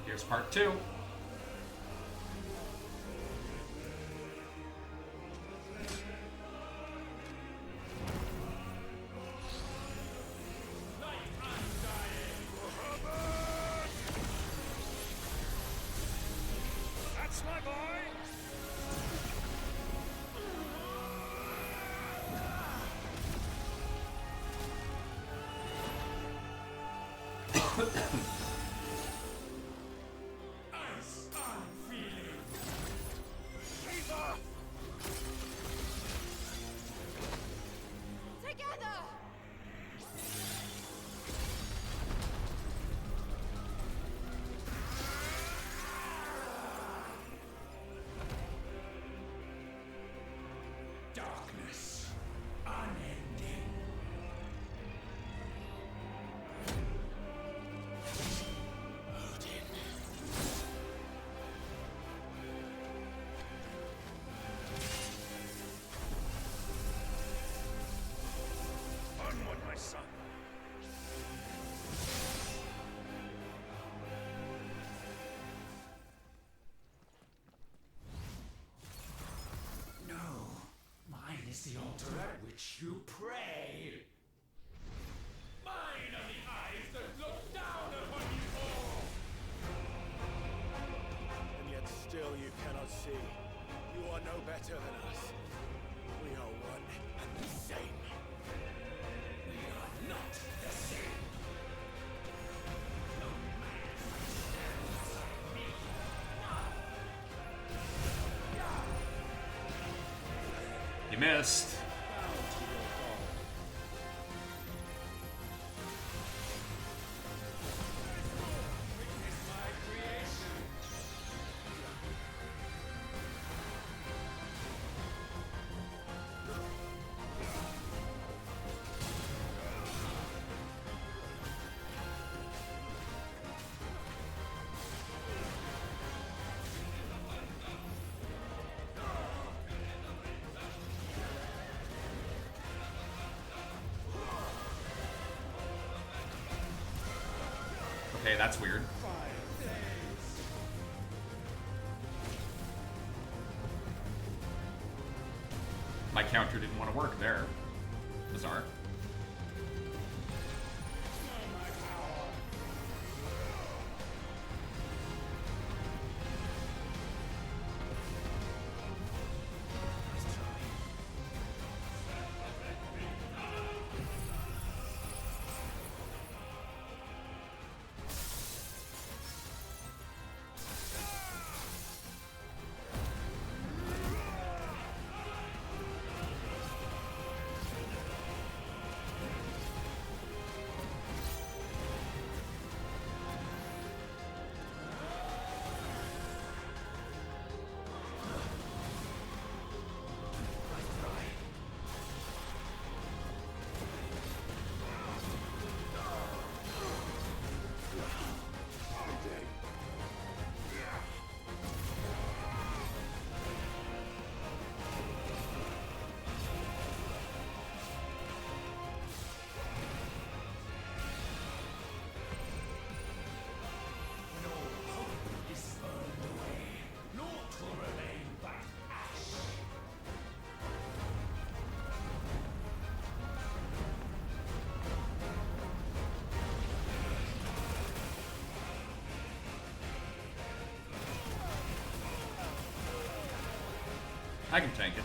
A: Here's part 2.
L: That's my boy!
M: the altar at which you pray. Mine are the eyes that look down upon you all.
D: And yet still you cannot see. You are no better than us. We are one and the same.
M: We are not the same. No man stands like me.
A: You missed. Okay, that's weird. My counter didn't want to work there. Bizarre. I can tank it.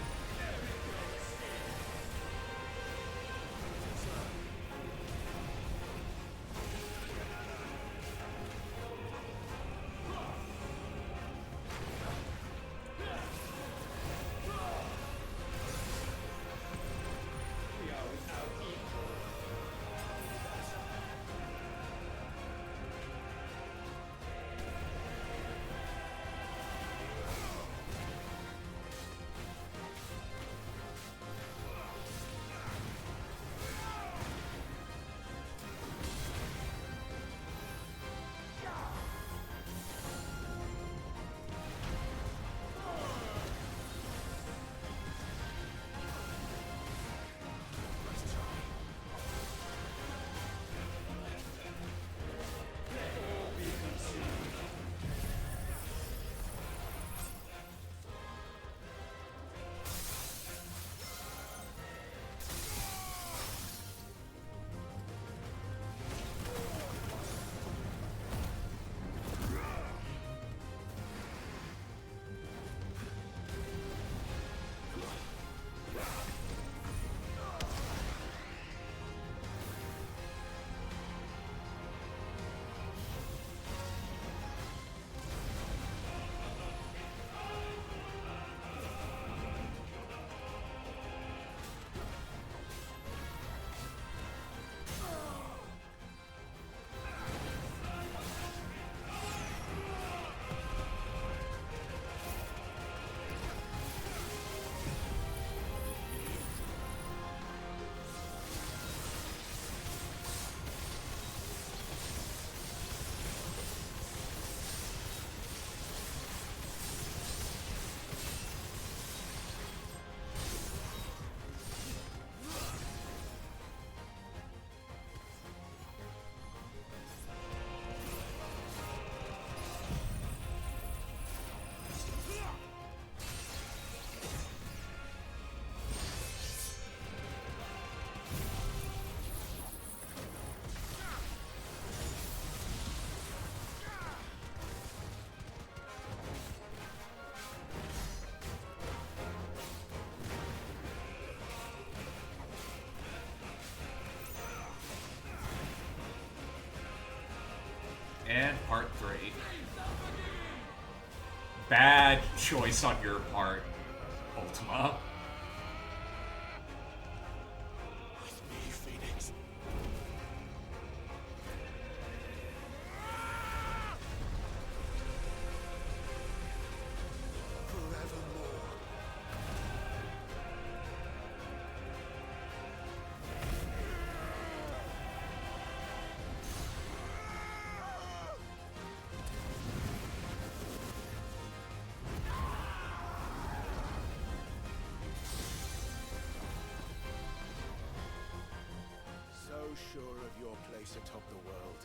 A: and Part 3. Bad choice on your part, Ultima.
D: With me, Phoenix. Forevermore. So sure of your place atop the world,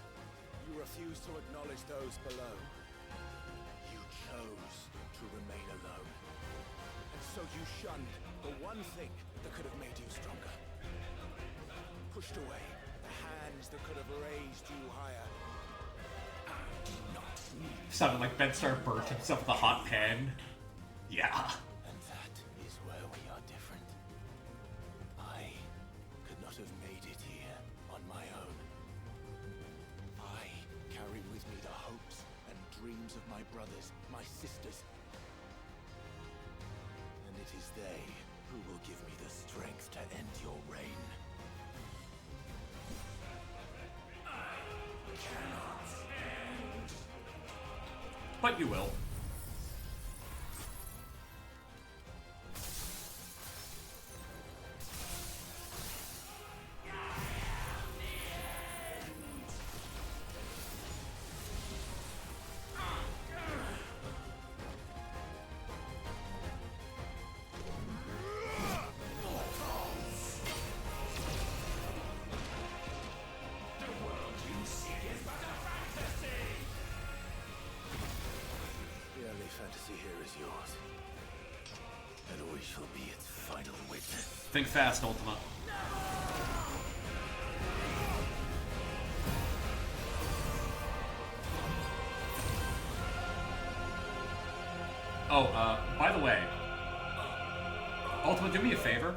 D: you refuse to acknowledge those below. You chose to remain alone. And so you shunned the one thing that could have made you stronger. Pushed away the hands that could have raised you higher. I do not need.
A: Sounded like Benstar burnt himself with a hot pan. Yeah.
D: And that is where we are different. I could not have made it here on my own. I carry with me the hopes and dreams of my brothers, my sisters. And it is they who will give me the strength to end your reign. I cannot end.
A: But you will.
D: The only fantasy here is yours. And we shall be its final witness.
A: Think fast, Ultima. Oh, by the way, Ultima, do me a favor.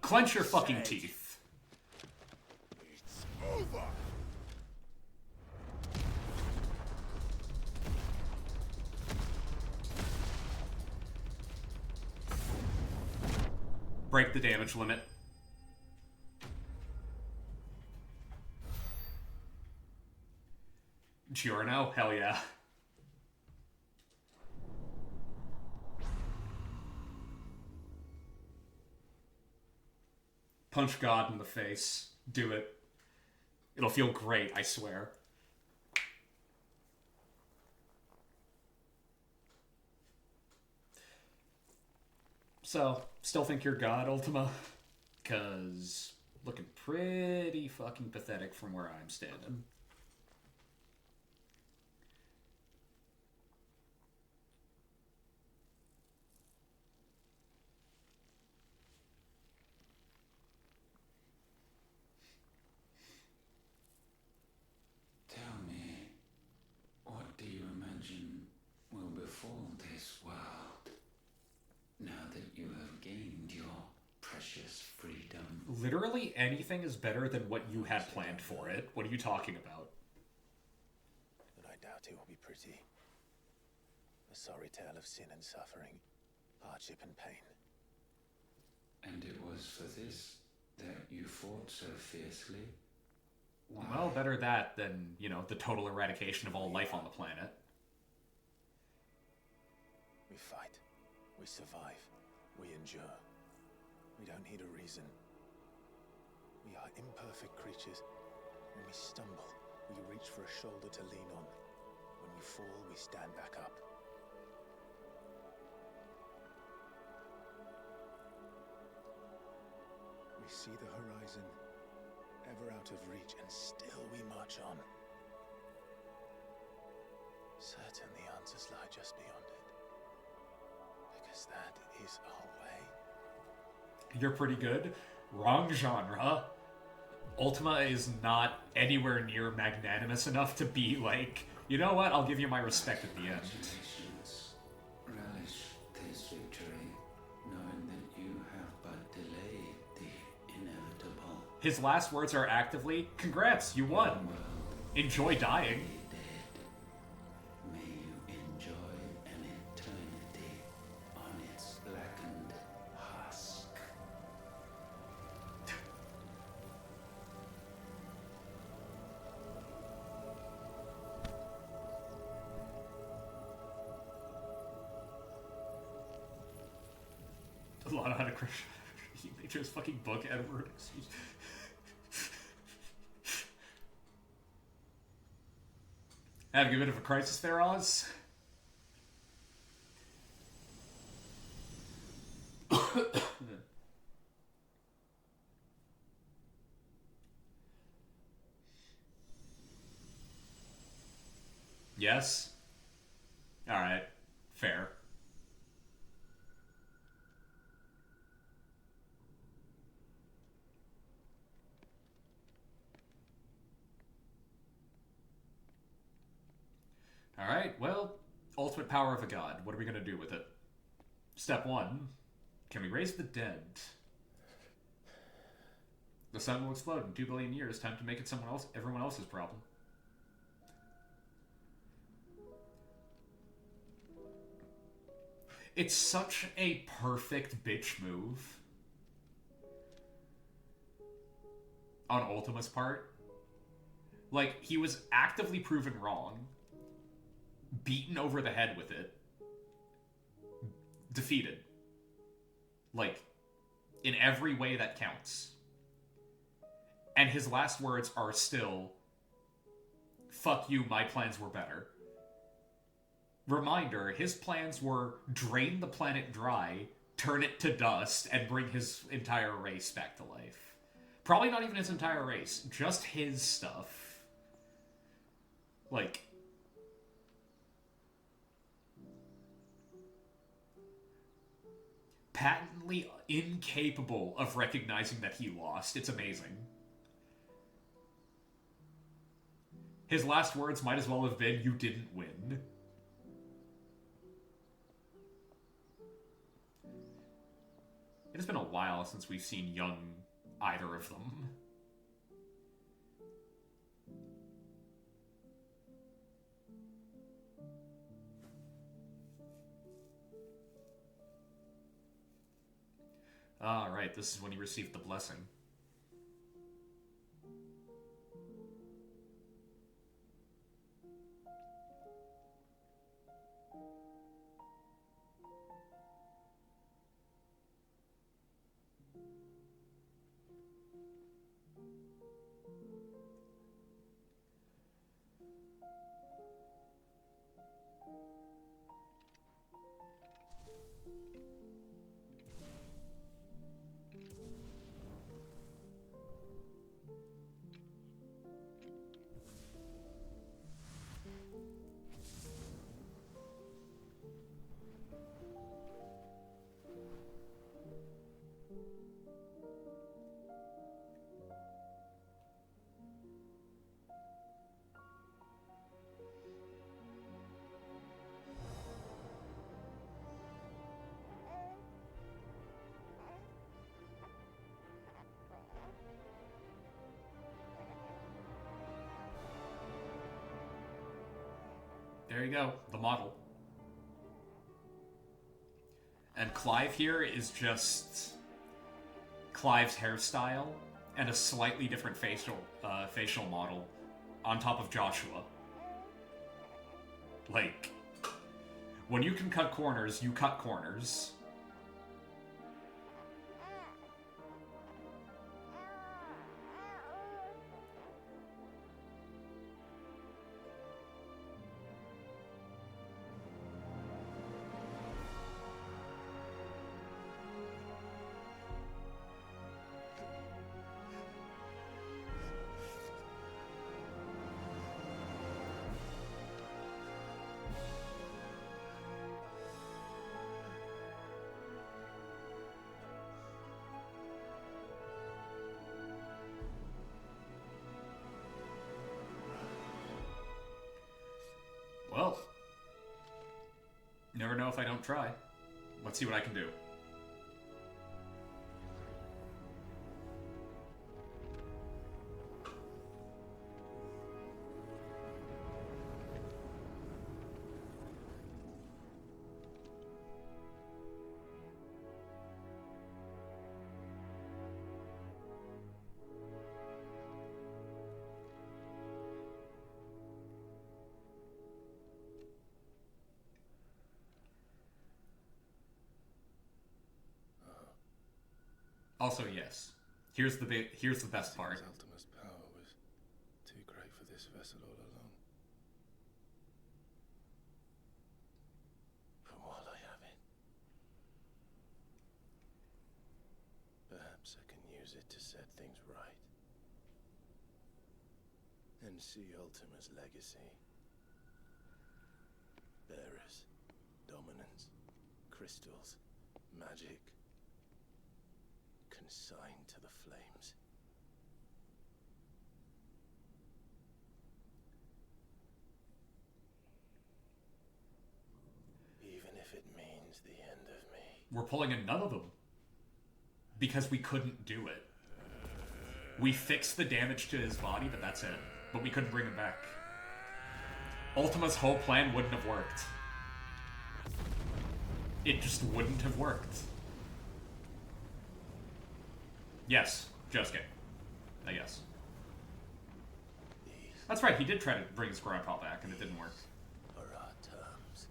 A: Clench your fucking teeth.
D: It's over!
A: Break the damage limit. Giorno? Hell yeah. Punch God in the face. Do it. It'll feel great, I swear. So, still think you're God, Ultima? 'Cause looking pretty fucking pathetic from where I'm standing.
F: Tell me, what do you imagine will befall this world now that you have gained your precious freedom?
A: Literally anything is better than what you had planned for it. What are you talking about?
D: But I doubt it will be pretty. A sorry tale of sin and suffering, hardship and pain.
F: And it was for this that you fought so fiercely? Why?
A: Well, better that than, you know, the total eradication of all life on the planet.
D: We fight. We survive. We endure. We don't need a reason. We are imperfect creatures. When we stumble, we reach for a shoulder to lean on. When we fall, we stand back up. We see the horizon, ever out of reach, and still we march on. Certain the answers lie just beyond it. Because that is our way.
A: You're pretty good. Wrong genre. Ultima is not anywhere near magnanimous enough to be like, you know what, I'll give you my respect at the end.
F: Congratulations. Relish this victory, knowing that you have but delayed the inevitable.
A: His last words are actively, congrats, you won. Enjoy dying.
F: Day
A: had a crush. He made his fucking book, Edward. Having a bit of a crisis there, Oz? Yes? Alright. Fair. Alright, well, ultimate power of a god. What are we gonna do with it? Step 1. Can we raise the dead? The sun will explode in 2 billion years. Time to make it everyone else's problem. It's such a perfect bitch move on Ultima's part. Like, he was actively proven wrong, beaten over the head with it, defeated. Like, in every way that counts. And his last words are still, "Fuck you, my plans were better." Reminder, his plans were drain the planet dry, turn it to dust, and bring his entire race back to life. Probably not even his entire race, just his stuff. Like, patently incapable of recognizing that he lost. It's amazing. His last words might as well have been, "You didn't win." It has been a while since we've seen young either of them. Ah, right, this is when he received the blessing. There you go, the model. And Clive here is just Clive's hairstyle and a slightly different facial model on top of Joshua. Like, when you can cut corners, you cut corners. Well, never know if I don't try. Let's see what I can do. Also, yes. Here's the best part.
D: Ultima's power was too great for this vessel all along. But while I have it, perhaps I can use it to set things right. And see Ultima's legacy. Bearers, dominance, crystals, magic, consigned to the flames. Even if it means the end of me.
A: We're pulling in none of them. Because we couldn't do it. We fixed the damage to his body, but that's it. But we couldn't bring him back. Ultima's whole plan wouldn't have worked. It just wouldn't have worked. Yes, Josuke. I guess. That's right, he did try to bring his grandpa back, and it didn't work.
D: Are our terms.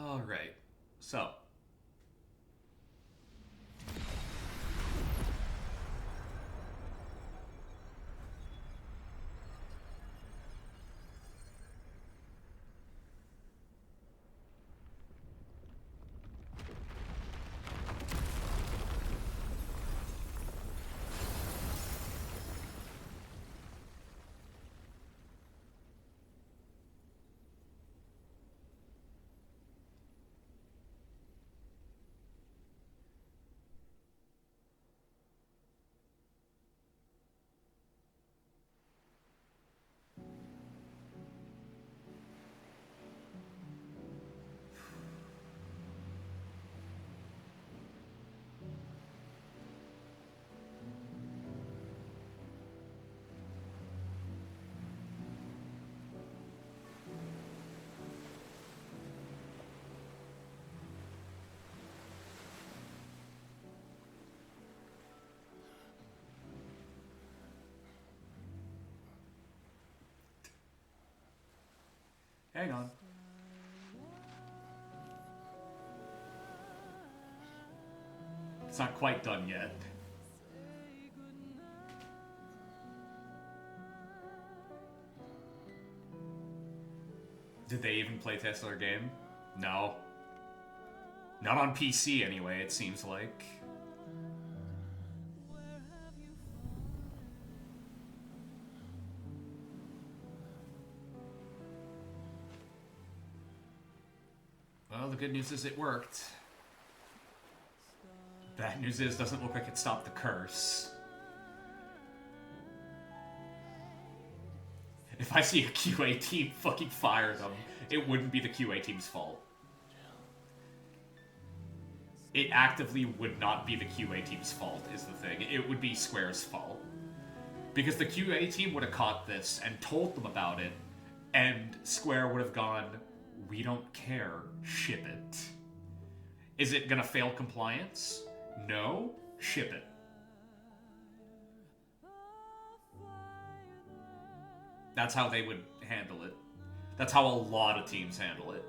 A: Alright, so. Hang on. It's not quite done yet. Did they even play test their game? No. Not on PC anyway, it seems like. Well, the good news is it worked. The bad news is it doesn't look like it stopped the curse. If I see a QA team fucking fire them, it wouldn't be the QA team's fault. It actively would not be the QA team's fault, is the thing. It would be Square's fault. Because the QA team would have caught this and told them about it, and Square would have gone, we don't care, ship it. Is it gonna fail compliance? No, ship it. That's how they would handle it. That's how a lot of teams handle it.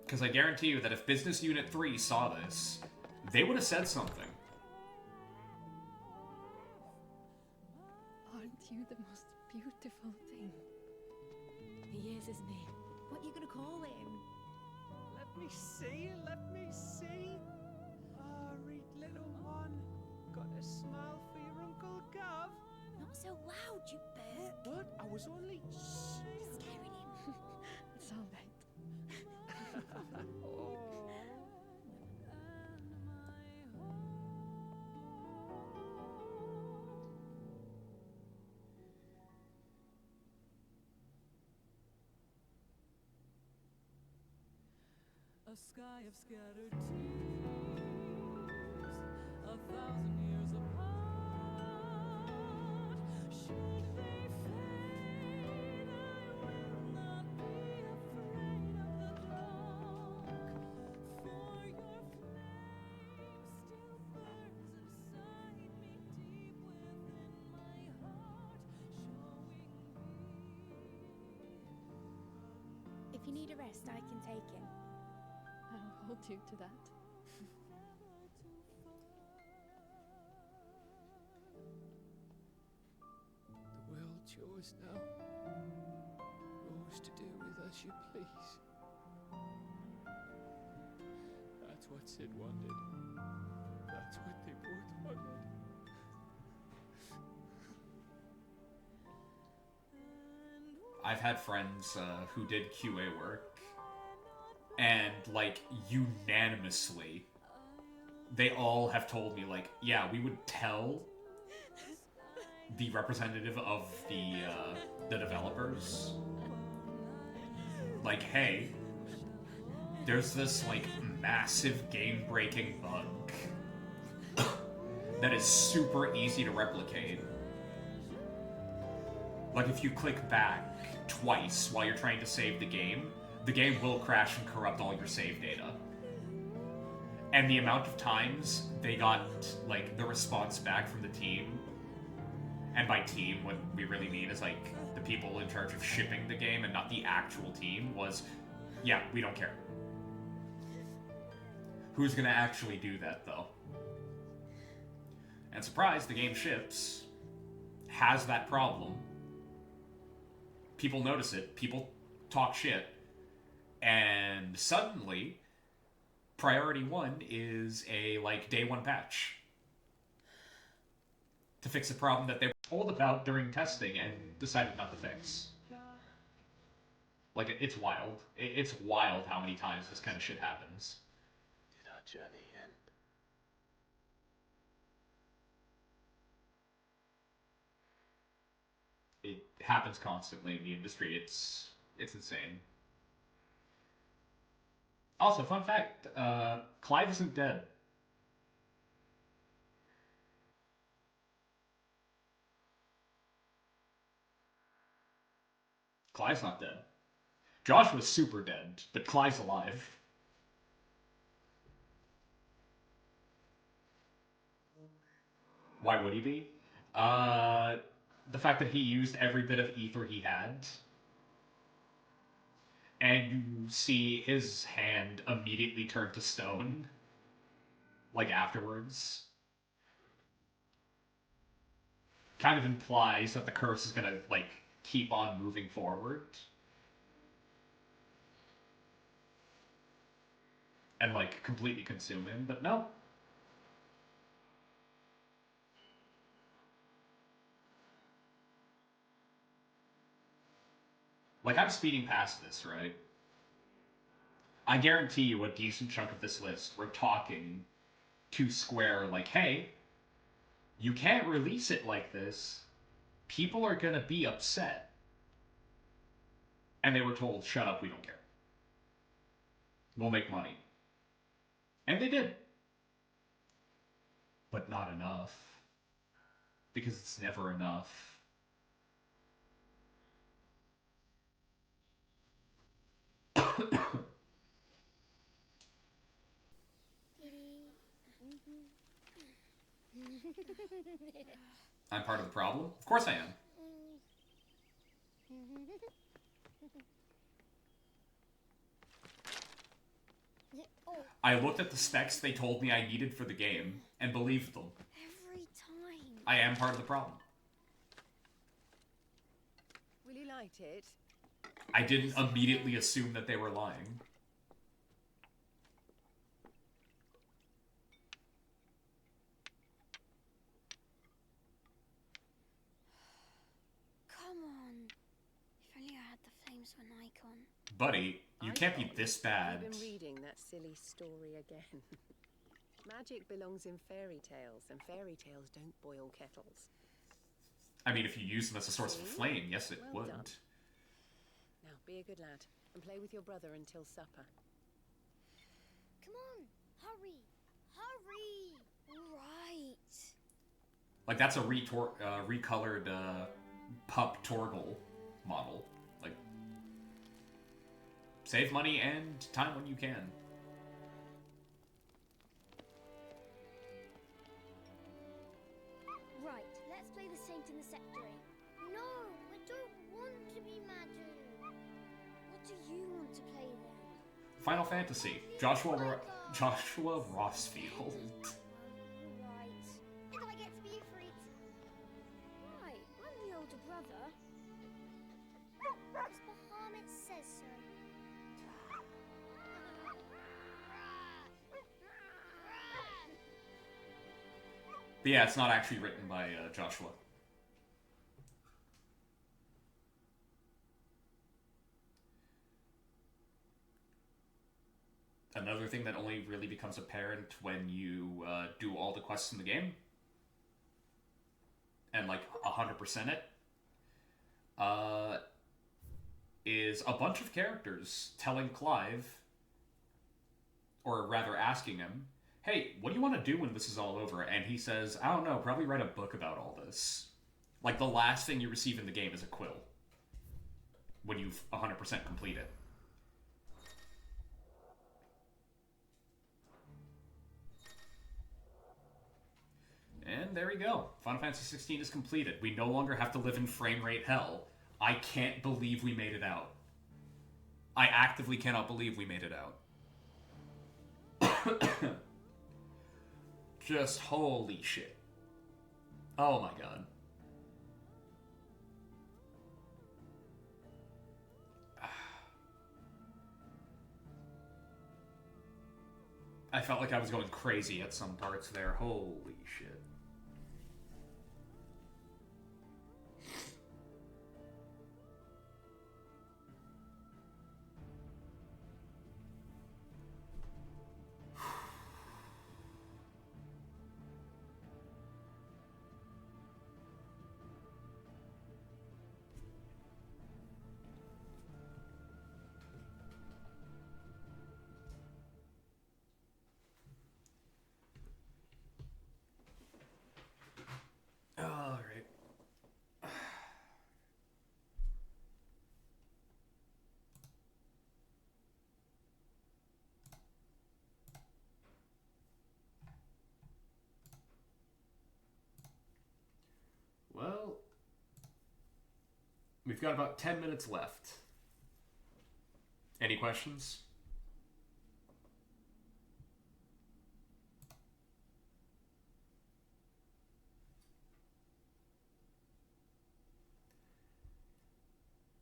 A: Because I guarantee you that if Business Unit 3 saw this, they would have said something.
C: Aren't you the most beautiful thing? He is, isn't he?
K: What are you gonna call him?
N: Let me see, let me see. Ah, read little one. Got a smile for your Uncle Gav.
K: Not so loud, you burp.
N: What? I was only...
K: Scaring him.
C: It's all right.
N: Oh.
O: A sky of scattered tears, 1,000 years apart. Should they fade, I will not be afraid of the dark. For
K: If you need a rest, I can take him.
C: I'll hold you to that.
L: The world's yours now. Yours to do with as you please. That's what Sid wanted. That's what they both wanted.
A: I've had friends who did QA work, and, like, unanimously, they all have told me, like, yeah, we would tell the representative of the developers, like, hey, there's this, like, massive game-breaking bug that is super easy to replicate. Like, if you click back twice while you're trying to save the game will crash and corrupt all your save data. And the amount of times they got, like, the response back from the team, and by team, what we really mean is, like, the people in charge of shipping the game and not the actual team, was, yeah, we don't care. Who's gonna actually do that, though? And surprise, the game ships, has that problem. People notice it, people talk shit, and suddenly, priority 1 is a, like, day 1 patch to fix a problem that they were told about during testing and decided not to fix. Like, it's wild. It's wild how many times this kind of shit happens.
D: Did our journey end?
A: It happens constantly in the industry. It's insane. Also, fun fact, Clive isn't dead. Clive's not dead. Joshua's super dead, but Clive's alive. Why would he be? The fact that he used every bit of ether he had. And you see his hand immediately turn to stone. Like, afterwards. Kind of implies that the curse is gonna, like, keep on moving forward. And, like, completely consume him, but no. Like, I'm speeding past this, right? I guarantee you a decent chunk of this list, we're talking to Square, like, hey, you can't release it like this. People are gonna be upset. And they were told, shut up, we don't care. We'll make money. And they did. But not enough. Because it's never enough. I'm part of the problem? Of course I am. I looked at the specs they told me I needed for the game, and believed them.
K: Every time.
A: I am part of the problem.
N: Will you light it?
A: I didn't immediately assume that they were lying.
K: Come on. If only I had the flames of an icon.
A: Buddy, you can't be this bad.
N: I've been reading that silly story again. Magic belongs in fairy tales, and fairy tales don't boil kettles.
A: I mean, if you use them as a source of flame, yes, it
N: Well
A: would.
N: done. Now, be a good lad, and play with your brother until supper.
K: Come on. Hurry. Hurry. Right.
A: Like, that's a recolored pup Torgal model. Like, save money and time when you can.
K: Right. Let's play the saint in the sectary. No, I don't want to be Madu. What do you want to
A: Final Fantasy. Joshua Rossfield.
K: Right. Did I get to be a freak? Right, I'm the older brother. Because Bahamut says so.
A: But yeah, it's not actually written by Joshua. Another thing that only really becomes apparent when you do all the quests in the game and like 100% it is a bunch of characters telling Clive, or rather asking him, hey, what do you want to do when this is all over? And he says, I don't know, probably write a book about all this. Like, the last thing you receive in the game is a quill when you've 100% complete it. And there we go. Final Fantasy XVI is completed. We no longer have to live in frame rate hell. I can't believe we made it out. I actively cannot believe we made it out. Just holy shit. Oh my god. I felt like I was going crazy at some parts there. Holy shit. Alright. Well, we've got about 10 minutes left. Any questions?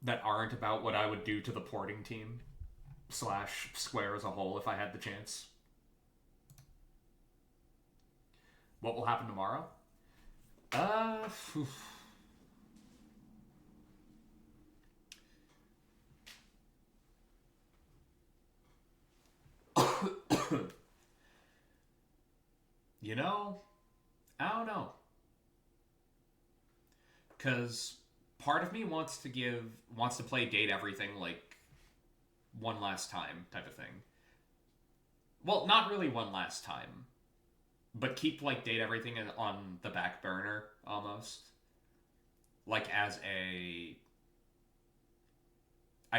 A: That aren't about what I would do to the porting team / Square as a whole if I had the chance. What will happen tomorrow? You know, I don't know. Because part of me wants to play Date Everything like one last time type of thing. Well, not really one last time, but keep like Date Everything on the back burner almost. Like as I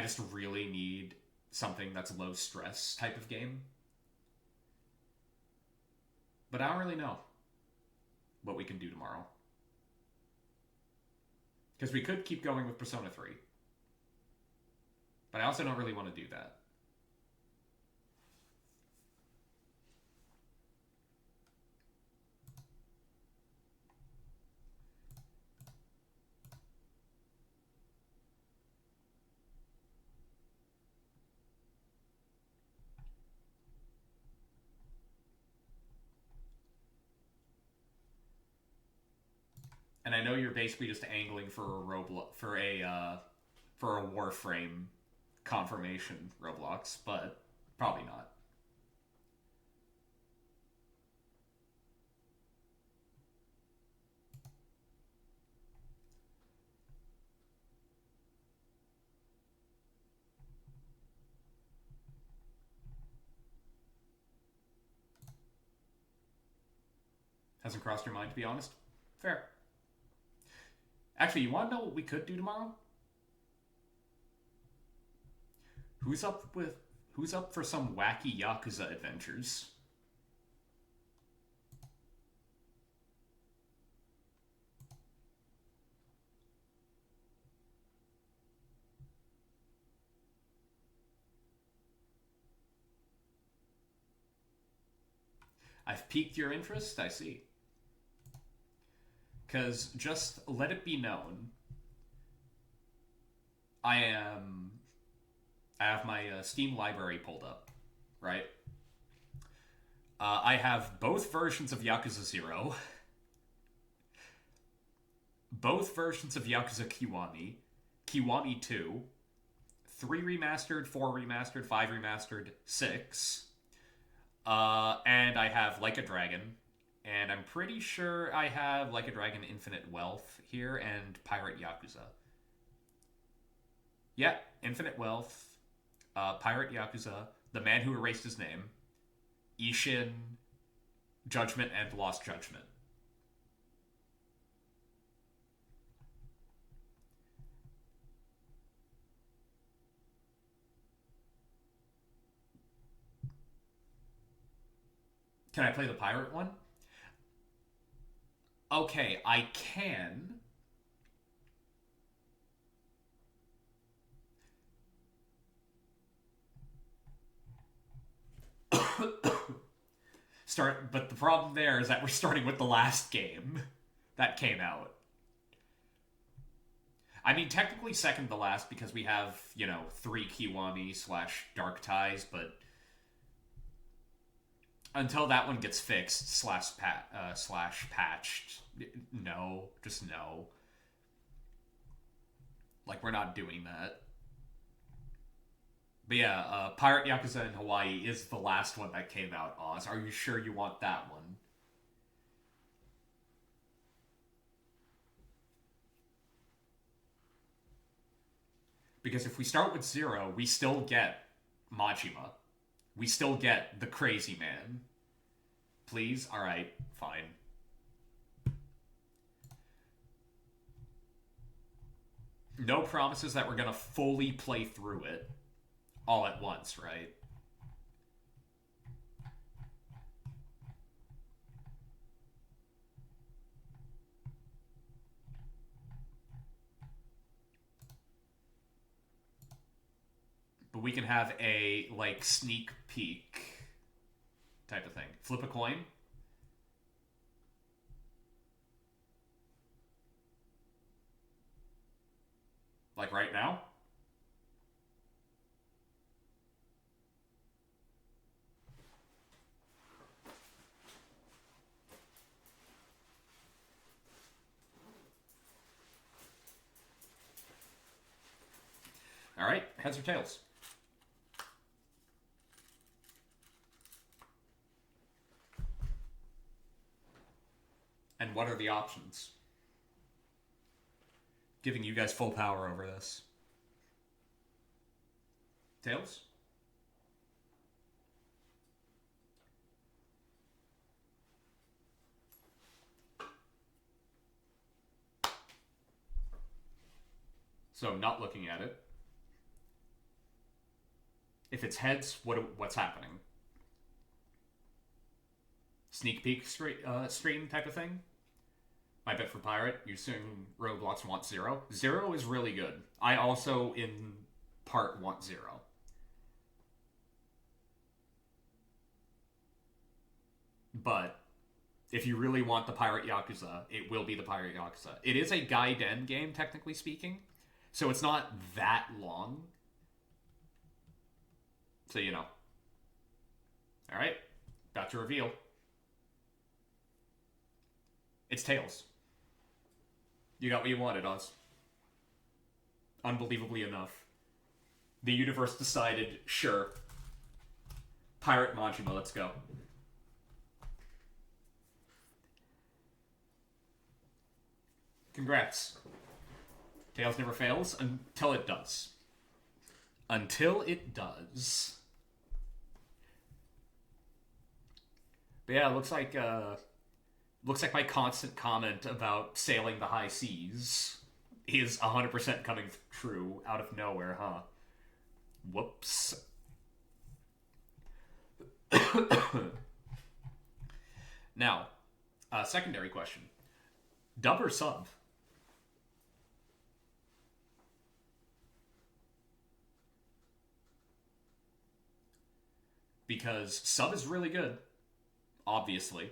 A: just really need something that's low stress type of game. But I don't really know what we can do tomorrow. Because we could keep going with Persona 3. But I also don't really want to do that. And I know you're basically just angling for a Warframe confirmation Roblox, but probably not. Hasn't crossed your mind, to be honest? Fair. Actually, you want to know what we could do tomorrow? Who's up for some wacky Yakuza adventures? I've piqued your interest, I see. Because just let it be known, I have my Steam library pulled up, right? I have both versions of Yakuza 0, both versions of Yakuza Kiwami, Kiwami 2, 3 remastered, 4 remastered, 5 remastered, 6, and I have Like a Dragon, and I'm pretty sure I have Like a Dragon Infinite Wealth here, and Pirate Yakuza. Yeah, Infinite Wealth, Pirate Yakuza, The Man Who Erased His Name, Ishin, Judgment, and Lost Judgment. Can I play the pirate one? Okay, I can. But the problem there is that we're starting with the last game that came out. I mean, technically second to last because we have, 3 Kiwami / Dark Ties, but until that one gets fixed / patched, no, just no. Like, we're not doing that. But yeah, Pirate Yakuza in Hawaii is the last one that came out, Oz. Are you sure you want that one? Because if we start with 0, we still get Majima. We still get the Crazy Man. Please? Alright, fine. No promises that we're gonna fully play through it all at once, right? But we can have a, sneak peek type of thing. Flip a coin. Like right now? Alright, heads or tails? And what are the options? Giving you guys full power over this. Tails? So, not looking at it. If it's heads, what's happening? Sneak peek stream type of thing? My bet for Pirate, you assume Roblox wants 0. 0 is really good. I also, in part, want 0. But, if you really want the Pirate Yakuza, it will be the Pirate Yakuza. It is a Gaiden game, technically speaking, so it's not that long. So, Alright, about to reveal. It's Tails. You got what you wanted, Oz. Unbelievably enough. The universe decided, sure. Pirate Majima, let's go. Congrats. Tails never fails until it does. Until it does. But yeah, looks like my constant comment about sailing the high seas is 100% coming true out of nowhere, huh? Whoops. Now, secondary question. Dub or sub? Because sub is really good. obviously.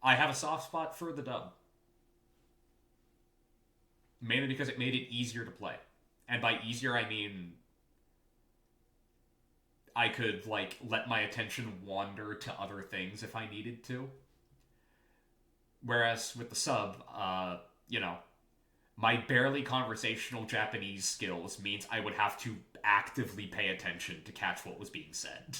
A: I have a soft spot for the dub. Mainly because it made it easier to play. And by easier, I mean I could, like, let my attention wander to other things if I needed to. Whereas with the sub, you know, my barely conversational Japanese skills means I would have to actively pay attention to catch what was being said.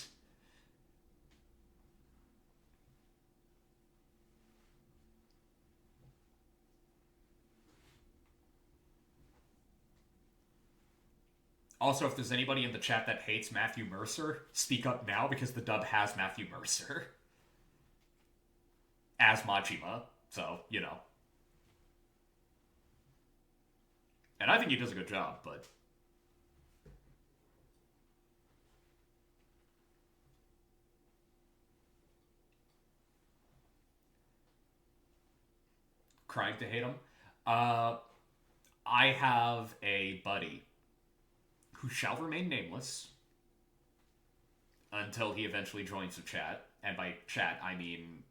A: Also, if there's anybody in the chat that hates Matthew Mercer, speak up now because the dub has Matthew Mercer as Majima, so, you know. And I think he does a good job, but... Crying to hate him? I have a buddy who shall remain nameless until he eventually joins the chat. And by chat, I mean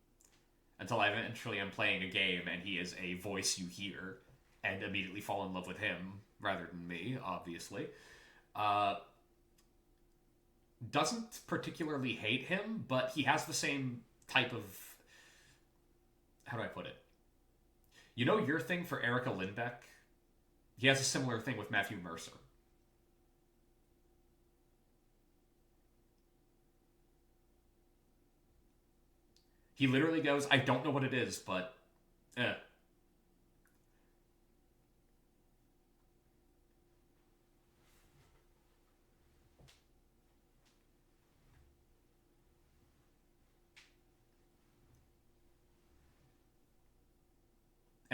A: until I eventually am playing a game and he is a voice you hear and immediately fall in love with him rather than me, obviously. Doesn't particularly hate him, but he has the same type of... How do I put it? You know your thing for Erica Lindbeck? He has a similar thing with Matthew Mercer. He literally goes, I don't know what it is, but... And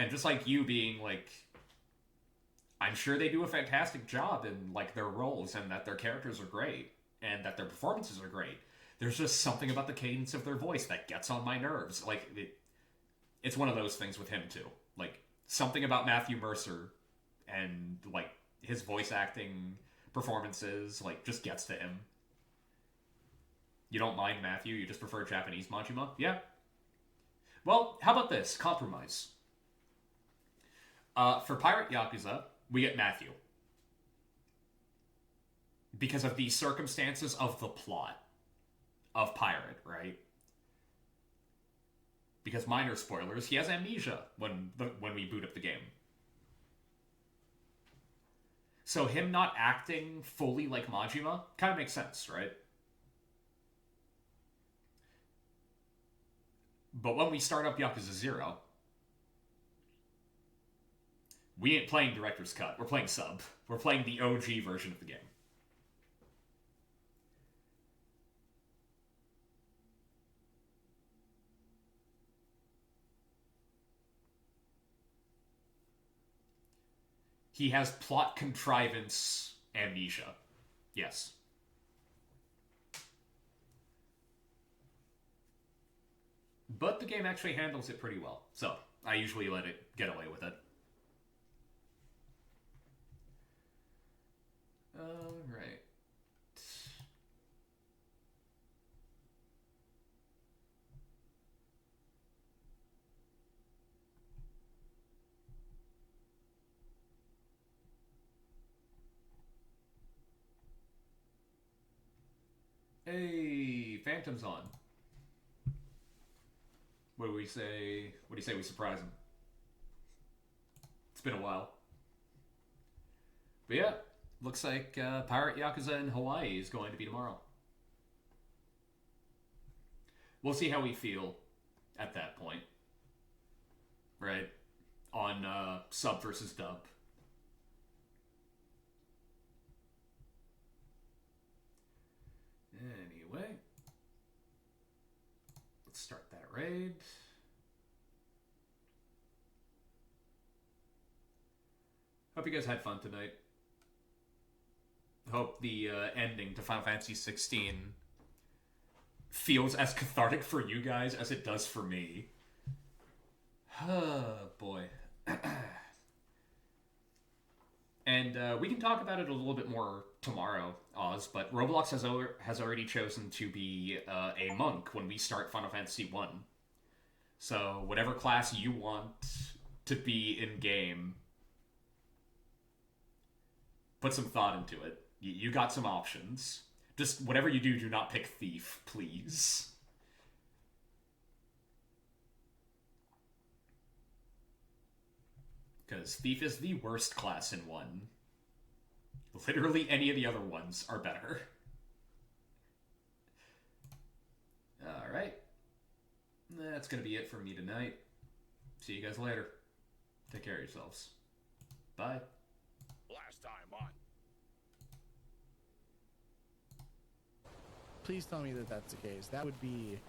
A: just like you being like, I'm sure they do a fantastic job in like their roles and that their characters are great and that their performances are great. There's just something about the cadence of their voice that gets on my nerves. Like, it's one of those things with him too. Like, something about Matthew Mercer and like his voice acting performances like just gets to him. You don't mind Matthew, you just prefer Japanese Majima? Yeah. Well, how about this? Compromise. For Pirate Yakuza, we get Matthew. Because of the circumstances of the plot of Pirate, right? Because minor spoilers, he has amnesia when we boot up the game. So him not acting fully like Majima kind of makes sense, right? But when we start up Yakuza 0, we ain't playing Director's Cut. We're playing Sub. We're playing the OG version of the game. He has plot contrivance amnesia. Yes. But the game actually handles it pretty well. So, I usually let it get away with it. Alright. Hey, Phantom's on. What do we say? What do you say we surprise him? It's been a while. But yeah, looks like Pirate Yakuza in Hawaii is going to be tomorrow. We'll see how we feel at that point. Right? On sub versus dub. Anyway. Let's start that raid. Hope you guys had fun tonight. Hope the ending to Final Fantasy XVI feels as cathartic for you guys as it does for me. Oh, boy. And we can talk about it a little bit more tomorrow, Oz, but Roblox has already chosen to be a monk when we start Final Fantasy 1. So whatever class you want to be in-game, put some thought into it. You got some options. Just whatever you do not pick Thief, please. Because Thief is the worst class in 1. Literally any of the other ones are better. Alright. That's gonna be it for me tonight. See you guys later. Take care of yourselves. Bye.
D: Last time on.
P: Please tell me that that's the case. That would be